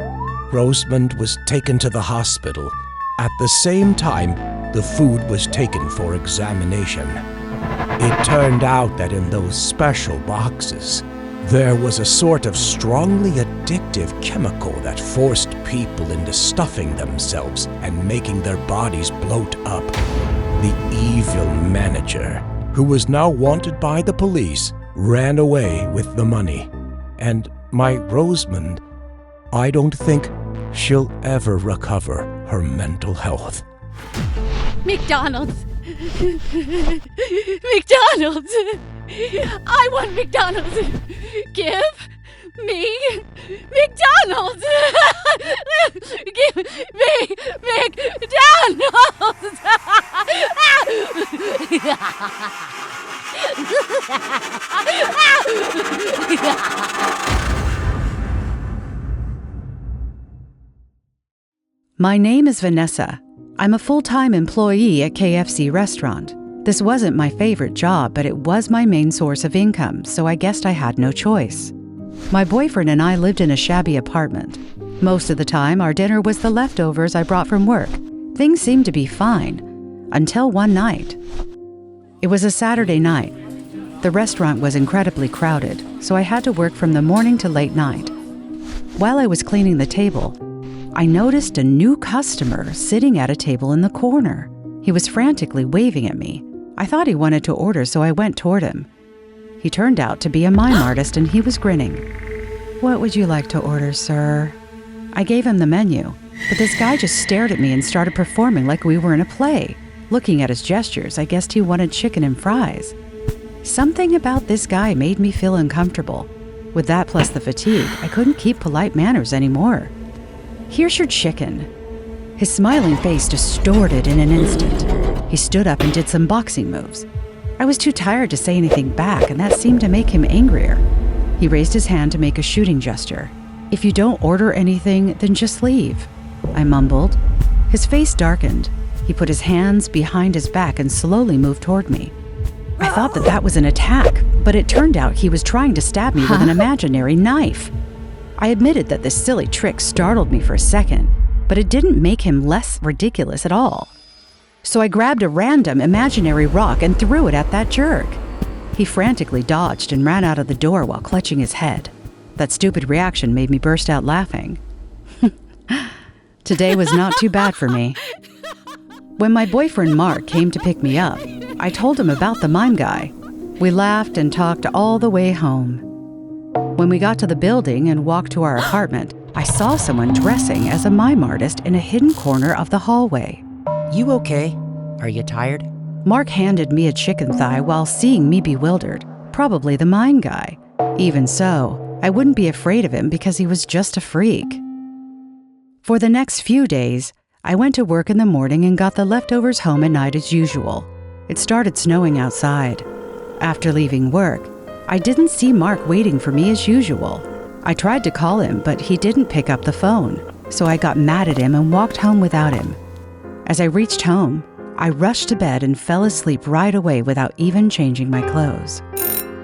Rosamond was taken to the hospital. At the same time, the food was taken for examination. It turned out that in those special boxes, there was a sort of strongly addictive chemical that forced people into stuffing themselves and making their bodies bloat up. The evil manager, who was now wanted by the police, ran away with the money. And my Rosamond, I don't think she'll ever recover her mental health. McDonald's! McDonald's! I want McDonald's! Give me McDonald's! Give me McDonald's! My name is Vanessa. I'm a full-time employee at KFC restaurant. This wasn't my favorite job, but it was my main source of income, so I guessed I had no choice. My boyfriend and I lived in a shabby apartment. Most of the time, our dinner was the leftovers I brought from work. Things seemed to be fine, until one night. It was a Saturday night. The restaurant was incredibly crowded, so I had to work from the morning to late night. While I was cleaning the table, I noticed a new customer sitting at a table in the corner. He was frantically waving at me. I thought he wanted to order, so I went toward him. He turned out to be a mime artist, and he was grinning. "What would you like to order, sir?" I gave him the menu, but this guy just stared at me and started performing like we were in a play. Looking at his gestures, I guessed he wanted chicken and fries. Something about this guy made me feel uncomfortable. With that plus the fatigue, I couldn't keep polite manners anymore. "Here's your chicken." His smiling face distorted in an instant. He stood up and did some boxing moves. I was too tired to say anything back, and that seemed to make him angrier. He raised his hand to make a shooting gesture. "If you don't order anything, then just leave," I mumbled. His face darkened. He put his hands behind his back and slowly moved toward me. I thought that was an attack, but it turned out he was trying to stab me with an imaginary knife. I admitted that this silly trick startled me for a second, but it didn't make him less ridiculous at all. So I grabbed a random imaginary rock and threw it at that jerk. He frantically dodged and ran out of the door while clutching his head. That stupid reaction made me burst out laughing. Today was not too bad for me. When my boyfriend Mark came to pick me up, I told him about the mime guy. We laughed and talked all the way home. When we got to the building and walked to our apartment, I saw someone dressing as a mime artist in a hidden corner of the hallway. You okay? Are you tired? Mark handed me a chicken thigh while seeing me bewildered. Probably the mime guy. Even so, I wouldn't be afraid of him because he was just a freak. For the next few days, I went to work in the morning and got the leftovers home at night as usual. It started snowing outside. After leaving work, I didn't see Mark waiting for me as usual. I tried to call him, but he didn't pick up the phone, so I got mad at him and walked home without him. As I reached home, I rushed to bed and fell asleep right away without even changing my clothes.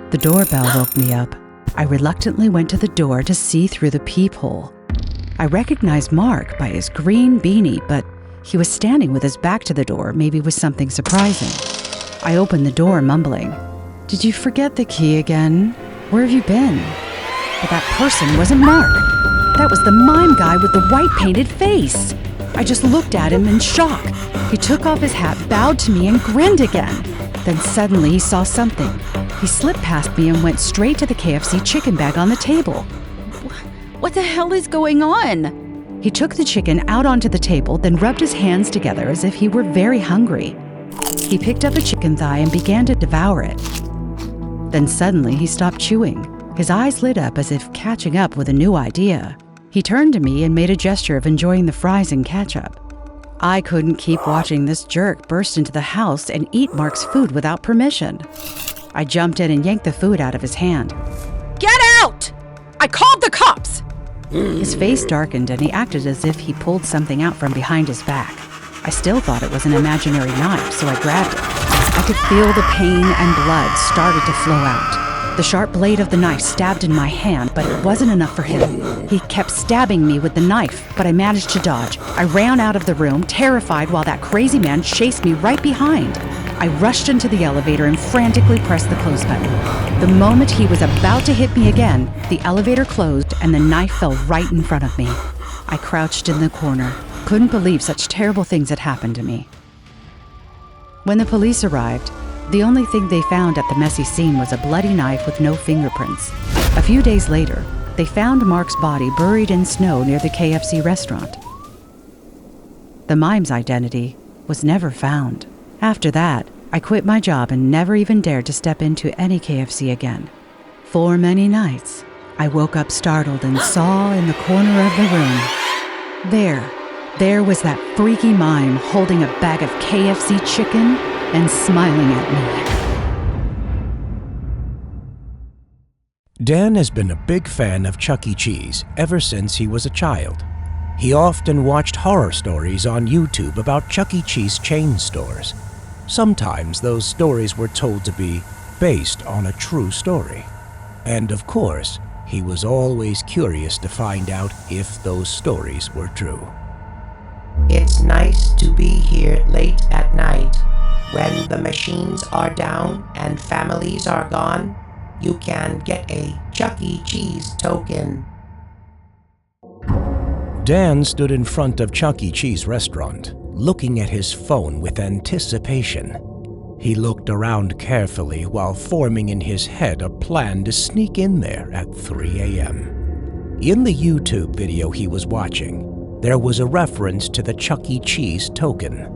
The doorbell woke me up. I reluctantly went to the door to see through the peephole. I recognized Mark by his green beanie, but he was standing with his back to the door, maybe with something surprising. I opened the door, mumbling, "Did you forget the key again? Where have you been?" But that person wasn't Mark. That was the mime guy with the white painted face. I just looked at him in shock. He took off his hat, bowed to me, and grinned again. Then suddenly he saw something. He slipped past me and went straight to the KFC chicken bag on the table. What the hell is going on? He took the chicken out onto the table, then rubbed his hands together as if he were very hungry. He picked up a chicken thigh and began to devour it. Then suddenly he stopped chewing. His eyes lit up as if catching up with a new idea. He turned to me and made a gesture of enjoying the fries and ketchup. I couldn't keep watching this jerk burst into the house and eat Mark's food without permission. I jumped in and yanked the food out of his hand. "Get out! I called the cops!" His face darkened and he acted as if he pulled something out from behind his back. I still thought it was an imaginary knife, so I grabbed it. I could feel the pain and blood started to flow out. The sharp blade of the knife stabbed in my hand, but it wasn't enough for him. He kept stabbing me with the knife, but I managed to dodge. I ran out of the room, terrified, while that crazy man chased me right behind. I rushed into the elevator and frantically pressed the close button. The moment he was about to hit me again, the elevator closed and the knife fell right in front of me. I crouched in the corner, couldn't believe such terrible things had happened to me. When the police arrived, the only thing they found at the messy scene was a bloody knife with no fingerprints. A few days later, they found Mark's body buried in snow near the KFC restaurant. The mime's identity was never found. After that, I quit my job and never even dared to step into any KFC again. For many nights, I woke up startled and saw in the corner of the room, there was that freaky mime holding a bag of KFC chicken and smiling at me. Dan has been a big fan of Chuck E. Cheese ever since he was a child. He often watched horror stories on YouTube about Chuck E. Cheese chain stores. Sometimes those stories were told to be based on a true story. And of course, he was always curious to find out if those stories were true. It's nice to be here late at night. When the machines are down and families are gone, you can get a Chuck E. Cheese token. Dan stood in front of Chuck E. Cheese restaurant, looking at his phone with anticipation. He looked around carefully while forming in his head a plan to sneak in there at 3 a.m. In the YouTube video he was watching, there was a reference to the Chuck E. Cheese token.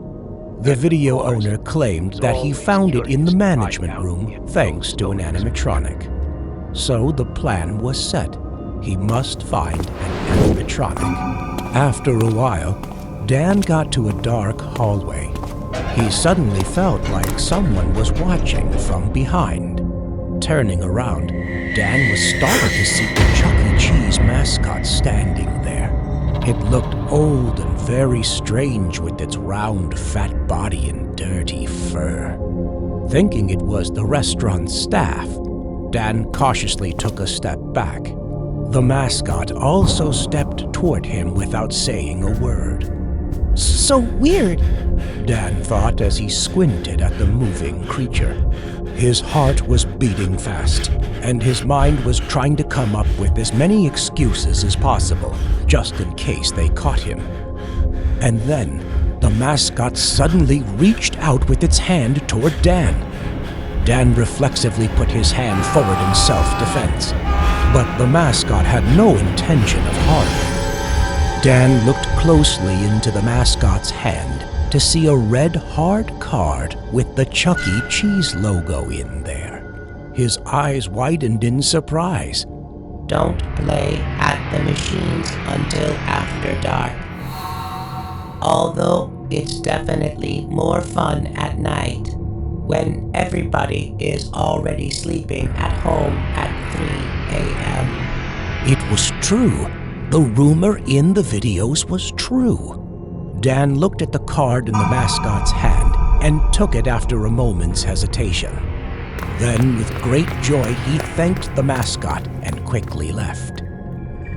The video owner claimed that he found it in the management room thanks to an animatronic. So the plan was set. He must find an animatronic. After a while, Dan got to a dark hallway. He suddenly felt like someone was watching from behind. Turning around, Dan was startled to see the Chuck E. Cheese mascot standing there. It looked old and very strange with its round, fat body and dirty fur. Thinking it was the restaurant's staff, Dan cautiously took a step back. The mascot also stepped toward him without saying a word. So weird, Dan thought as he squinted at the moving creature. His heart was beating fast, and his mind was trying to come up with as many excuses as possible, just in case they caught him. And then, the mascot suddenly reached out with its hand toward Dan. Dan reflexively put his hand forward in self-defense, but the mascot had no intention of harm. Dan looked closely into the mascot's hand to see a red hard card with the Chuck E. Cheese logo in there. His eyes widened in surprise. Don't play at the machines until after dark. Although it's definitely more fun at night, when everybody is already sleeping at home at 3 a.m. It was true. The rumor in the videos was true. Dan looked at the card in the mascot's hand and took it after a moment's hesitation. Then, with great joy, he thanked the mascot and quickly left.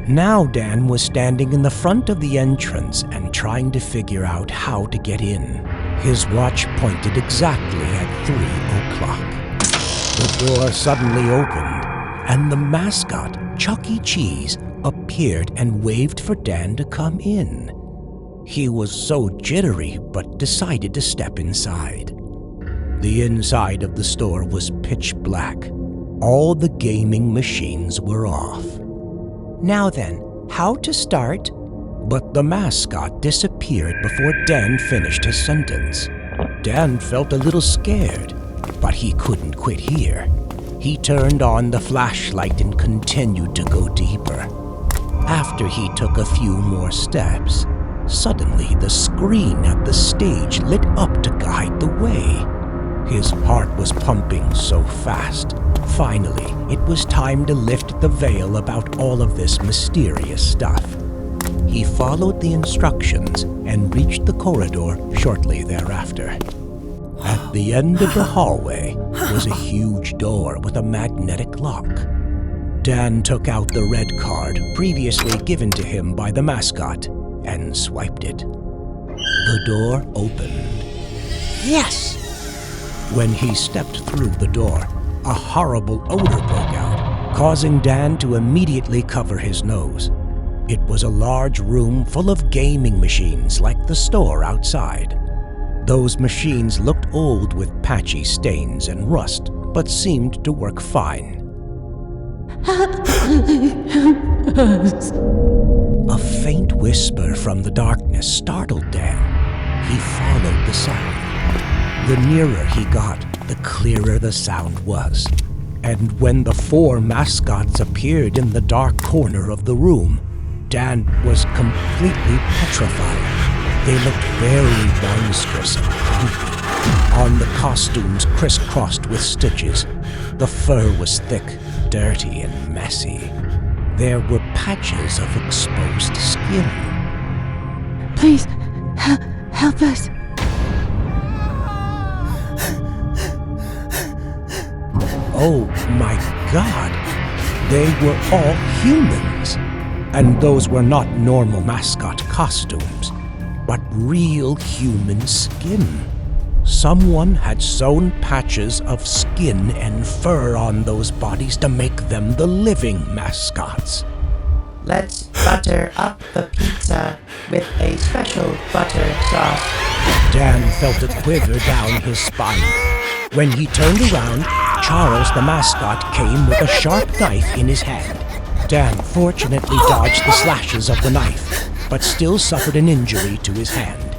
Now Dan was standing in the front of the entrance and trying to figure out how to get in. His watch pointed exactly at 3 o'clock. The door suddenly opened, and the mascot, Chuck E. Cheese, appeared and waved for Dan to come in. He was so jittery, but decided to step inside. The inside of the store was pitch black. All the gaming machines were off. Now then, how to start? But the mascot disappeared before Dan finished his sentence. Dan felt a little scared, but he couldn't quit here. He turned on the flashlight and continued to go deeper. After he took a few more steps, suddenly the screen at the stage lit up to guide the way. His heart was pumping so fast. Finally, it was time to lift the veil about all of this mysterious stuff. He followed the instructions and reached the corridor shortly thereafter. At the end of the hallway was a huge door with a magnetic lock. Dan took out the red card previously given to him by the mascot and swiped it. The door opened. Yes! When he stepped through the door, a horrible odor broke out, causing Dan to immediately cover his nose. It was a large room full of gaming machines like the store outside. Those machines looked old with patchy stains and rust, but seemed to work fine. A faint whisper from the darkness startled Dan. He followed the sound. The nearer he got, the clearer the sound was. And when the 4 mascots appeared in the dark corner of the room, Dan was completely petrified. They looked very monstrous and creepy. On the costumes crisscrossed with stitches, the fur was thick, dirty, and messy. There were patches of exposed skin. Please, help us. Oh my God! They were all humans! And those were not normal mascot costumes, but real human skin. Someone had sewn patches of skin and fur on those bodies to make them the living mascots. Let's butter up the pizza with a special butter sauce. Dan felt a quiver down his spine. When he turned around, Charles the mascot came with a sharp knife in his hand. Dan fortunately dodged the slashes of the knife, but still suffered an injury to his hand.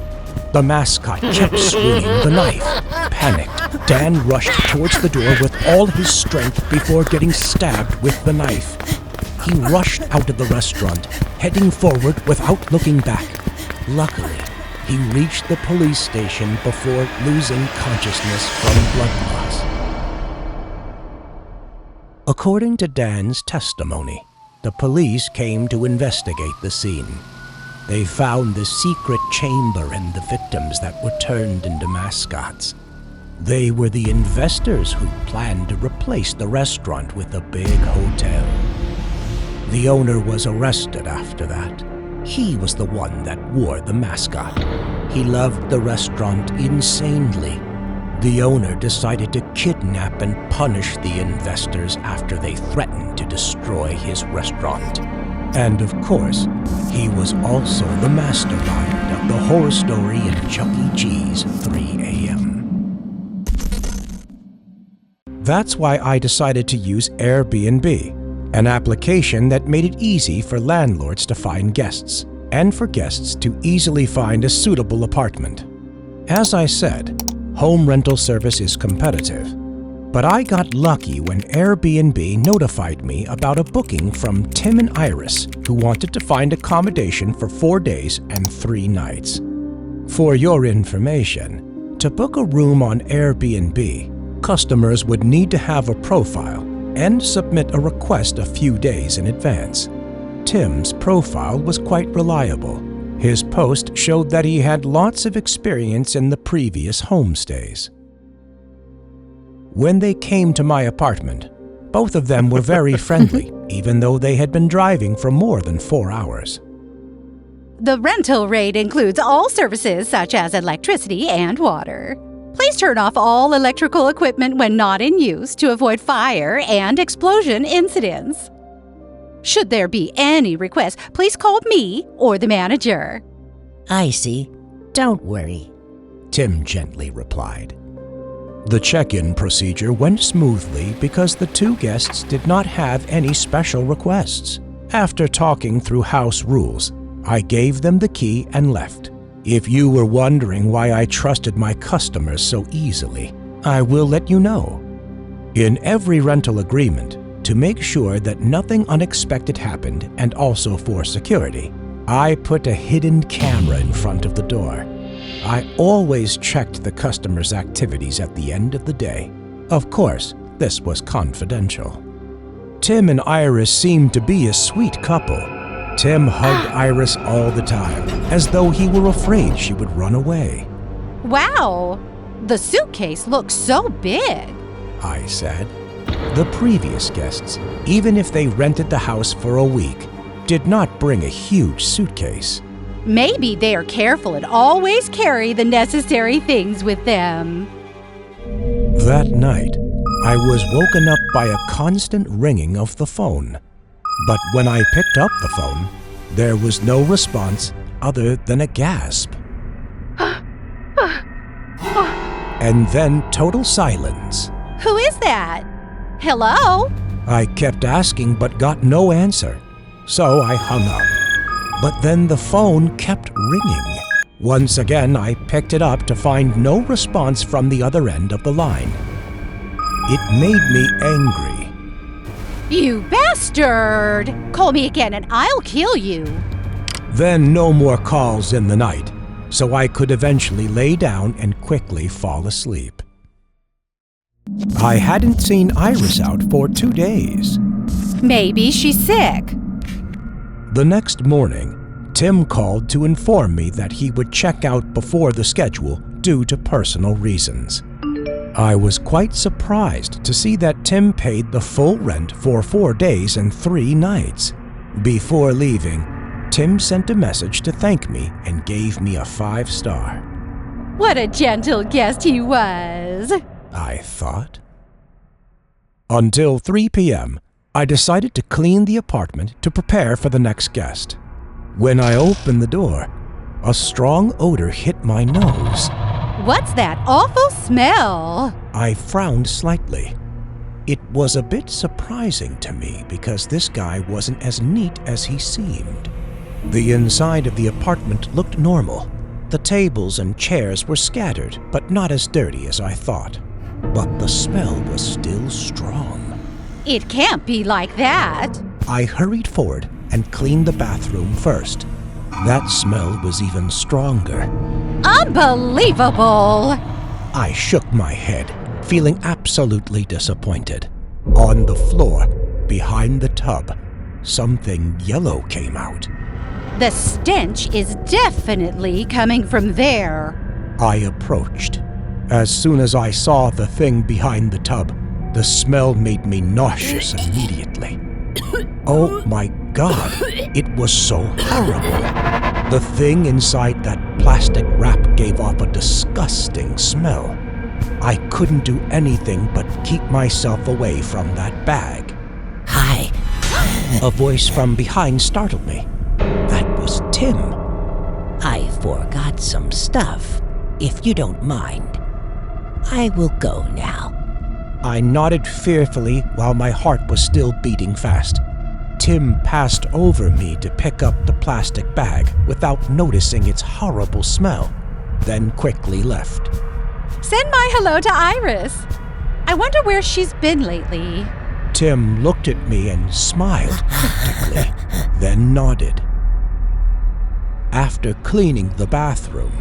The mascot kept swinging the knife. Panicked, Dan rushed towards the door with all his strength before getting stabbed with the knife. He rushed out of the restaurant, heading forward without looking back. Luckily, he reached the police station before losing consciousness from blood loss. According to Dan's testimony, the police came to investigate the scene. They found the secret chamber and the victims that were turned into mascots. They were the investors who planned to replace the restaurant with a big hotel. The owner was arrested after that. He was the one that wore the mascot. He loved the restaurant insanely. The owner decided to kidnap and punish the investors after they threatened to destroy his restaurant. And of course, he was also the mastermind of the horror story in Chuck E. Cheese 3 a.m. That's why I decided to use Airbnb, an application that made it easy for landlords to find guests, and for guests to easily find a suitable apartment. As I said, home rental service is competitive. But I got lucky when Airbnb notified me about a booking from Tim and Iris, who wanted to find accommodation for 4 days and 3 nights. For your information, to book a room on Airbnb, customers would need to have a profile and submit a request a few days in advance. Tim's profile was quite reliable, His post showed that he had lots of experience in the previous homestays. When they came to my apartment, both of them were very friendly, even though they had been driving for more than 4 hours. The rental rate includes all services such as electricity and water. Please turn off all electrical equipment when not in use to avoid fire and explosion incidents. Should there be any requests, please call me or the manager. I see. Don't worry, Tim gently replied. The check-in procedure went smoothly because the two guests did not have any special requests. After talking through house rules, I gave them the key and left. If you were wondering why I trusted my customers so easily, I will let you know. In every rental agreement, to make sure that nothing unexpected happened and also for security, I put a hidden camera in front of the door. I always checked the customer's activities at the end of the day. Of course, this was confidential. Tim and Iris seemed to be a sweet couple. Tim hugged Iris all the time, as though he were afraid she would run away. Wow, the suitcase looks so big, I said. The previous guests, even if they rented the house for a week, did not bring a huge suitcase. Maybe they are careful and always carry the necessary things with them. That night, I was woken up by a constant ringing of the phone. But when I picked up the phone, there was no response other than a gasp. And then total silence. Who is that? Hello? I kept asking but got no answer, so I hung up. But then the phone kept ringing. Once again, I picked it up to find no response from the other end of the line. It made me angry. You bastard! Call me again and I'll kill you. Then no more calls in the night, so I could eventually lay down and quickly fall asleep. I hadn't seen Iris out for 2 days. Maybe she's sick. The next morning, Tim called to inform me that he would check out before the schedule due to personal reasons. I was quite surprised to see that Tim paid the full rent for 4 days and 3 nights. Before leaving, Tim sent a message to thank me and gave me a 5-star. What a gentle guest he was, I thought. Until 3 p.m., I decided to clean the apartment to prepare for the next guest. When I opened the door, a strong odor hit my nose. What's that awful smell? I frowned slightly. It was a bit surprising to me because this guy wasn't as neat as he seemed. The inside of the apartment looked normal. The tables and chairs were scattered, but not as dirty as I thought. But the smell was still strong. It can't be like that. I hurried forward and cleaned the bathroom first. That smell was even stronger. Unbelievable! I shook my head, feeling absolutely disappointed. On the floor, behind the tub, something yellow came out. The stench is definitely coming from there. I approached. As soon as I saw the thing behind the tub, the smell made me nauseous immediately. Oh my God, it was so horrible. The thing inside that plastic wrap gave off a disgusting smell. I couldn't do anything but keep myself away from that bag. Hi. A voice from behind startled me. That was Tim. I forgot some stuff, if you don't mind. I will go now. I nodded fearfully while my heart was still beating fast. Tim passed over me to pick up the plastic bag without noticing its horrible smell, then quickly left. Send my hello to Iris. I wonder where she's been lately. Tim looked at me and smiled cryptically, then nodded. After cleaning the bathroom,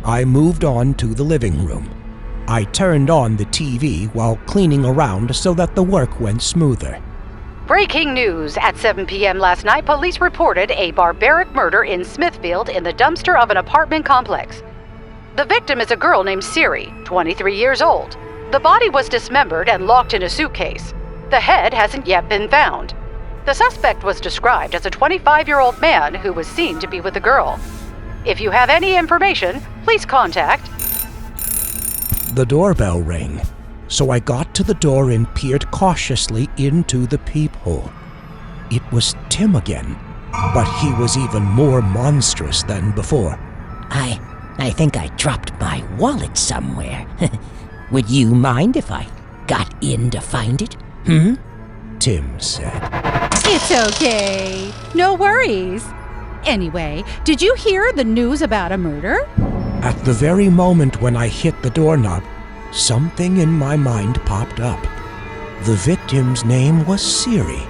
I moved on to the living room. I turned on the TV while cleaning around so that the work went smoother. Breaking news. At 7 p.m. last night, police reported a barbaric murder in Smithfield in the dumpster of an apartment complex. The victim is a girl named Siri, 23 years old. The body was dismembered and locked in a suitcase. The head hasn't yet been found. The suspect was described as a 25-year-old man who was seen to be with the girl. If you have any information, please contact. The doorbell rang, so I got to the door and peered cautiously into the peephole. It was Tim again, but he was even more monstrous than before. I think I dropped my wallet somewhere. Would you mind if I got in to find it? Tim said. It's okay. No worries. Anyway, did you hear the news about a murder? At the very moment when I hit the doorknob, something in my mind popped up. The victim's name was Siri,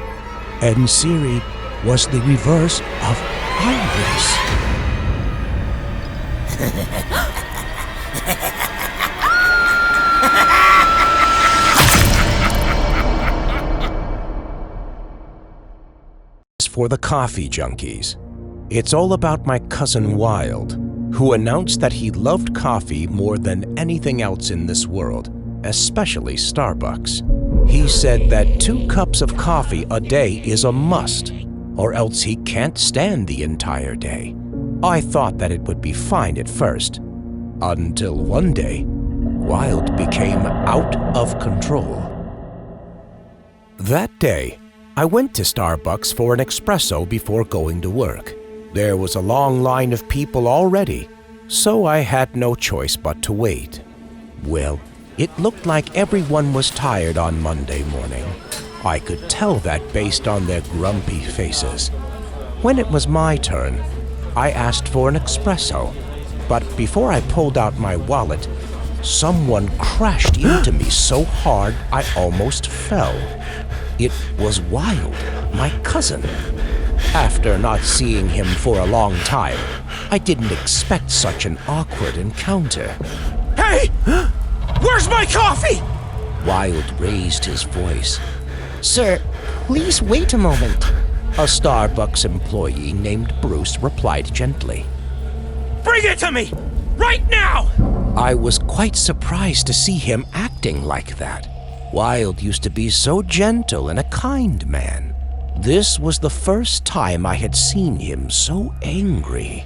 and Siri was the reverse of Iris. For the coffee junkies, it's all about my cousin Wild, who announced that he loved coffee more than anything else in this world, especially Starbucks. He said that 2 cups of coffee a day is a must, or else he can't stand the entire day. I thought that it would be fine at first, until one day, Wild became out of control. That day, I went to Starbucks for an espresso before going to work. There was a long line of people already, so I had no choice but to wait. Well, it looked like everyone was tired on Monday morning. I could tell that based on their grumpy faces. When it was my turn, I asked for an espresso, but before I pulled out my wallet, someone crashed into me so hard I almost fell. It was Wild, my cousin. After not seeing him for a long time, I didn't expect such an awkward encounter. Hey! Where's my coffee? Wild raised his voice. Sir, please wait a moment. A Starbucks employee named Bruce replied gently. Bring it to me! Right now! I was quite surprised to see him acting like that. Wild used to be so gentle and a kind man. This was the first time I had seen him so angry.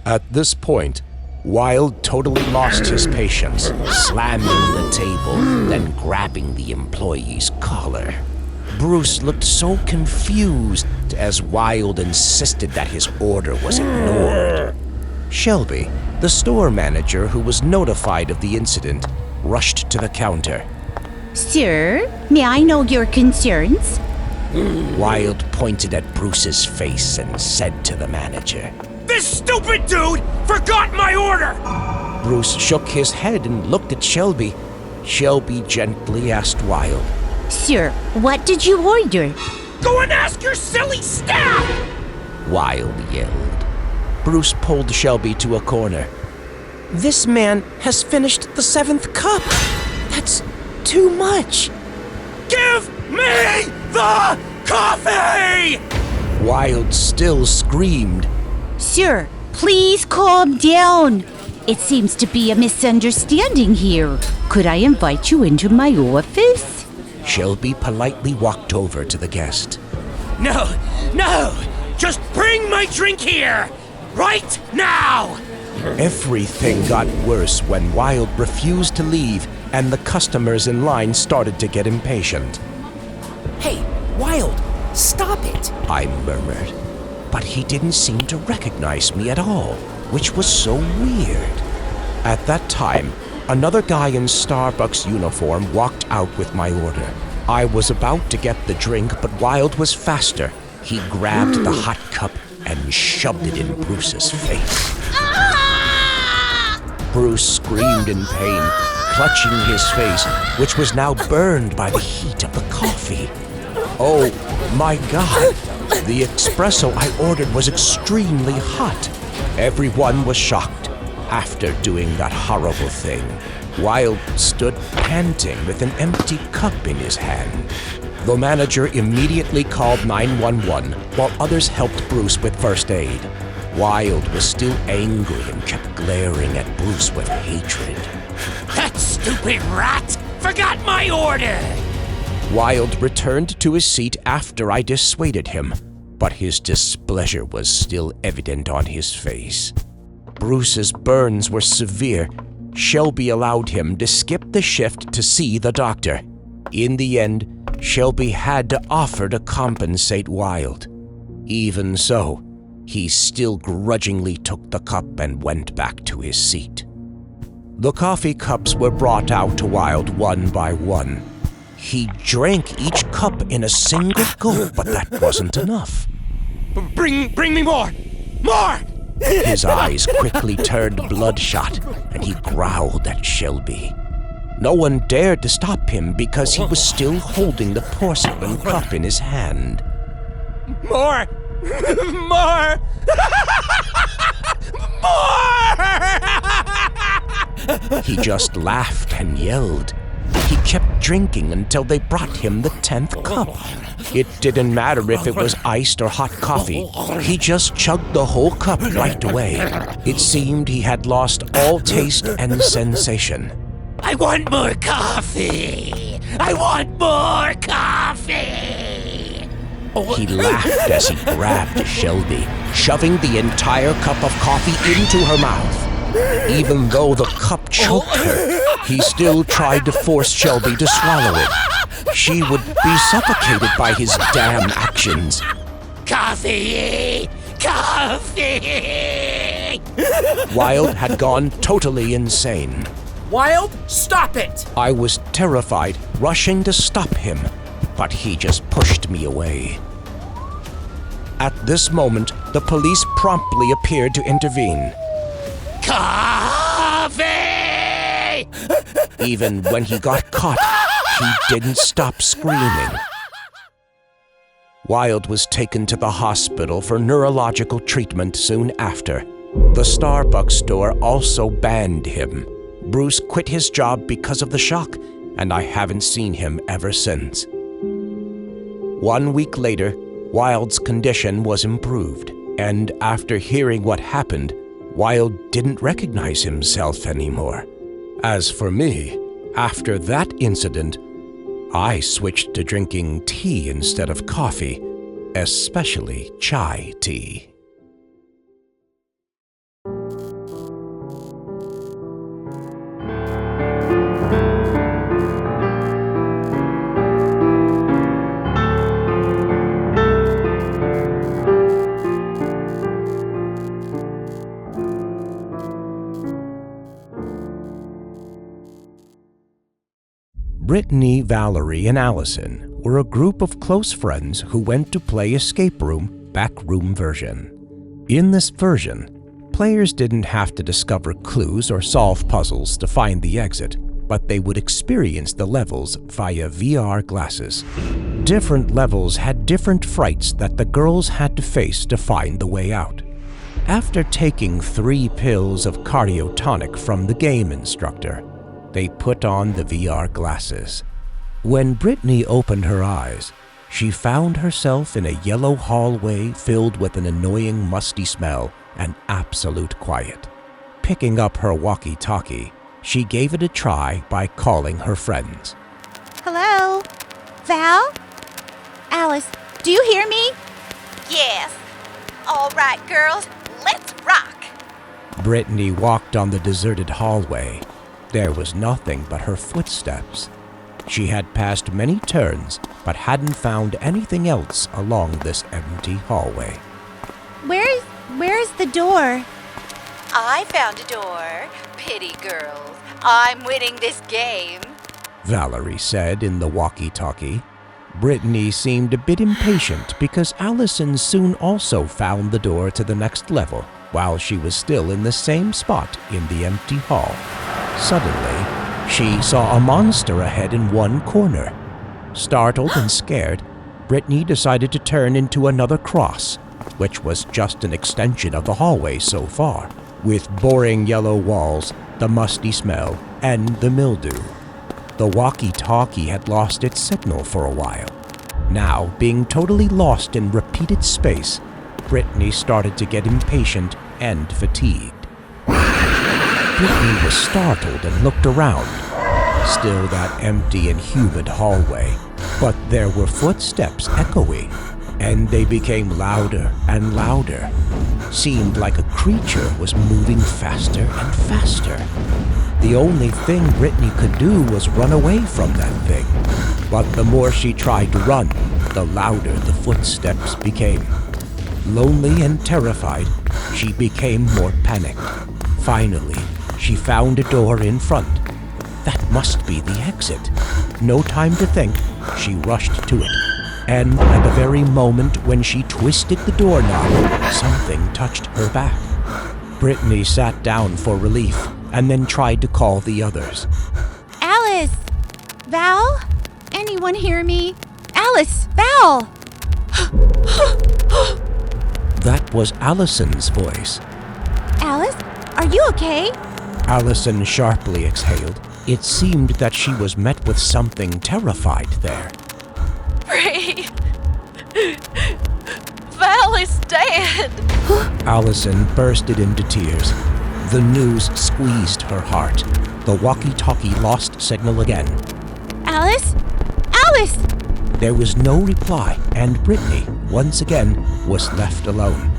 At this point, Wild totally lost his patience, slamming the table, then grabbing the employee's collar. Bruce looked so confused as Wild insisted that his order was ignored. Shelby, the store manager who was notified of the incident, rushed to the counter. Sir, may I know your concerns? Wild pointed at Bruce's face and said to the manager, This stupid dude forgot my order! Bruce shook his head and looked at Shelby. Shelby gently asked Wild, Sir, what did you order? Go and ask your silly staff! Wild yelled. Bruce pulled Shelby to a corner. This man has finished the 7th cup. That's too much. Give me the coffee! Wild still screamed. Sir, please calm down. It seems to be a misunderstanding here. Could I invite you into my office? Shelby politely walked over to the guest. No, just bring my drink here, right now! Everything got worse when Wild refused to leave and the customers in line started to get impatient. Hey, Wild, stop it! I murmured, but he didn't seem to recognize me at all, which was so weird. At that time, another guy in Starbucks uniform walked out with my order. I was about to get the drink, but Wild was faster. He grabbed the hot cup and shoved it in Bruce's face. Bruce screamed in pain, clutching his face, which was now burned by the heat of the coffee. Oh my God! The espresso I ordered was extremely hot. Everyone was shocked. After doing that horrible thing, Wild stood panting with an empty cup in his hand. The manager immediately called 911 while others helped Bruce with first aid. Wilde was still angry and kept glaring at Bruce with hatred. That stupid rat forgot my order! Wilde returned to his seat after I dissuaded him, but his displeasure was still evident on his face. Bruce's burns were severe. Shelby allowed him to skip the shift to see the doctor. In the end, Shelby had to offer to compensate Wilde. Even so, he still grudgingly took the cup and went back to his seat. The coffee cups were brought out to Wilde one by one. He drank each cup in a single gulp, but that wasn't enough. Bring me more! More! His eyes quickly turned bloodshot, and he growled at Shelby. No one dared to stop him because he was still holding the porcelain cup in his hand. More! More! More! He just laughed and yelled. He kept drinking until they brought him the 10th cup. It didn't matter if it was iced or hot coffee. He just chugged the whole cup right away. It seemed he had lost all taste and sensation. I want more coffee! I want more coffee! He laughed as he grabbed Shelby, shoving the entire cup of coffee into her mouth. Even though the cup choked her, he still tried to force Shelby to swallow it. She would be suffocated by his damn actions. Coffee! Coffee! Wilde had gone totally insane. Wilde, stop it! I was terrified, rushing to stop him, but he just pushed me away. At this moment, the police promptly appeared to intervene. Coffee! Even when he got caught, he didn't stop screaming. Wilde was taken to the hospital for neurological treatment soon after. The Starbucks store also banned him. Bruce quit his job because of the shock, and I haven't seen him ever since. 1 week later, Wilde's condition was improved, and after hearing what happened, Wilde didn't recognize himself anymore. As for me, after that incident, I switched to drinking tea instead of coffee, especially chai tea. Brittany, Valerie, and Allison were a group of close friends who went to play Escape Room Backroom version. In this version, players didn't have to discover clues or solve puzzles to find the exit, but they would experience the levels via VR glasses. Different levels had different frights that the girls had to face to find the way out. After taking 3 pills of cardiotonic from the game instructor, they put on the VR glasses. When Brittany opened her eyes, she found herself in a yellow hallway filled with an annoying musty smell and absolute quiet. Picking up her walkie-talkie, she gave it a try by calling her friends. Hello? Val? Alice, do you hear me? Yes. All right, girls, let's rock. Brittany walked on the deserted hallway. There was nothing but her footsteps. She had passed many turns, but hadn't found anything else along this empty hallway. Where's the door? I found a door. Pity girls. I'm winning this game. Valerie said in the walkie-talkie. Brittany seemed a bit impatient because Allison soon also found the door to the next level, while she was still in the same spot in the empty hall. Suddenly, she saw a monster ahead in one corner. Startled and scared, Brittany decided to turn into another cross, which was just an extension of the hallway so far, with boring yellow walls, the musty smell, and the mildew. The walkie-talkie had lost its signal for a while. Now, being totally lost in repeated space, Brittany started to get impatient and fatigued. Brittany was startled and looked around. Still that empty and humid hallway, but there were footsteps echoing, and they became louder and louder. Seemed like a creature was moving faster and faster. The only thing Brittany could do was run away from that thing. But the more she tried to run, the louder the footsteps became. Lonely and terrified, she became more panicked. Finally, she found a door in front. That must be the exit. No time to think, she rushed to it. And at the very moment when she twisted the doorknob, something touched her back. Brittany sat down for relief and then tried to call the others. Alice! Val? Anyone hear me? Alice! Val! That was Allison's voice. Alice? Are you okay? Allison sharply exhaled. It seemed that she was met with something terrified there. Bray! Val is dead! Allison bursted into tears. The news squeezed her heart. The walkie-talkie lost signal again. Alice? Alice! There was no reply, and Brittany, once again, was left alone.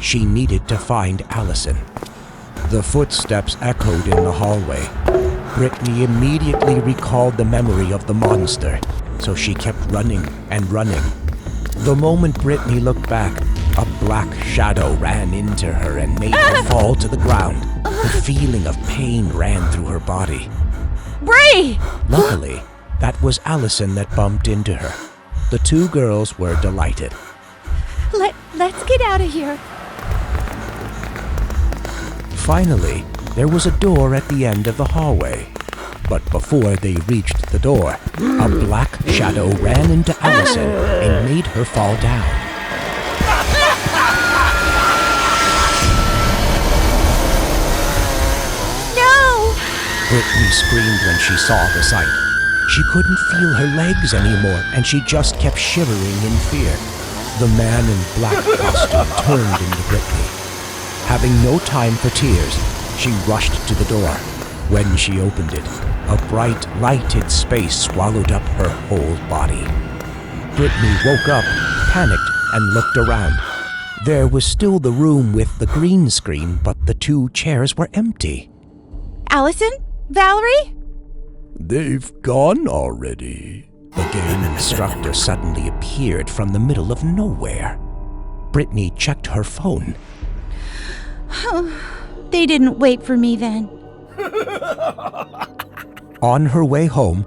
She needed to find Allison. The footsteps echoed in the hallway. Brittany immediately recalled the memory of the monster, so she kept running and running. The moment Brittany looked back, a black shadow ran into her and made her fall to the ground. The feeling of pain ran through her body. Bray! Luckily, that was Allison that bumped into her. The two girls were delighted. Let's get out of here. Finally, there was a door at the end of the hallway. But before they reached the door, a black shadow ran into Allison and made her fall down. No! Brittany screamed when she saw the sight. She couldn't feel her legs anymore, and she just kept shivering in fear. The man in black costume turned into Brittany. Having no time for tears, she rushed to the door. When she opened it, a bright, lighted space swallowed up her whole body. Brittany woke up, panicked, and looked around. There was still the room with the green screen, but the two chairs were empty. Allison? Valerie? They've gone already. The game instructor suddenly appeared from the middle of nowhere. Brittany checked her phone. They didn't wait for me then. On her way home,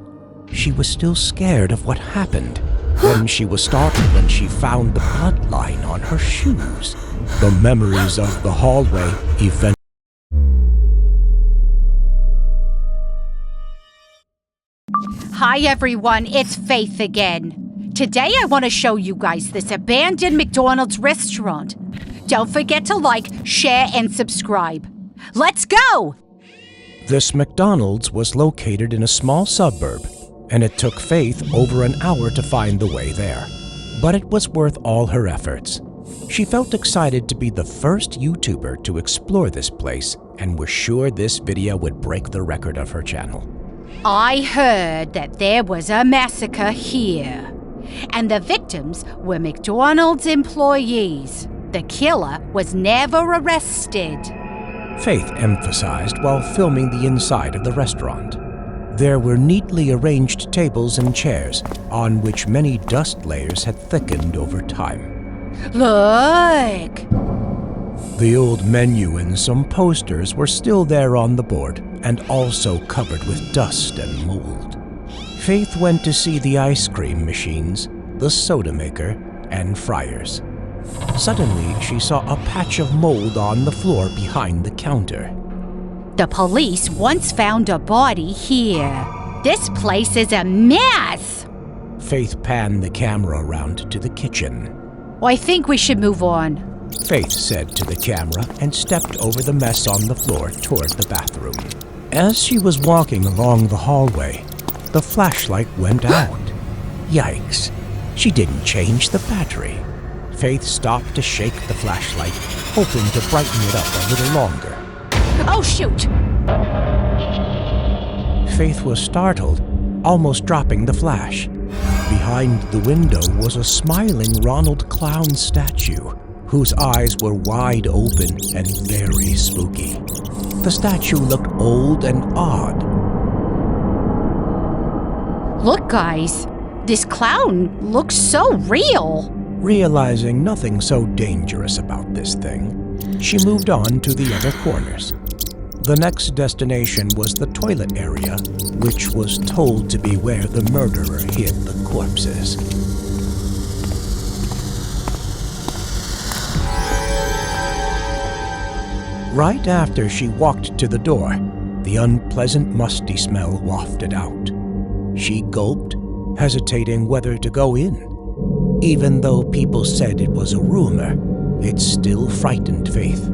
she was still scared of what happened. Then she was startled when she found the bloodline on her shoes. The memories of the hallway eventually. Hi everyone, it's Faith again. Today I want to show you guys this abandoned McDonald's restaurant. Don't forget to like, share, and subscribe. Let's go! This McDonald's was located in a small suburb, and it took Faith over an hour to find the way there. But it was worth all her efforts. She felt excited to be the first YouTuber to explore this place and was sure this video would break the record of her channel. I heard that there was a massacre here, and the victims were McDonald's employees. The killer was never arrested. Faith emphasized while filming the inside of the restaurant. There were neatly arranged tables and chairs on which many dust layers had thickened over time. Look! The old menu and some posters were still there on the board and also covered with dust and mold. Faith went to see the ice cream machines, the soda maker, and fryers. Suddenly, she saw a patch of mold on the floor behind the counter. The police once found a body here. This place is a mess! Faith panned the camera around to the kitchen. I think we should move on. Faith said to the camera and stepped over the mess on the floor toward the bathroom. As she was walking along the hallway, the flashlight went out. Yikes! She didn't change the battery. Faith stopped to shake the flashlight, hoping to brighten it up a little longer. Oh, shoot! Faith was startled, almost dropping the flash. Behind the window was a smiling Ronald Clown statue, whose eyes were wide open and very spooky. The statue looked old and odd. Look, guys. This clown looks so real. Realizing nothing so dangerous about this thing, she moved on to the other corners. The next destination was the toilet area, which was told to be where the murderer hid the corpses. Right after she walked to the door, the unpleasant musty smell wafted out. She gulped, hesitating whether to go in. Even though people said it was a rumor, it still frightened Faith.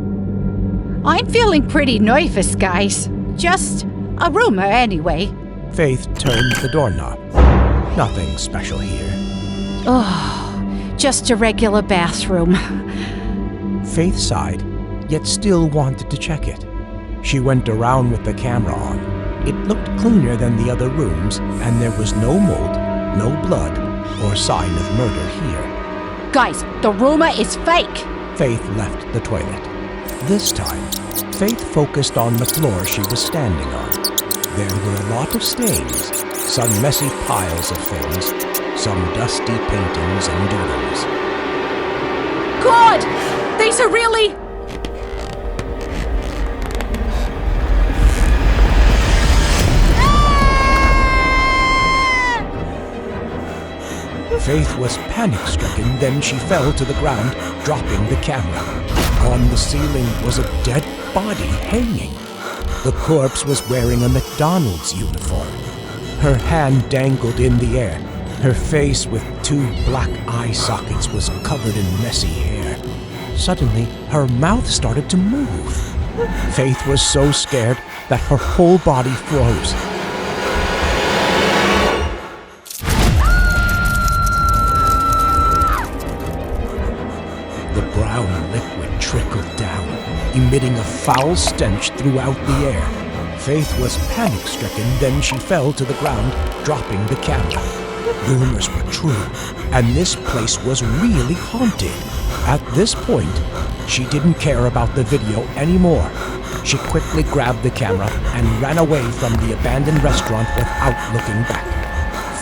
I'm feeling pretty nervous, guys. Just a rumor anyway. Faith turned the doorknob. Nothing special here. Oh, just a regular bathroom. Faith sighed, yet still wanted to check it. She went around with the camera on. It looked cleaner than the other rooms, and there was no mold, no blood, or sign of murder here. Guys, the rumor is fake. Faith left the toilet. This time, Faith focused on the floor she was standing on. There were a lot of stains, some messy piles of things, some dusty paintings and doodles. God! These are really... Faith was panic-stricken, then she fell to the ground, dropping the camera. On the ceiling was a dead body hanging. The corpse was wearing a McDonald's uniform. Her hand dangled in the air. Her face with 2 black eye sockets was covered in messy hair. Suddenly, her mouth started to move. Faith was so scared that her whole body froze. Brown liquid trickled down, emitting a foul stench throughout the air. Faith was panic-stricken, then she fell to the ground, dropping the camera. Rumors were true, and this place was really haunted. At this point, she didn't care about the video anymore. She quickly grabbed the camera and ran away from the abandoned restaurant without looking back.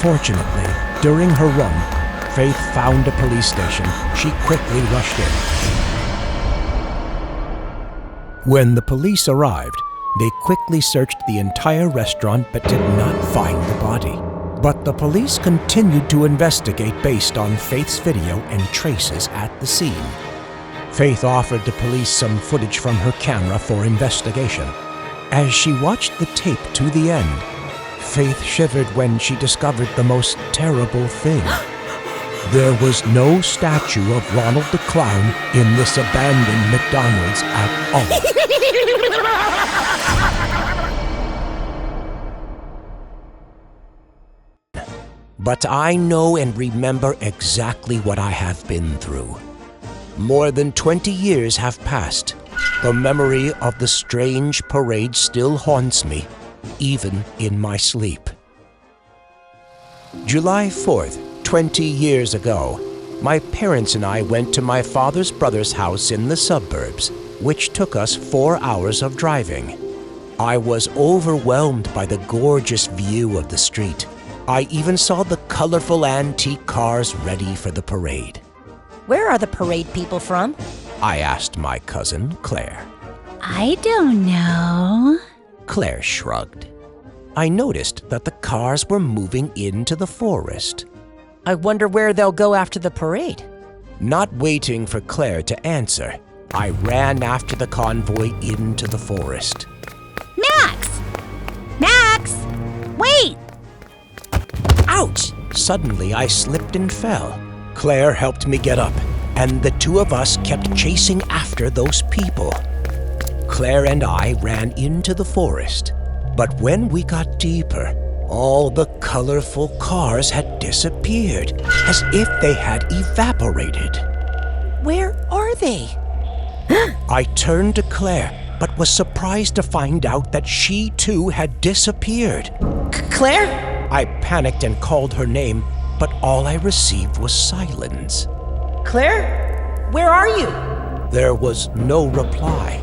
Fortunately, during her run, Faith found a police station. She quickly rushed in. When the police arrived, they quickly searched the entire restaurant but did not find the body. But the police continued to investigate based on Faith's video and traces at the scene. Faith offered the police some footage from her camera for investigation. As she watched the tape to the end, Faith shivered when she discovered the most terrible thing. There was no statue of Ronald the Clown in this abandoned McDonald's at all. But I know and remember exactly what I have been through. More than 20 years have passed. The memory of the strange parade still haunts me, even in my sleep. July 4th, 20 years ago, my parents and I went to my father's brother's house in the suburbs, which took us 4 hours of driving. I was overwhelmed by the gorgeous view of the street. I even saw the colorful antique cars ready for the parade. Where are the parade people from? I asked my cousin, Claire. I don't know. Claire shrugged. I noticed that the cars were moving into the forest. I wonder where they'll go after the parade. Not waiting for Claire to answer, I ran after the convoy into the forest. Max! Max! Wait! Ouch! Suddenly I slipped and fell. Claire helped me get up, and the two of us kept chasing after those people. Claire and I ran into the forest, but when we got deeper, All the colorful cars had disappeared, as if they had evaporated. Where are they? I turned to Claire, but was surprised to find out that she too had disappeared. Claire? I panicked and called her name, but all I received was silence. Claire? Where are you? There was no reply.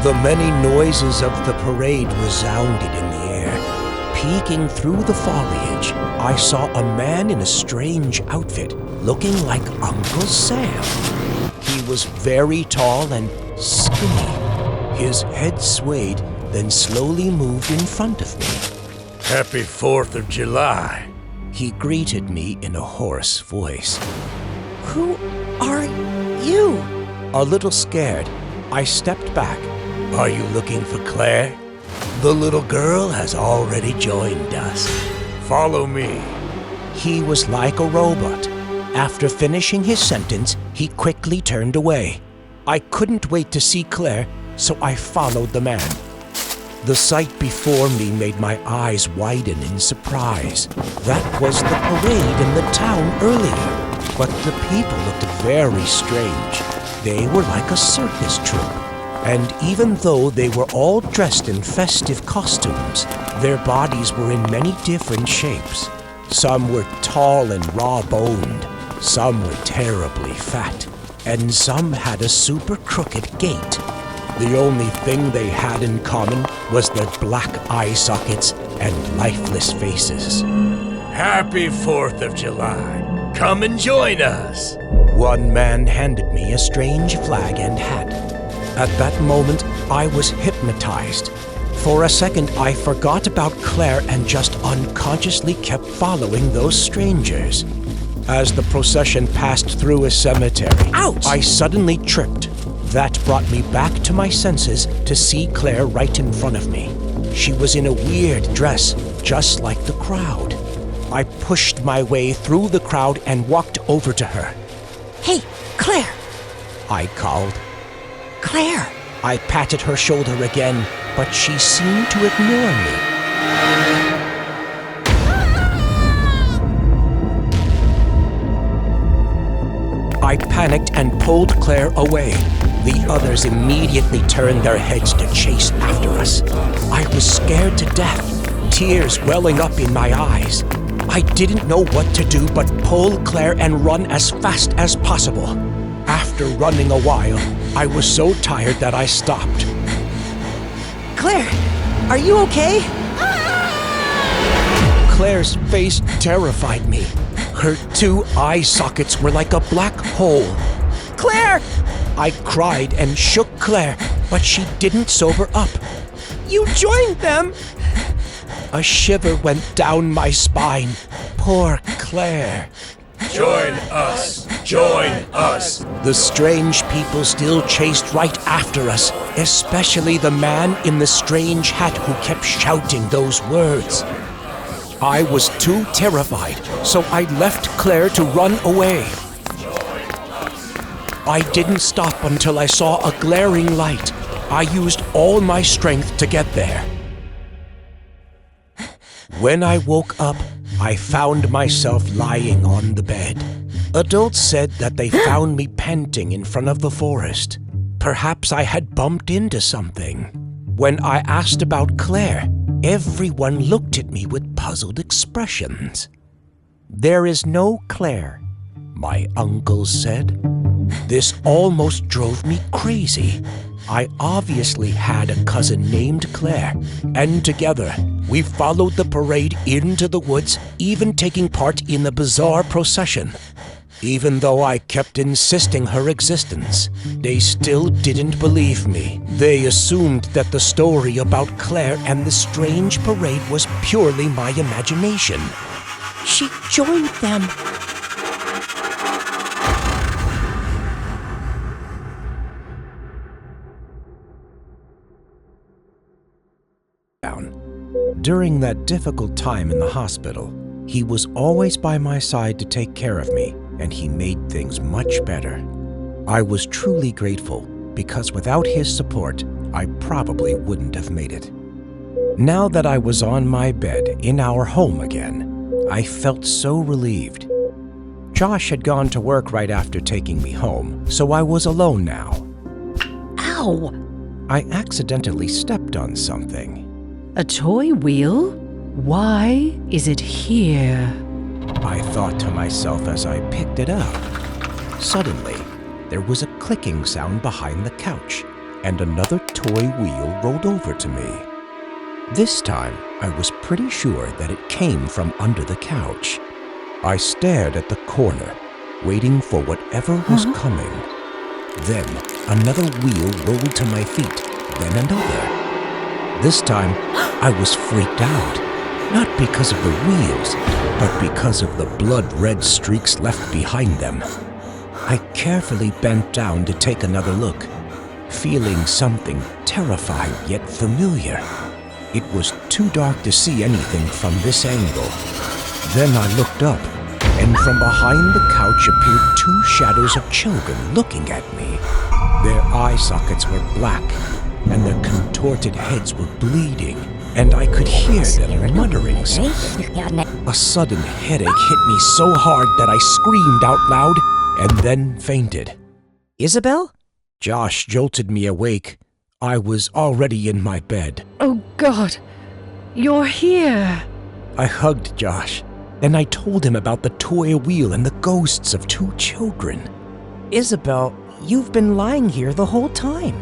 The many noises of the parade resounded in the air. Peeking through the foliage, I saw a man in a strange outfit, looking like Uncle Sam. He was very tall and skinny. His head swayed, then slowly moved in front of me. Happy 4th of July. He greeted me in a hoarse voice. Who are you? A little scared, I stepped back. Are you looking for Claire? The little girl has already joined us. Follow me. He was like a robot. After finishing his sentence, he quickly turned away. I couldn't wait to see Claire, so I followed the man. The sight before me made my eyes widen in surprise. That was the parade in the town earlier, but the people looked very strange. They were like a circus troupe, and even though they were all dressed in festive costumes, their bodies were in many different shapes. Some were tall and raw-boned, some were terribly fat, and some had a super crooked gait. The only thing they had in common was their black eye sockets and lifeless faces. Happy 4th of July. Come and join us. One man handed me a strange flag and hat. At that moment, I was hypnotized. For a second, I forgot about Claire and just unconsciously kept following those strangers. As the procession passed through a cemetery, ouch! I suddenly tripped. That brought me back to my senses to see Claire right in front of me. She was in a weird dress, just like the crowd. I pushed my way through the crowd and walked over to her. Hey, Claire! I called. Claire! I patted her shoulder again, but she seemed to ignore me. I panicked and pulled Claire away. The others immediately turned their heads to chase after us. I was scared to death, tears welling up in my eyes. I didn't know what to do but pull Claire and run as fast as possible. After running a while, I was so tired that I stopped. Claire, are you okay? Claire's face terrified me. Her two eye sockets were like a black hole. Claire! I cried and shook Claire, but she didn't sober up. You joined them! A shiver went down my spine. Poor Claire. Join us! Join us! The strange people still chased right after us, especially the man in the strange hat who kept shouting those words. I was too terrified, so I left Claire to run away. I didn't stop until I saw a glaring light. I used all my strength to get there. When I woke up, I found myself lying on the bed. Adults said that they found me panting in front of the forest. Perhaps I had bumped into something. When I asked about Claire, everyone looked at me with puzzled expressions. "There is no Claire," my uncle said. This almost drove me crazy. I obviously had a cousin named Claire, and together we followed the parade into the woods, even taking part in the bizarre procession. Even though I kept insisting her existence, they still didn't believe me. They assumed that the story about Claire and the strange parade was purely my imagination. She joined them. During that difficult time in the hospital, he was always by my side to take care of me, and he made things much better. I was truly grateful, because without his support, I probably wouldn't have made it. Now that I was on my bed in our home again, I felt so relieved. Josh had gone to work right after taking me home, so I was alone now. Ow! I accidentally stepped on something. A toy wheel? Why is it here? I thought to myself as I picked it up. Suddenly, there was a clicking sound behind the couch, and another toy wheel rolled over to me. This time, I was pretty sure that it came from under the couch. I stared at the corner, waiting for whatever was coming. Then, another wheel rolled to my feet, then another. This time, I was freaked out, not because of the wheels, but because of the blood-red streaks left behind them. I carefully bent down to take another look, feeling something terrifying yet familiar. It was too dark to see anything from this angle. Then I looked up, and from behind the couch appeared two shadows of children looking at me. Their eye sockets were black, and their contorted heads were bleeding, and I could hear them muttering something. A sudden headache hit me so hard that I screamed out loud and then fainted. Isabel? Josh jolted me awake. I was already in my bed. Oh God, you're here. I hugged Josh. Then I told him about the toy wheel and the ghosts of two children. Isabel, you've been lying here the whole time,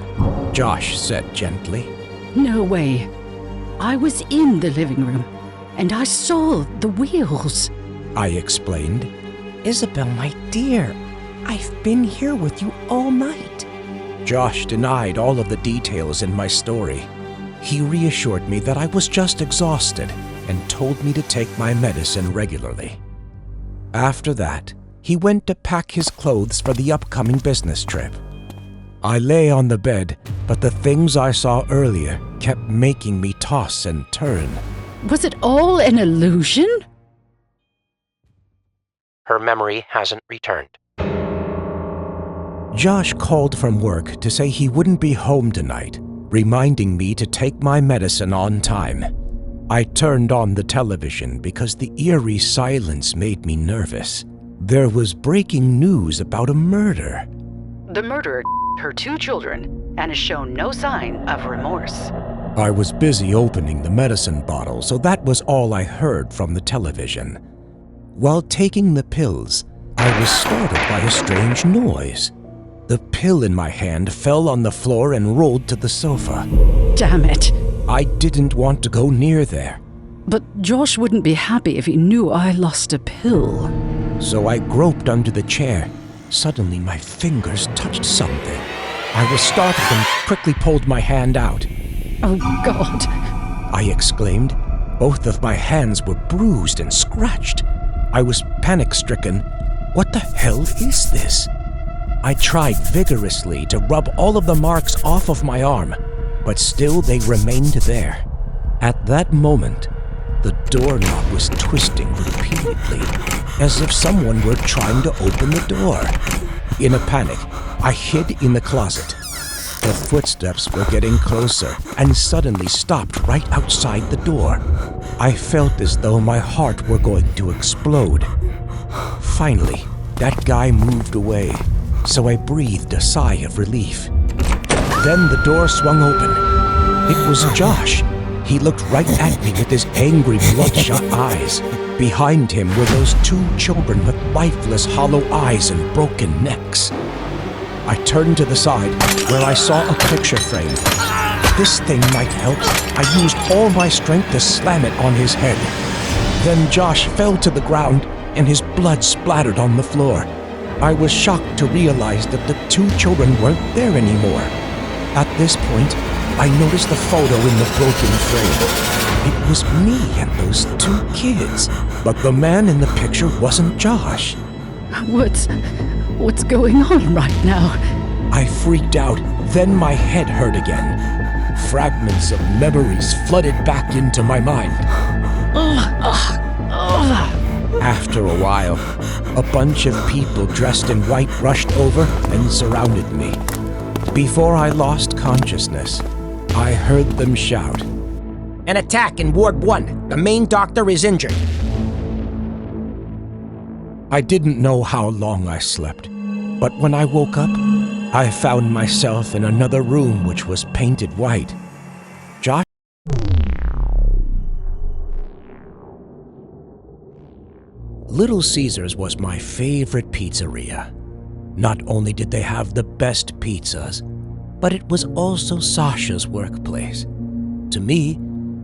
Josh said gently. No way. I was in the living room, and I saw the wheels. I explained. Isabel, my dear, I've been here with you all night. Josh denied all of the details in my story. He reassured me that I was just exhausted and told me to take my medicine regularly. After that, he went to pack his clothes for the upcoming business trip. I lay on the bed, but the things I saw earlier kept making me toss and turn. Was it all an illusion? Her memory hasn't returned. Josh called from work to say he wouldn't be home tonight, reminding me to take my medicine on time. I turned on the television because the eerie silence made me nervous. There was breaking news about a murder. The murderer her two children and has shown no sign of remorse. I was busy opening the medicine bottle, so that was all I heard from the television. While taking the pills, I was startled by a strange noise. The pill in my hand fell on the floor and rolled to the sofa. Damn it. I didn't want to go near there. But Josh wouldn't be happy if he knew I lost a pill. So I groped under the chair. Suddenly my fingers touched something. I was startled and quickly pulled my hand out. Oh God! I exclaimed. Both of my hands were bruised and scratched. I was panic-stricken. What the hell is this? I tried vigorously to rub all of the marks off of my arm, but still they remained there. At that moment, the doorknob was twisting repeatedly, as if someone were trying to open the door. In a panic, I hid in the closet. The footsteps were getting closer and suddenly stopped right outside the door. I felt as though my heart were going to explode. Finally, that guy moved away, so I breathed a sigh of relief. Then the door swung open. It was Josh. He looked right at me with his angry, bloodshot eyes. Behind him were those two children with lifeless, hollow eyes and broken necks. I turned to the side, where I saw a picture frame. This thing might help. I used all my strength to slam it on his head. Then Josh fell to the ground, and his blood splattered on the floor. I was shocked to realize that the two children weren't there anymore. At this point, I noticed the photo in the broken frame. It was me and those two kids, but the man in the picture wasn't Josh. What's going on right now? I freaked out, then my head hurt again. Fragments of memories flooded back into my mind. After a while, a bunch of people dressed in white rushed over and surrounded me. Before I lost consciousness, I heard them shout, An attack in Ward 1. The main doctor is injured. I didn't know how long I slept, but when I woke up, I found myself in another room which was painted white. Josh? Little Caesars was my favorite pizzeria. Not only did they have the best pizzas, but it was also Sasha's workplace. To me,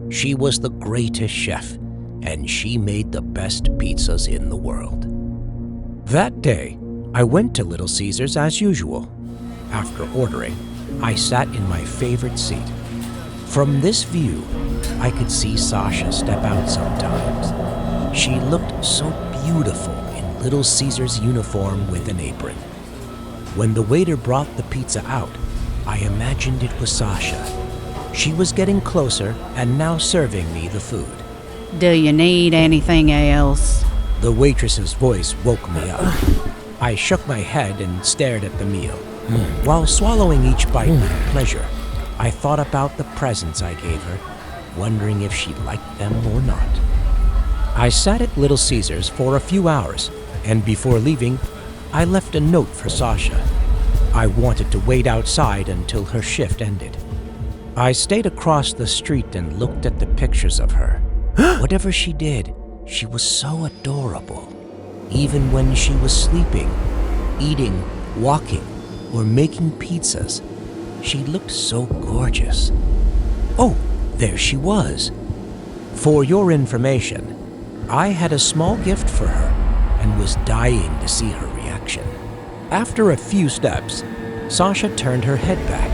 she was the greatest chef, and she made the best pizzas in the world. That day, I went to Little Caesars as usual. After ordering, I sat in my favorite seat. From this view, I could see Sasha step out sometimes. She looked so beautiful in Little Caesar's uniform with an apron. When the waiter brought the pizza out, I imagined it was Sasha. She was getting closer and now serving me the food. Do you need anything else? The waitress's voice woke me up. I shook my head and stared at the meal. While swallowing each bite with pleasure, I thought about the presents I gave her, wondering if she liked them or not. I sat at Little Caesars for a few hours, and before leaving, I left a note for Sasha. I wanted to wait outside until her shift ended. I stayed across the street and looked at the pictures of her. Whatever she did, she was so adorable. Even when she was sleeping, eating, walking, or making pizzas, she looked so gorgeous. Oh, there she was. For your information, I had a small gift for her and was dying to see her reaction. After a few steps, Sasha turned her head back.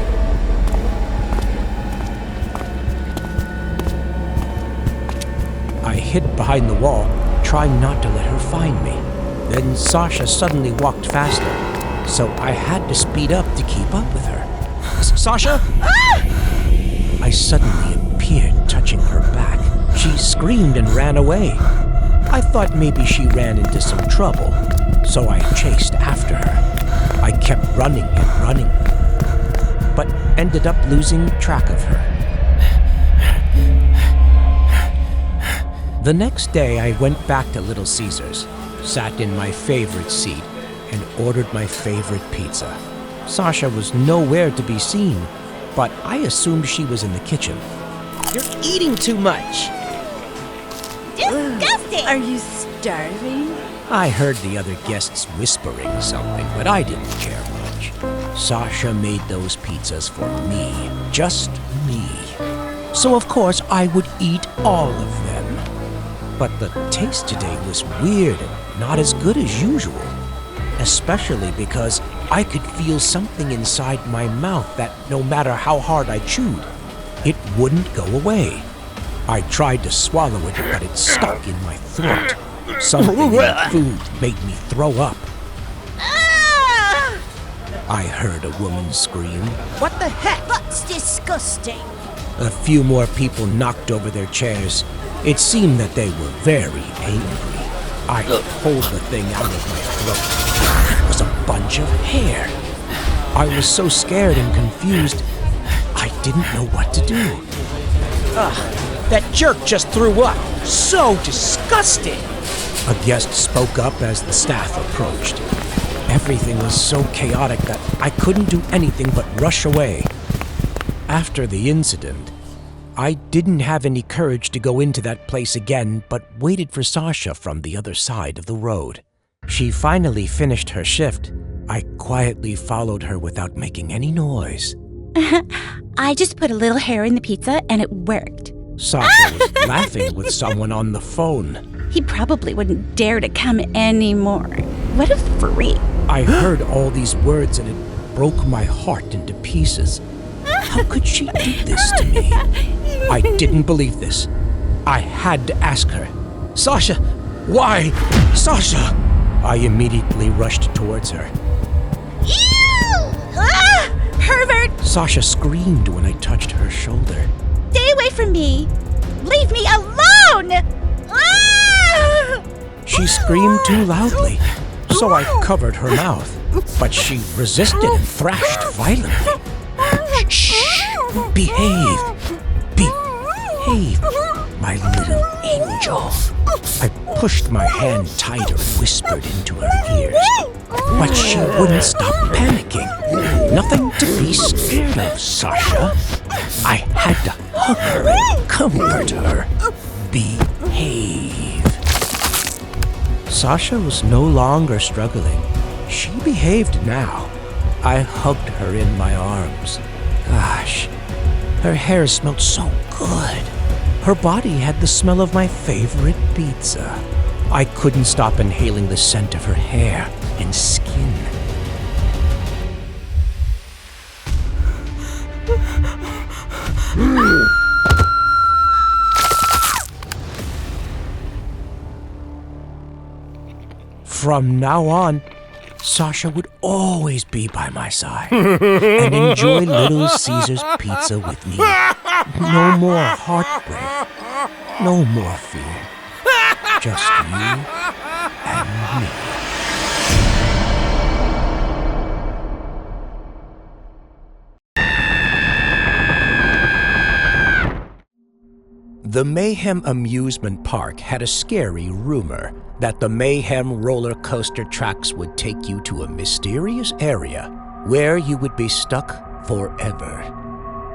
I hid behind the wall, trying not to let her find me. Then Sasha suddenly walked faster, so I had to speed up to keep up with her. Sasha? I suddenly appeared, touching her back. She screamed and ran away. I thought maybe she ran into some trouble, so I chased after her. I kept running and running, but ended up losing track of her. The next day, I went back to Little Caesars, sat in my favorite seat, and ordered my favorite pizza. Sasha was nowhere to be seen, but I assumed she was in the kitchen. You're eating too much. Disgusting! Are you starving? I heard the other guests whispering something, but I didn't care much. Sasha made those pizzas for me, just me. So of course I would eat all of them. But the taste today was weird and not as good as usual. Especially because I could feel something inside my mouth that no matter how hard I chewed, it wouldn't go away. I tried to swallow it, but it stuck in my throat. Something in the food made me throw up. I heard a woman scream. What the heck? That's disgusting. A few more people knocked over their chairs. It seemed that they were very angry. I pulled the thing out of my throat. It was a bunch of hair. I was so scared and confused, I didn't know what to do. That jerk just threw up. So disgusting. A guest spoke up as the staff approached. Everything was so chaotic that I couldn't do anything but rush away. After the incident, I didn't have any courage to go into that place again, but waited for Sasha from the other side of the road. She finally finished her shift. I quietly followed her without making any noise. I just put a little hair in the pizza and it worked. Sasha was laughing with someone on the phone. He probably wouldn't dare to come anymore. What a freak. I heard all these words and it broke my heart into pieces. How could she do this to me? I didn't believe this. I had to ask her. Sasha, why? Sasha! I immediately rushed towards her. Ew! Pervert! Sasha screamed when I touched her shoulder. Stay away from me! Leave me alone! She screamed too loudly, so I covered her mouth, but she resisted and thrashed violently. Shh! Behave! behave, my little angel. I pushed my hand tighter and whispered into her ears. But she wouldn't stop panicking. Nothing to be scared of, Sasha. I had to hug her and comfort her. Behave. Sasha was no longer struggling. She behaved now. I hugged her in my arms. Gosh, her hair smelled so good. Her body had the smell of my favorite pizza. I couldn't stop inhaling the scent of her hair and skin. From now on, Sasha would always be by my side and enjoy Little Caesar's pizza with me. No more heartbreak, no more fear. Just you and me. The Mayhem Amusement Park had a scary rumor that the Mayhem roller coaster tracks would take you to a mysterious area where you would be stuck forever.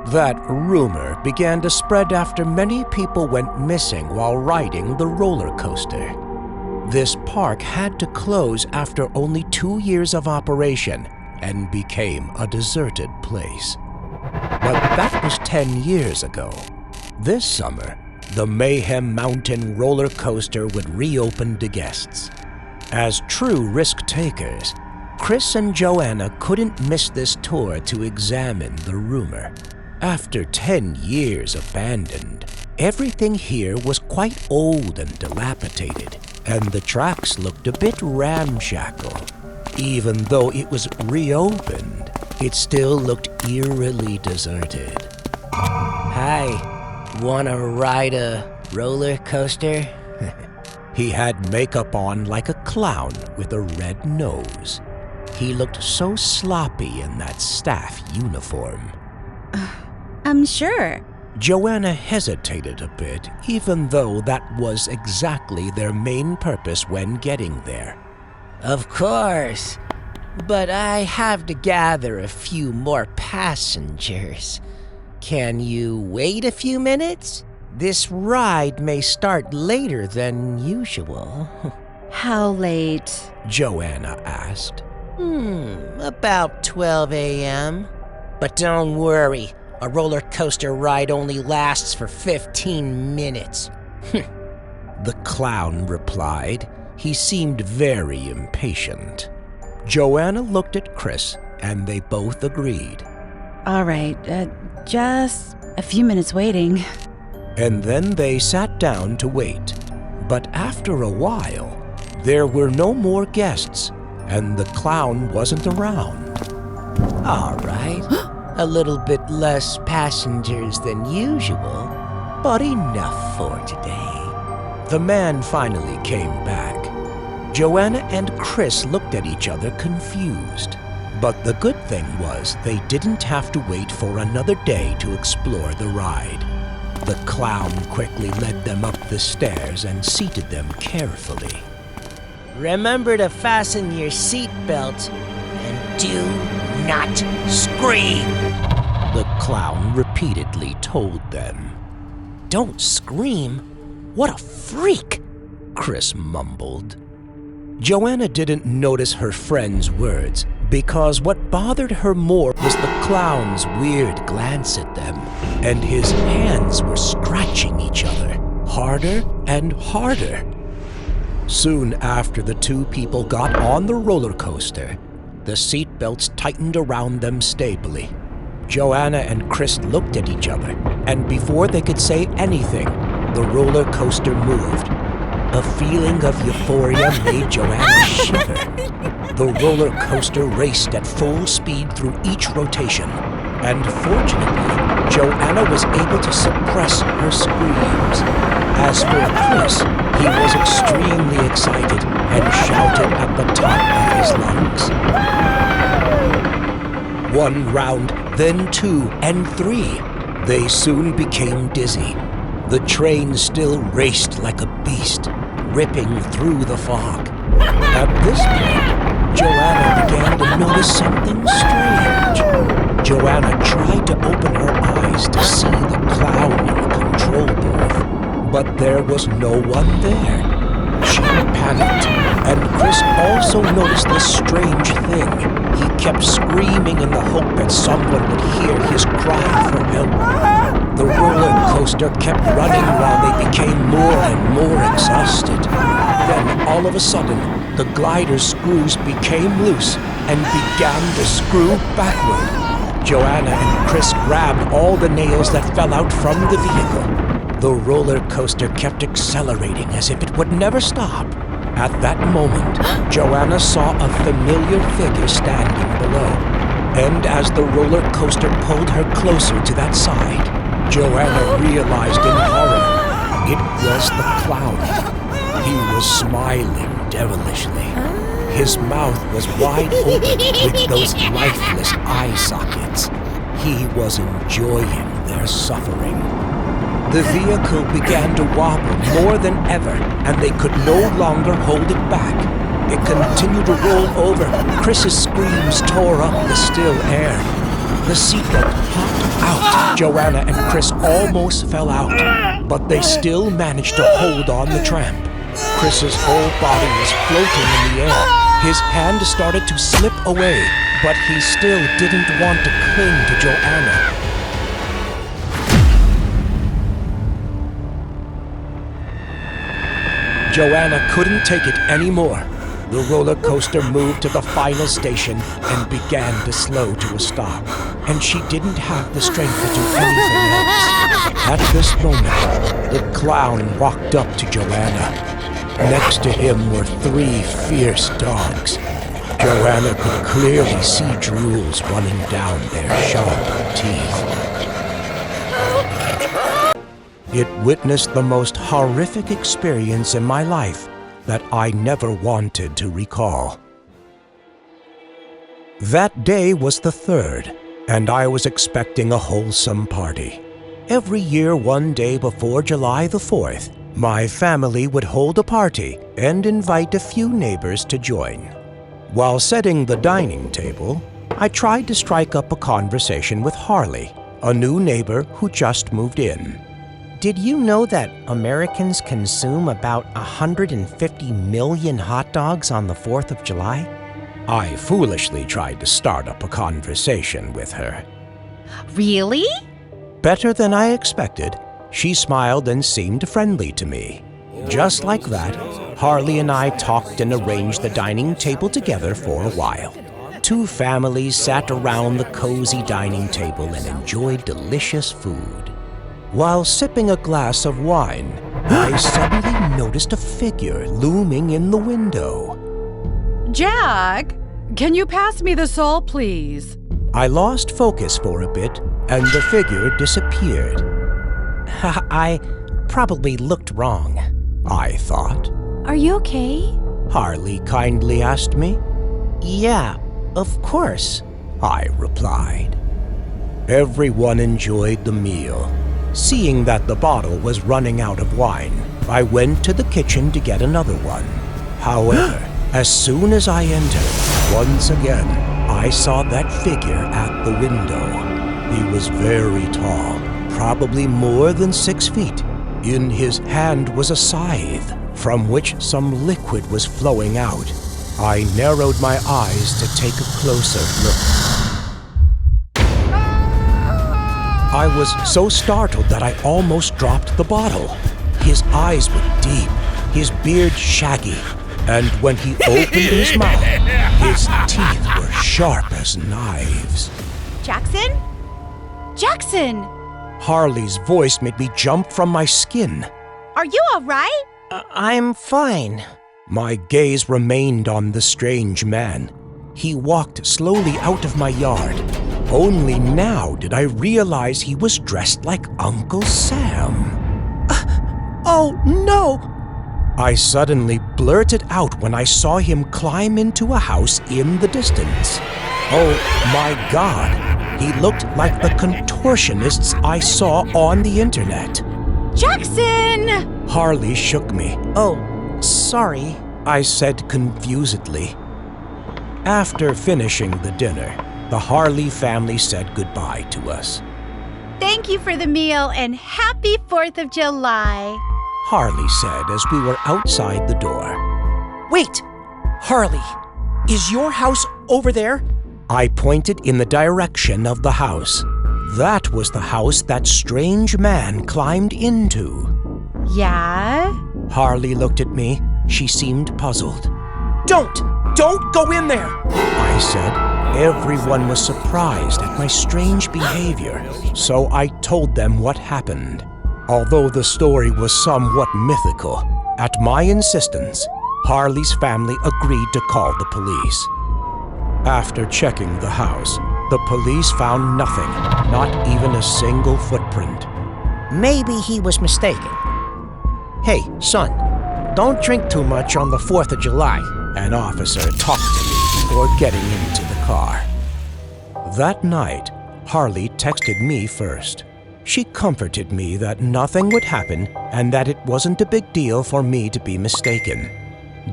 That rumor began to spread after many people went missing while riding the roller coaster. This park had to close after only 2 years of operation and became a deserted place. But that was 10 years ago. This summer, the Mayhem Mountain roller coaster would reopen to guests. As true risk-takers, Chris and Joanna couldn't miss this tour to examine the rumor. After 10 years abandoned, everything here was quite old and dilapidated, and the tracks looked a bit ramshackle. Even though it was reopened, it still looked eerily deserted. Hi. Wanna ride a roller coaster? He had makeup on like a clown with a red nose. He looked so sloppy in that staff uniform. Sure. Joanna hesitated a bit, even though that was exactly their main purpose when getting there. Of course, but I have to gather a few more passengers. Can you wait a few minutes? This ride may start later than usual. How late? Joanna asked. About 12 a.m. But don't worry, a roller coaster ride only lasts for 15 minutes. The clown replied. He seemed very impatient. Joanna looked at Chris, and they both agreed. All right, just a few minutes waiting. And then they sat down to wait. But after a while, there were no more guests, and the clown wasn't around. All right, a little bit less passengers than usual, but enough for today. The man finally came back. Joanna and Chris looked at each other confused. But the good thing was they didn't have to wait for another day to explore the ride. The clown quickly led them up the stairs and seated them carefully. Remember to fasten your seatbelt and do not scream, the clown repeatedly told them. Don't scream? What a freak, Chris mumbled. Joanna didn't notice her friend's words because what bothered her more was the clown's weird glance at them, and his hands were scratching each other, harder and harder. Soon after the two people got on the roller coaster, the seatbelts tightened around them stably. Joanna and Chris looked at each other, and before they could say anything, the roller coaster moved. A feeling of euphoria made Joanna shiver. The roller coaster raced at full speed through each rotation, and fortunately, Joanna was able to suppress her screams. As for Chris, he was extremely excited and shouted at the top of his lungs. 1 round, then 2 and 3. They soon became dizzy. The train still raced like a beast, ripping through the fog. At this point, Joanna began to notice something strange. Joanna tried to open her eyes to see the clown in the control booth, but there was no one there. She panicked, and Chris also noticed this strange thing. He kept screaming in the hope that someone would hear his cry for help. The roller coaster kept running while they became more and more exhausted. Then, all of a sudden, the glider's screws became loose and began to screw backward. Joanna and Chris grabbed all the nails that fell out from the vehicle. The roller coaster kept accelerating as if it would never stop. At that moment, Joanna saw a familiar figure standing below. And as the roller coaster pulled her closer to that side, Joanna realized in horror it was the clown. He was smiling devilishly. His mouth was wide open with those lifeless eye sockets. He was enjoying their suffering. The vehicle began to wobble more than ever, and they could no longer hold it back. It continued to roll over. Chris's screams tore up the still air. The seatbelt popped out. Joanna and Chris almost fell out, but they still managed to hold on the tramp. Chris's whole body was floating in the air. His hand started to slip away, but he still didn't want to cling to Joanna. Joanna couldn't take it anymore. The roller coaster moved to the final station and began to slow to a stop, and she didn't have the strength to do anything else. At this moment, the clown walked up to Joanna. Next to him were 3 fierce dogs. Joanna could clearly see drools running down their sharp teeth. It witnessed the most horrific experience in my life that I never wanted to recall. That day was the 3rd, and I was expecting a wholesome party. Every year, one day before July the 4th, my family would hold a party and invite a few neighbors to join. While setting the dining table, I tried to strike up a conversation with Harley, a new neighbor who just moved in. Did you know that Americans consume about 150 million hot dogs on the 4th of July? I foolishly tried to start up a conversation with her. Really? Better than I expected, she smiled and seemed friendly to me. Just like that, Harley and I talked and arranged the dining table together for a while. 2 families sat around the cozy dining table and enjoyed delicious food. While sipping a glass of wine, I suddenly noticed a figure looming in the window. Jack, can you pass me the salt, please? I lost focus for a bit, and the figure disappeared. I probably looked wrong, I thought. Are you okay? Harley kindly asked me. Yeah, of course, I replied. Everyone enjoyed the meal. Seeing that the bottle was running out of wine, I went to the kitchen to get another one. However, as soon as I entered, once again, I saw that figure at the window. He was very tall, probably more than 6 feet. In his hand was a scythe, from which some liquid was flowing out. I narrowed my eyes to take a closer look. I was so startled that I almost dropped the bottle. His eyes were deep, his beard shaggy, and when he opened his mouth, his teeth were sharp as knives. Jackson? Jackson! Harley's voice made me jump from my skin. Are you all right? I'm fine. My gaze remained on the strange man. He walked slowly out of my yard. Only now did I realize he was dressed like Uncle Sam. Oh, no! I suddenly blurted out when I saw him climb into a house in the distance. Oh my God! He looked like the contortionists I saw on the internet. Jackson! Harley shook me. Oh, sorry. I said confusedly. After finishing the dinner, the Harley family said goodbye to us. Thank you for the meal and happy 4th of July. Harley said as we were outside the door. Wait, Harley, is your house over there? I pointed in the direction of the house. That was the house that strange man climbed into. Yeah? Harley looked at me. She seemed puzzled. Don't go in there! I said. Everyone was surprised at my strange behavior, so I told them what happened. Although the story was somewhat mythical, at my insistence, Harley's family agreed to call the police. After checking the house, the police found nothing, not even a single footprint. Maybe he was mistaken. Hey, son, don't drink too much on the 4th of July. An officer talked to me before getting into the car. That night, Harley texted me first. She comforted me that nothing would happen and that it wasn't a big deal for me to be mistaken.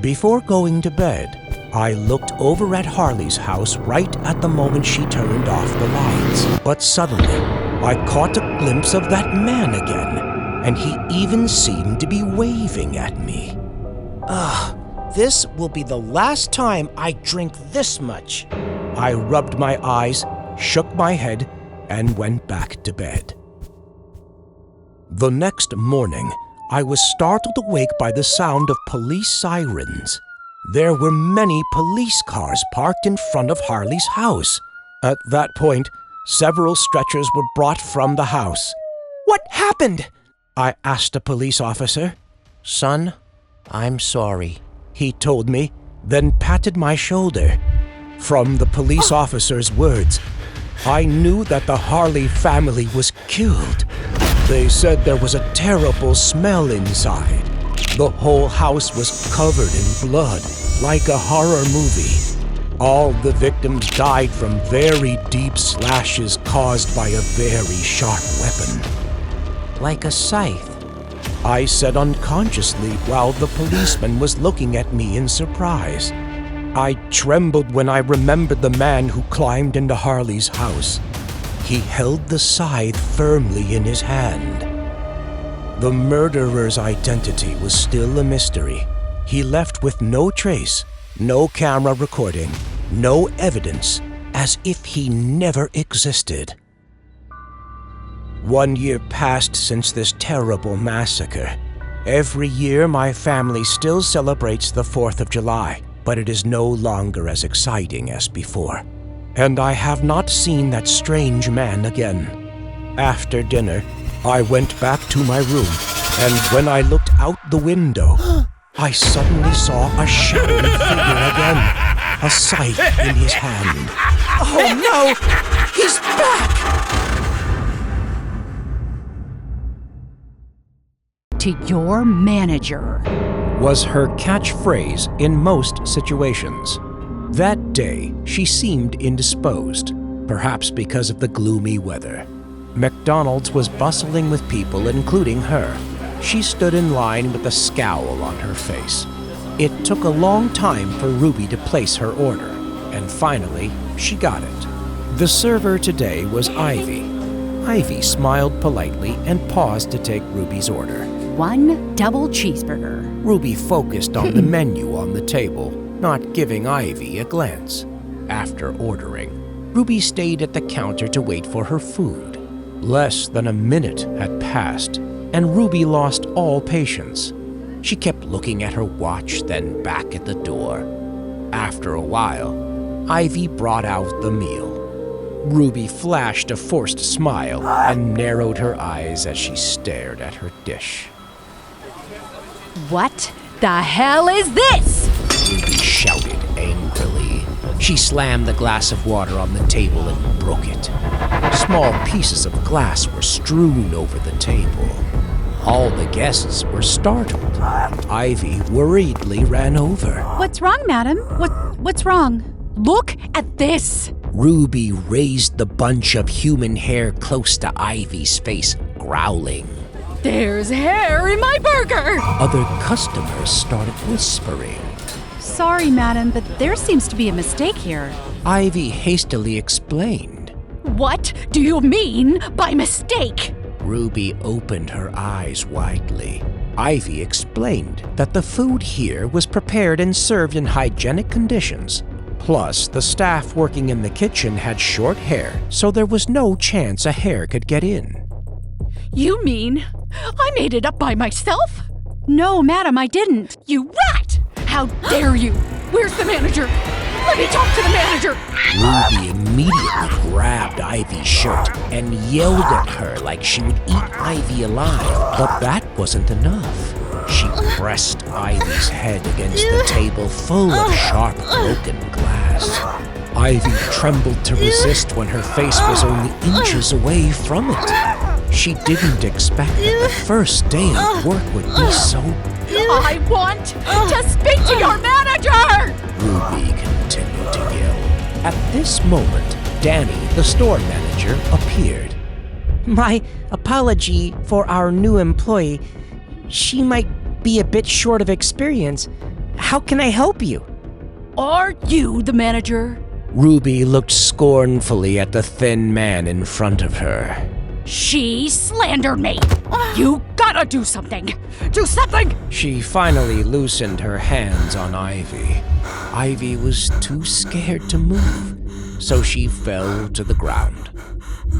Before going to bed, I looked over at Harley's house right at the moment she turned off the lights. But suddenly, I caught a glimpse of that man again, and he even seemed to be waving at me. This will be the last time I drink this much. I rubbed my eyes, shook my head, and went back to bed. The next morning, I was startled awake by the sound of police sirens. There were many police cars parked in front of Harley's house. At that point, several stretchers were brought from the house. What happened? I asked a police officer. Son, I'm sorry, he told me, then patted my shoulder. From the police officer's words, I knew that the Harley family was killed. They said there was a terrible smell inside. The whole house was covered in blood, like a horror movie. All the victims died from very deep slashes caused by a very sharp weapon. Like a scythe, I said unconsciously while the policeman was looking at me in surprise. I trembled when I remembered the man who climbed into Harley's house. He held the scythe firmly in his hand. The murderer's identity was still a mystery. He left with no trace, no camera recording, no evidence, as if he never existed. 1 year passed since this terrible massacre. Every year, my family still celebrates the 4th of July, but it is no longer as exciting as before. And I have not seen that strange man again. After dinner, I went back to my room, and when I looked out the window, I suddenly saw a shadowy figure again, a scythe in his hand. Oh no! He's back! To your manager, was her catchphrase in most situations. That day, she seemed indisposed, perhaps because of the gloomy weather. McDonald's was bustling with people, including her. She stood in line with a scowl on her face. It took a long time for Ruby to place her order, and finally, she got it. The server today was Ivy. Ivy smiled politely and paused to take Ruby's order. 1 double cheeseburger. Ruby focused on the menu on the table, not giving Ivy a glance. After ordering, Ruby stayed at the counter to wait for her food. Less than a minute had passed, and Ruby lost all patience. She kept looking at her watch, then back at the door. After a while, Ivy brought out the meal. Ruby flashed a forced smile and narrowed her eyes as she stared at her dish. What the hell is this? Ruby shouted angrily. She slammed the glass of water on the table and broke it. Small pieces of glass were strewn over the table. All the guests were startled. Ivy worriedly ran over. What's wrong, madam? What's wrong? Look at this! Ruby raised the bunch of human hair close to Ivy's face, growling. There's hair in my burger! Other customers started whispering. Sorry, madam, but there seems to be a mistake here. Ivy hastily explained. What do you mean by mistake? Ruby opened her eyes widely. Ivy explained that the food here was prepared and served in hygienic conditions. Plus, the staff working in the kitchen had short hair, so there was no chance a hair could get in. You mean I made it up by myself? No, madam, I didn't. You rat! How dare you? Where's the manager? Let me talk to the manager! Ruby immediately grabbed Ivy's shirt and yelled at her like she would eat Ivy alive. But that wasn't enough. She pressed Ivy's head against the table full of sharp, broken glass. Ivy trembled to resist when her face was only inches away from it. She didn't expect that the first day of work would be so... I want to speak to your manager! Ruby continued to yell. At this moment, Danny, the store manager, appeared. My apology for our new employee. She might be a bit short of experience. How can I help you? Are you the manager? Ruby looked scornfully at the thin man in front of her. She slandered me. You gotta do something. Do something! She finally loosened her hands on Ivy. Ivy was too scared to move, so she fell to the ground.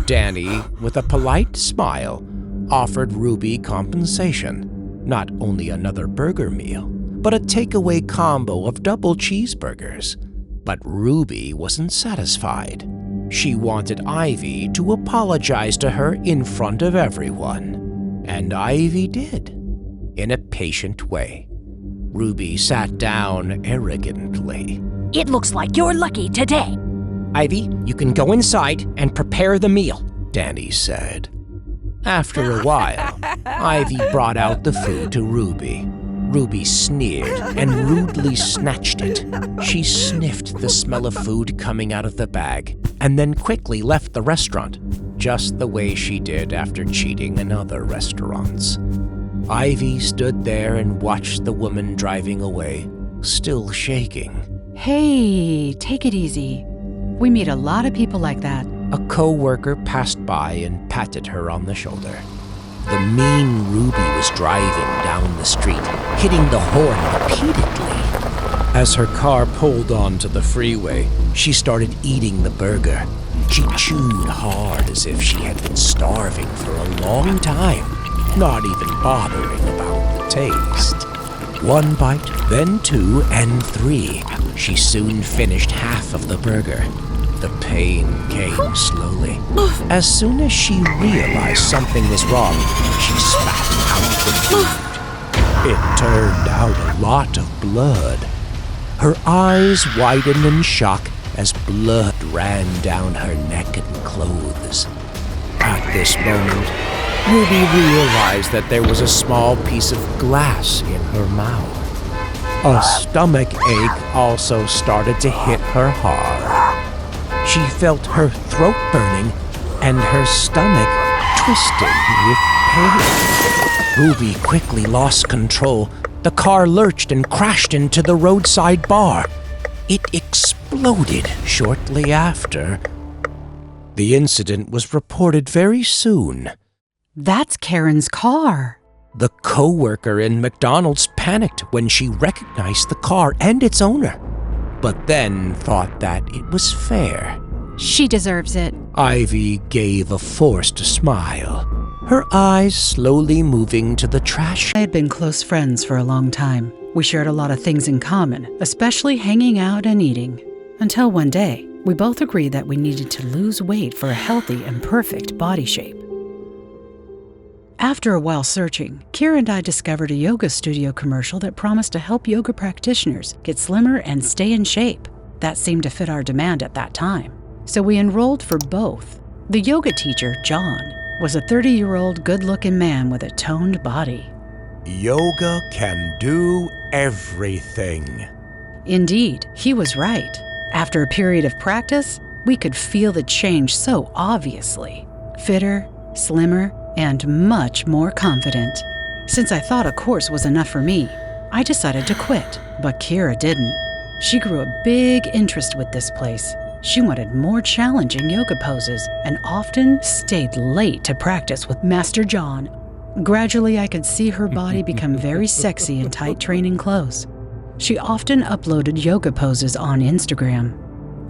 Danny, with a polite smile, offered Ruby compensation. Not only another burger meal, but a takeaway combo of double cheeseburgers. But Ruby wasn't satisfied. She wanted Ivy to apologize to her in front of everyone. And Ivy did, in a patient way. Ruby sat down arrogantly. It looks like you're lucky today. Ivy, you can go inside and prepare the meal, Danny said. After a while, Ivy brought out the food to Ruby. Ruby sneered and rudely snatched it. She sniffed the smell of food coming out of the bag and then quickly left the restaurant, just the way she did after cheating in other restaurants. Ivy stood there and watched the woman driving away, still shaking. Hey, take it easy. We meet a lot of people like that. A co-worker passed by and patted her on the shoulder. The mean Ruby was driving down the street, hitting the horn repeatedly. As her car pulled onto the freeway, she started eating the burger. She chewed hard as if she had been starving for a long time, not even bothering about the taste. One bite, then two, and three. She soon finished half of the burger. The pain came slowly. As soon as she realized something was wrong, she spat out the food. It turned out a lot of blood. Her eyes widened in shock as blood ran down her neck and clothes. At this moment, Ruby realized that there was a small piece of glass in her mouth. A stomach ache also started to hit her hard. She felt her throat burning and her stomach twisting with pain. Ruby quickly lost control. The car lurched and crashed into the roadside bar. It exploded shortly after. The incident was reported very soon. That's Karen's car. The co-worker in McDonald's panicked when she recognized the car and its owner, but then thought that it was fair. She deserves it. Ivy gave a forced smile, her eyes slowly moving to the trash. I had been close friends for a long time. We shared a lot of things in common, especially hanging out and eating. Until one day, we both agreed that we needed to lose weight for a healthy and perfect body shape. After a while searching, Kira and I discovered a yoga studio commercial that promised to help yoga practitioners get slimmer and stay in shape. That seemed to fit our demand at that time. So we enrolled for both. The yoga teacher, John, was a 30-year-old good-looking man with a toned body. Yoga can do everything. Indeed, he was right. After a period of practice, we could feel the change so obviously. Fitter, slimmer, and much more confident. Since I thought a course was enough for me, I decided to quit, but Kira didn't. She grew a big interest with this place. She wanted more challenging yoga poses and often stayed late to practice with Master John. Gradually, I could see her body become very sexy in tight training clothes. She often uploaded yoga poses on Instagram.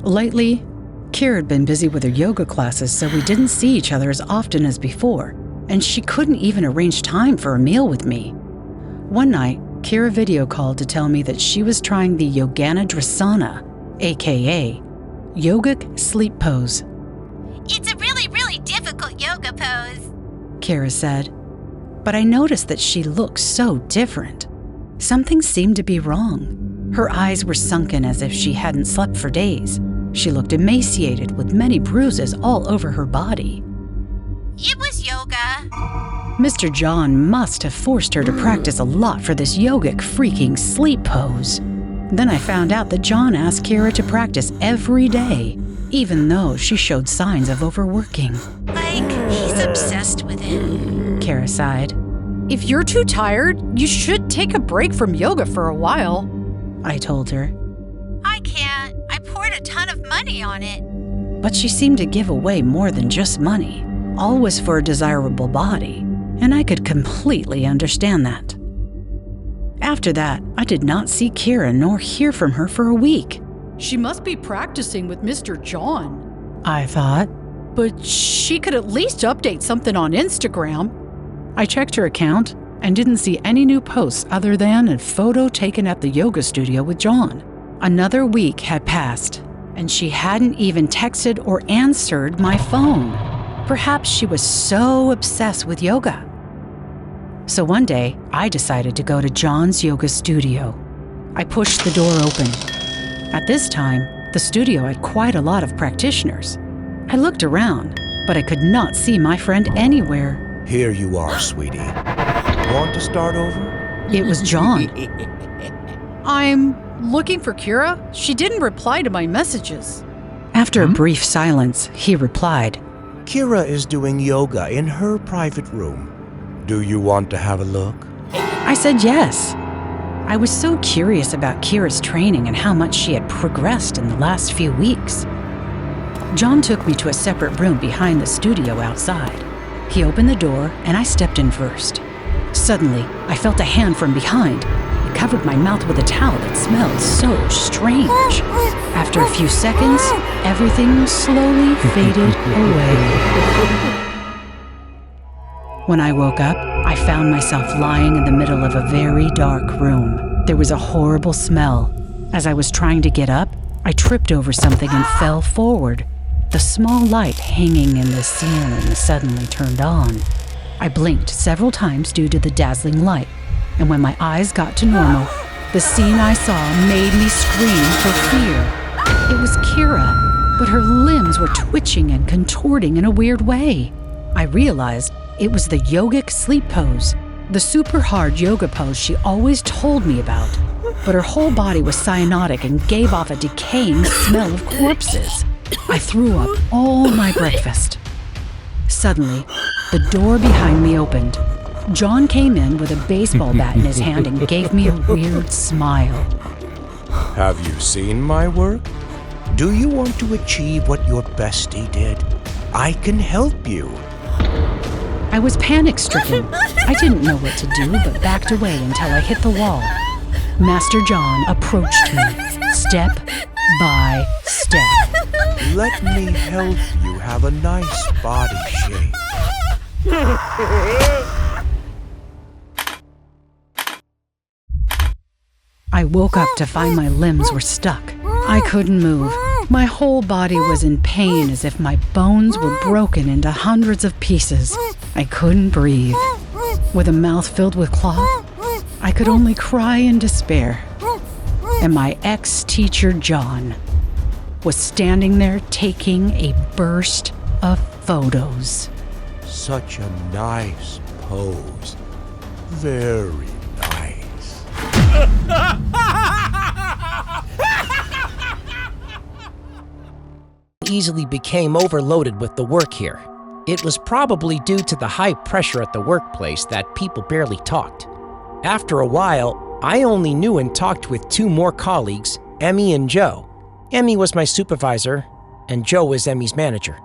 Lately, Kira had been busy with her yoga classes, so we didn't see each other as often as before, and she couldn't even arrange time for a meal with me. One night, Kira video called to tell me that she was trying the Yoganadhrasana, aka yogic sleep pose. It's a really, really difficult yoga pose, Kira said. But I noticed that she looked so different. Something seemed to be wrong. Her eyes were sunken as if she hadn't slept for days. She looked emaciated with many bruises all over her body. It was yoga. Mr. John must have forced her to practice a lot for this yogic freaking sleep pose. Then I found out that John asked Kira to practice every day, even though she showed signs of overworking. Like, he's obsessed with him. Kira sighed. If you're too tired, you should take a break from yoga for a while, I told her. I can't. I poured a ton of money on it. But she seemed to give away more than just money. All was for a desirable body, and I could completely understand that. After that, I did not see Kira nor hear from her for a week. She must be practicing with Mr. John, I thought. But she could at least update something on Instagram. I checked her account and didn't see any new posts other than a photo taken at the yoga studio with John. Another week had passed, and she hadn't even texted or answered my phone. Perhaps she was so obsessed with yoga. So one day, I decided to go to John's yoga studio. I pushed the door open. At this time, the studio had quite a lot of practitioners. I looked around, but I could not see my friend anywhere. Here you are, sweetie. Want to start over? It was John. I'm looking for Kira. She didn't reply to my messages. After a brief silence, he replied, Kira is doing yoga in her private room. Do you want to have a look? I said yes. I was so curious about Kira's training and how much she had progressed in the last few weeks. John took me to a separate room behind the studio outside. He opened the door and I stepped in first. Suddenly, I felt a hand from behind. It covered my mouth with a towel that smelled so strange. After a few seconds, everything slowly faded away. When I woke up, I found myself lying in the middle of a very dark room. There was a horrible smell. As I was trying to get up, I tripped over something and fell forward. The small light hanging in the ceiling suddenly turned on. I blinked several times due to the dazzling light, and when my eyes got to normal, the scene I saw made me scream for fear. It was Kira, but her limbs were twitching and contorting in a weird way. I realized it was the yogic sleep pose, the super hard yoga pose she always told me about. But her whole body was cyanotic and gave off a decaying smell of corpses. I threw up all my breakfast. Suddenly, the door behind me opened. John came in with a baseball bat in his hand and gave me a weird smile. Have you seen my work? Do you want to achieve what your bestie did? I can help you. I was panic-stricken. I didn't know what to do, but backed away until I hit the wall. Master John approached me, step by step. Let me help you have a nice body shape. I woke up to find my limbs were stuck. I couldn't move. My whole body was in pain as if my bones were broken into hundreds of pieces. I couldn't breathe. With a mouth filled with cloth, I could only cry in despair. And my ex-teacher, John, was standing there taking a burst of photos. Such a nice pose. Very nice. Easily became overloaded with the work here. It was probably due to the high pressure at the workplace that people barely talked. After a while, I only knew and talked with 2 more colleagues, Emmy and Joe. Emmy was my supervisor, and Joe was Emmy's manager.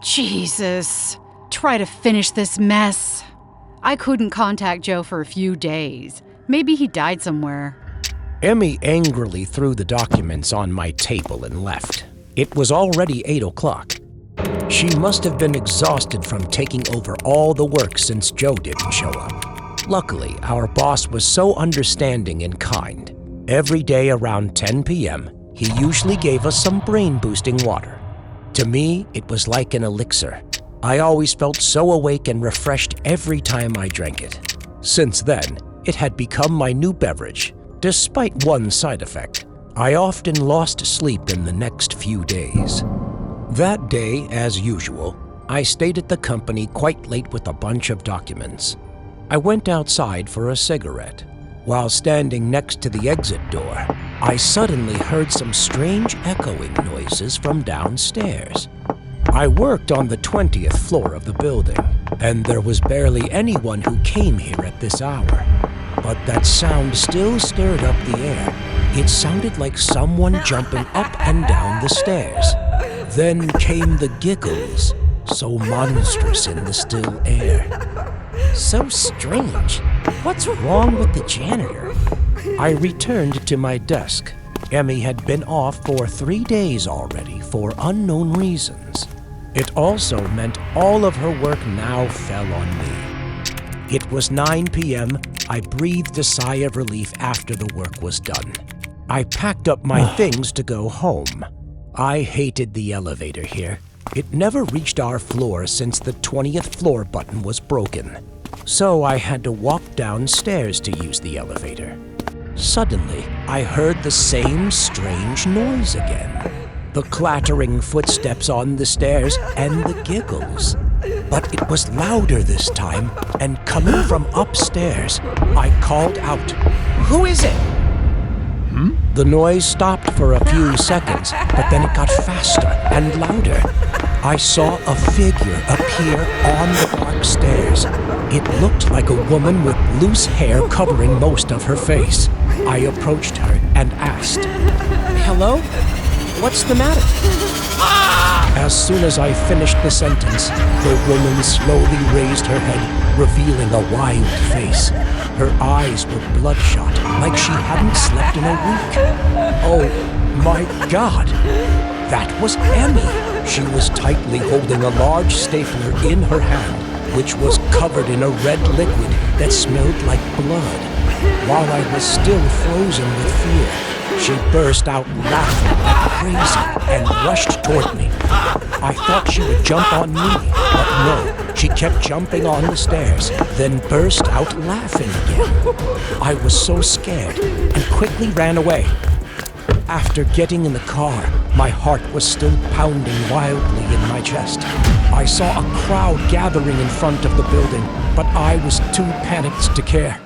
Jesus. Try to finish this mess. I couldn't contact Joe for a few days. Maybe he died somewhere. Emmy angrily threw the documents on my table and left. It was already 8 o'clock. She must have been exhausted from taking over all the work since Joe didn't show up. Luckily, our boss was so understanding and kind. Every day around 10 p.m., he usually gave us some brain-boosting water. To me, it was like an elixir. I always felt so awake and refreshed every time I drank it. Since then, it had become my new beverage, despite one side effect. I often lost sleep in the next few days. That day, as usual, I stayed at the company quite late with a bunch of documents. I went outside for a cigarette. While standing next to the exit door, I suddenly heard some strange echoing noises from downstairs. I worked on the 20th floor of the building, and there was barely anyone who came here at this hour. But that sound still stirred up the air. It sounded like someone jumping up and down the stairs. Then came the giggles, so monstrous in the still air. So strange. What's wrong with the janitor? I returned to my desk. Emmy had been off for 3 days already for unknown reasons. It also meant all of her work now fell on me. It was 9 p.m. I breathed a sigh of relief after the work was done. I packed up my things to go home. I hated the elevator here. It never reached our floor since the 20th floor button was broken. So I had to walk downstairs to use the elevator. Suddenly, I heard the same strange noise again. The clattering footsteps on the stairs and the giggles. But it was louder this time, and coming from upstairs, I called out, "Who is it?" The noise stopped for a few seconds, but then it got faster and louder. I saw a figure appear on the dark stairs. It looked like a woman with loose hair covering most of her face. I approached her and asked, "Hello? What's the matter?" As soon as I finished the sentence, the woman slowly raised her head, revealing a wild face. Her eyes were bloodshot, like she hadn't slept in a week. Oh my God! That was Emmy! She was tightly holding a large stapler in her hand, which was covered in a red liquid that smelled like blood. While I was still frozen with fear, she burst out laughing like crazy and rushed toward me. I thought she would jump on me, but no, she kept jumping on the stairs, then burst out laughing again. I was so scared and quickly ran away. After getting in the car, my heart was still pounding wildly in my chest. I saw a crowd gathering in front of the building, but I was too panicked to care.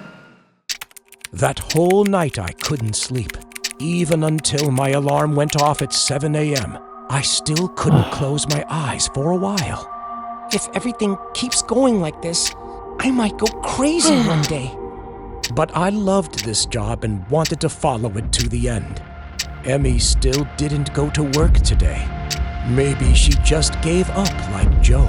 That whole night I couldn't sleep. Even until my alarm went off at 7 a.m., I still couldn't close my eyes for a while. If everything keeps going like this, I might go crazy one day. But I loved this job and wanted to follow it to the end. Emmy still didn't go to work today. Maybe she just gave up like Joe.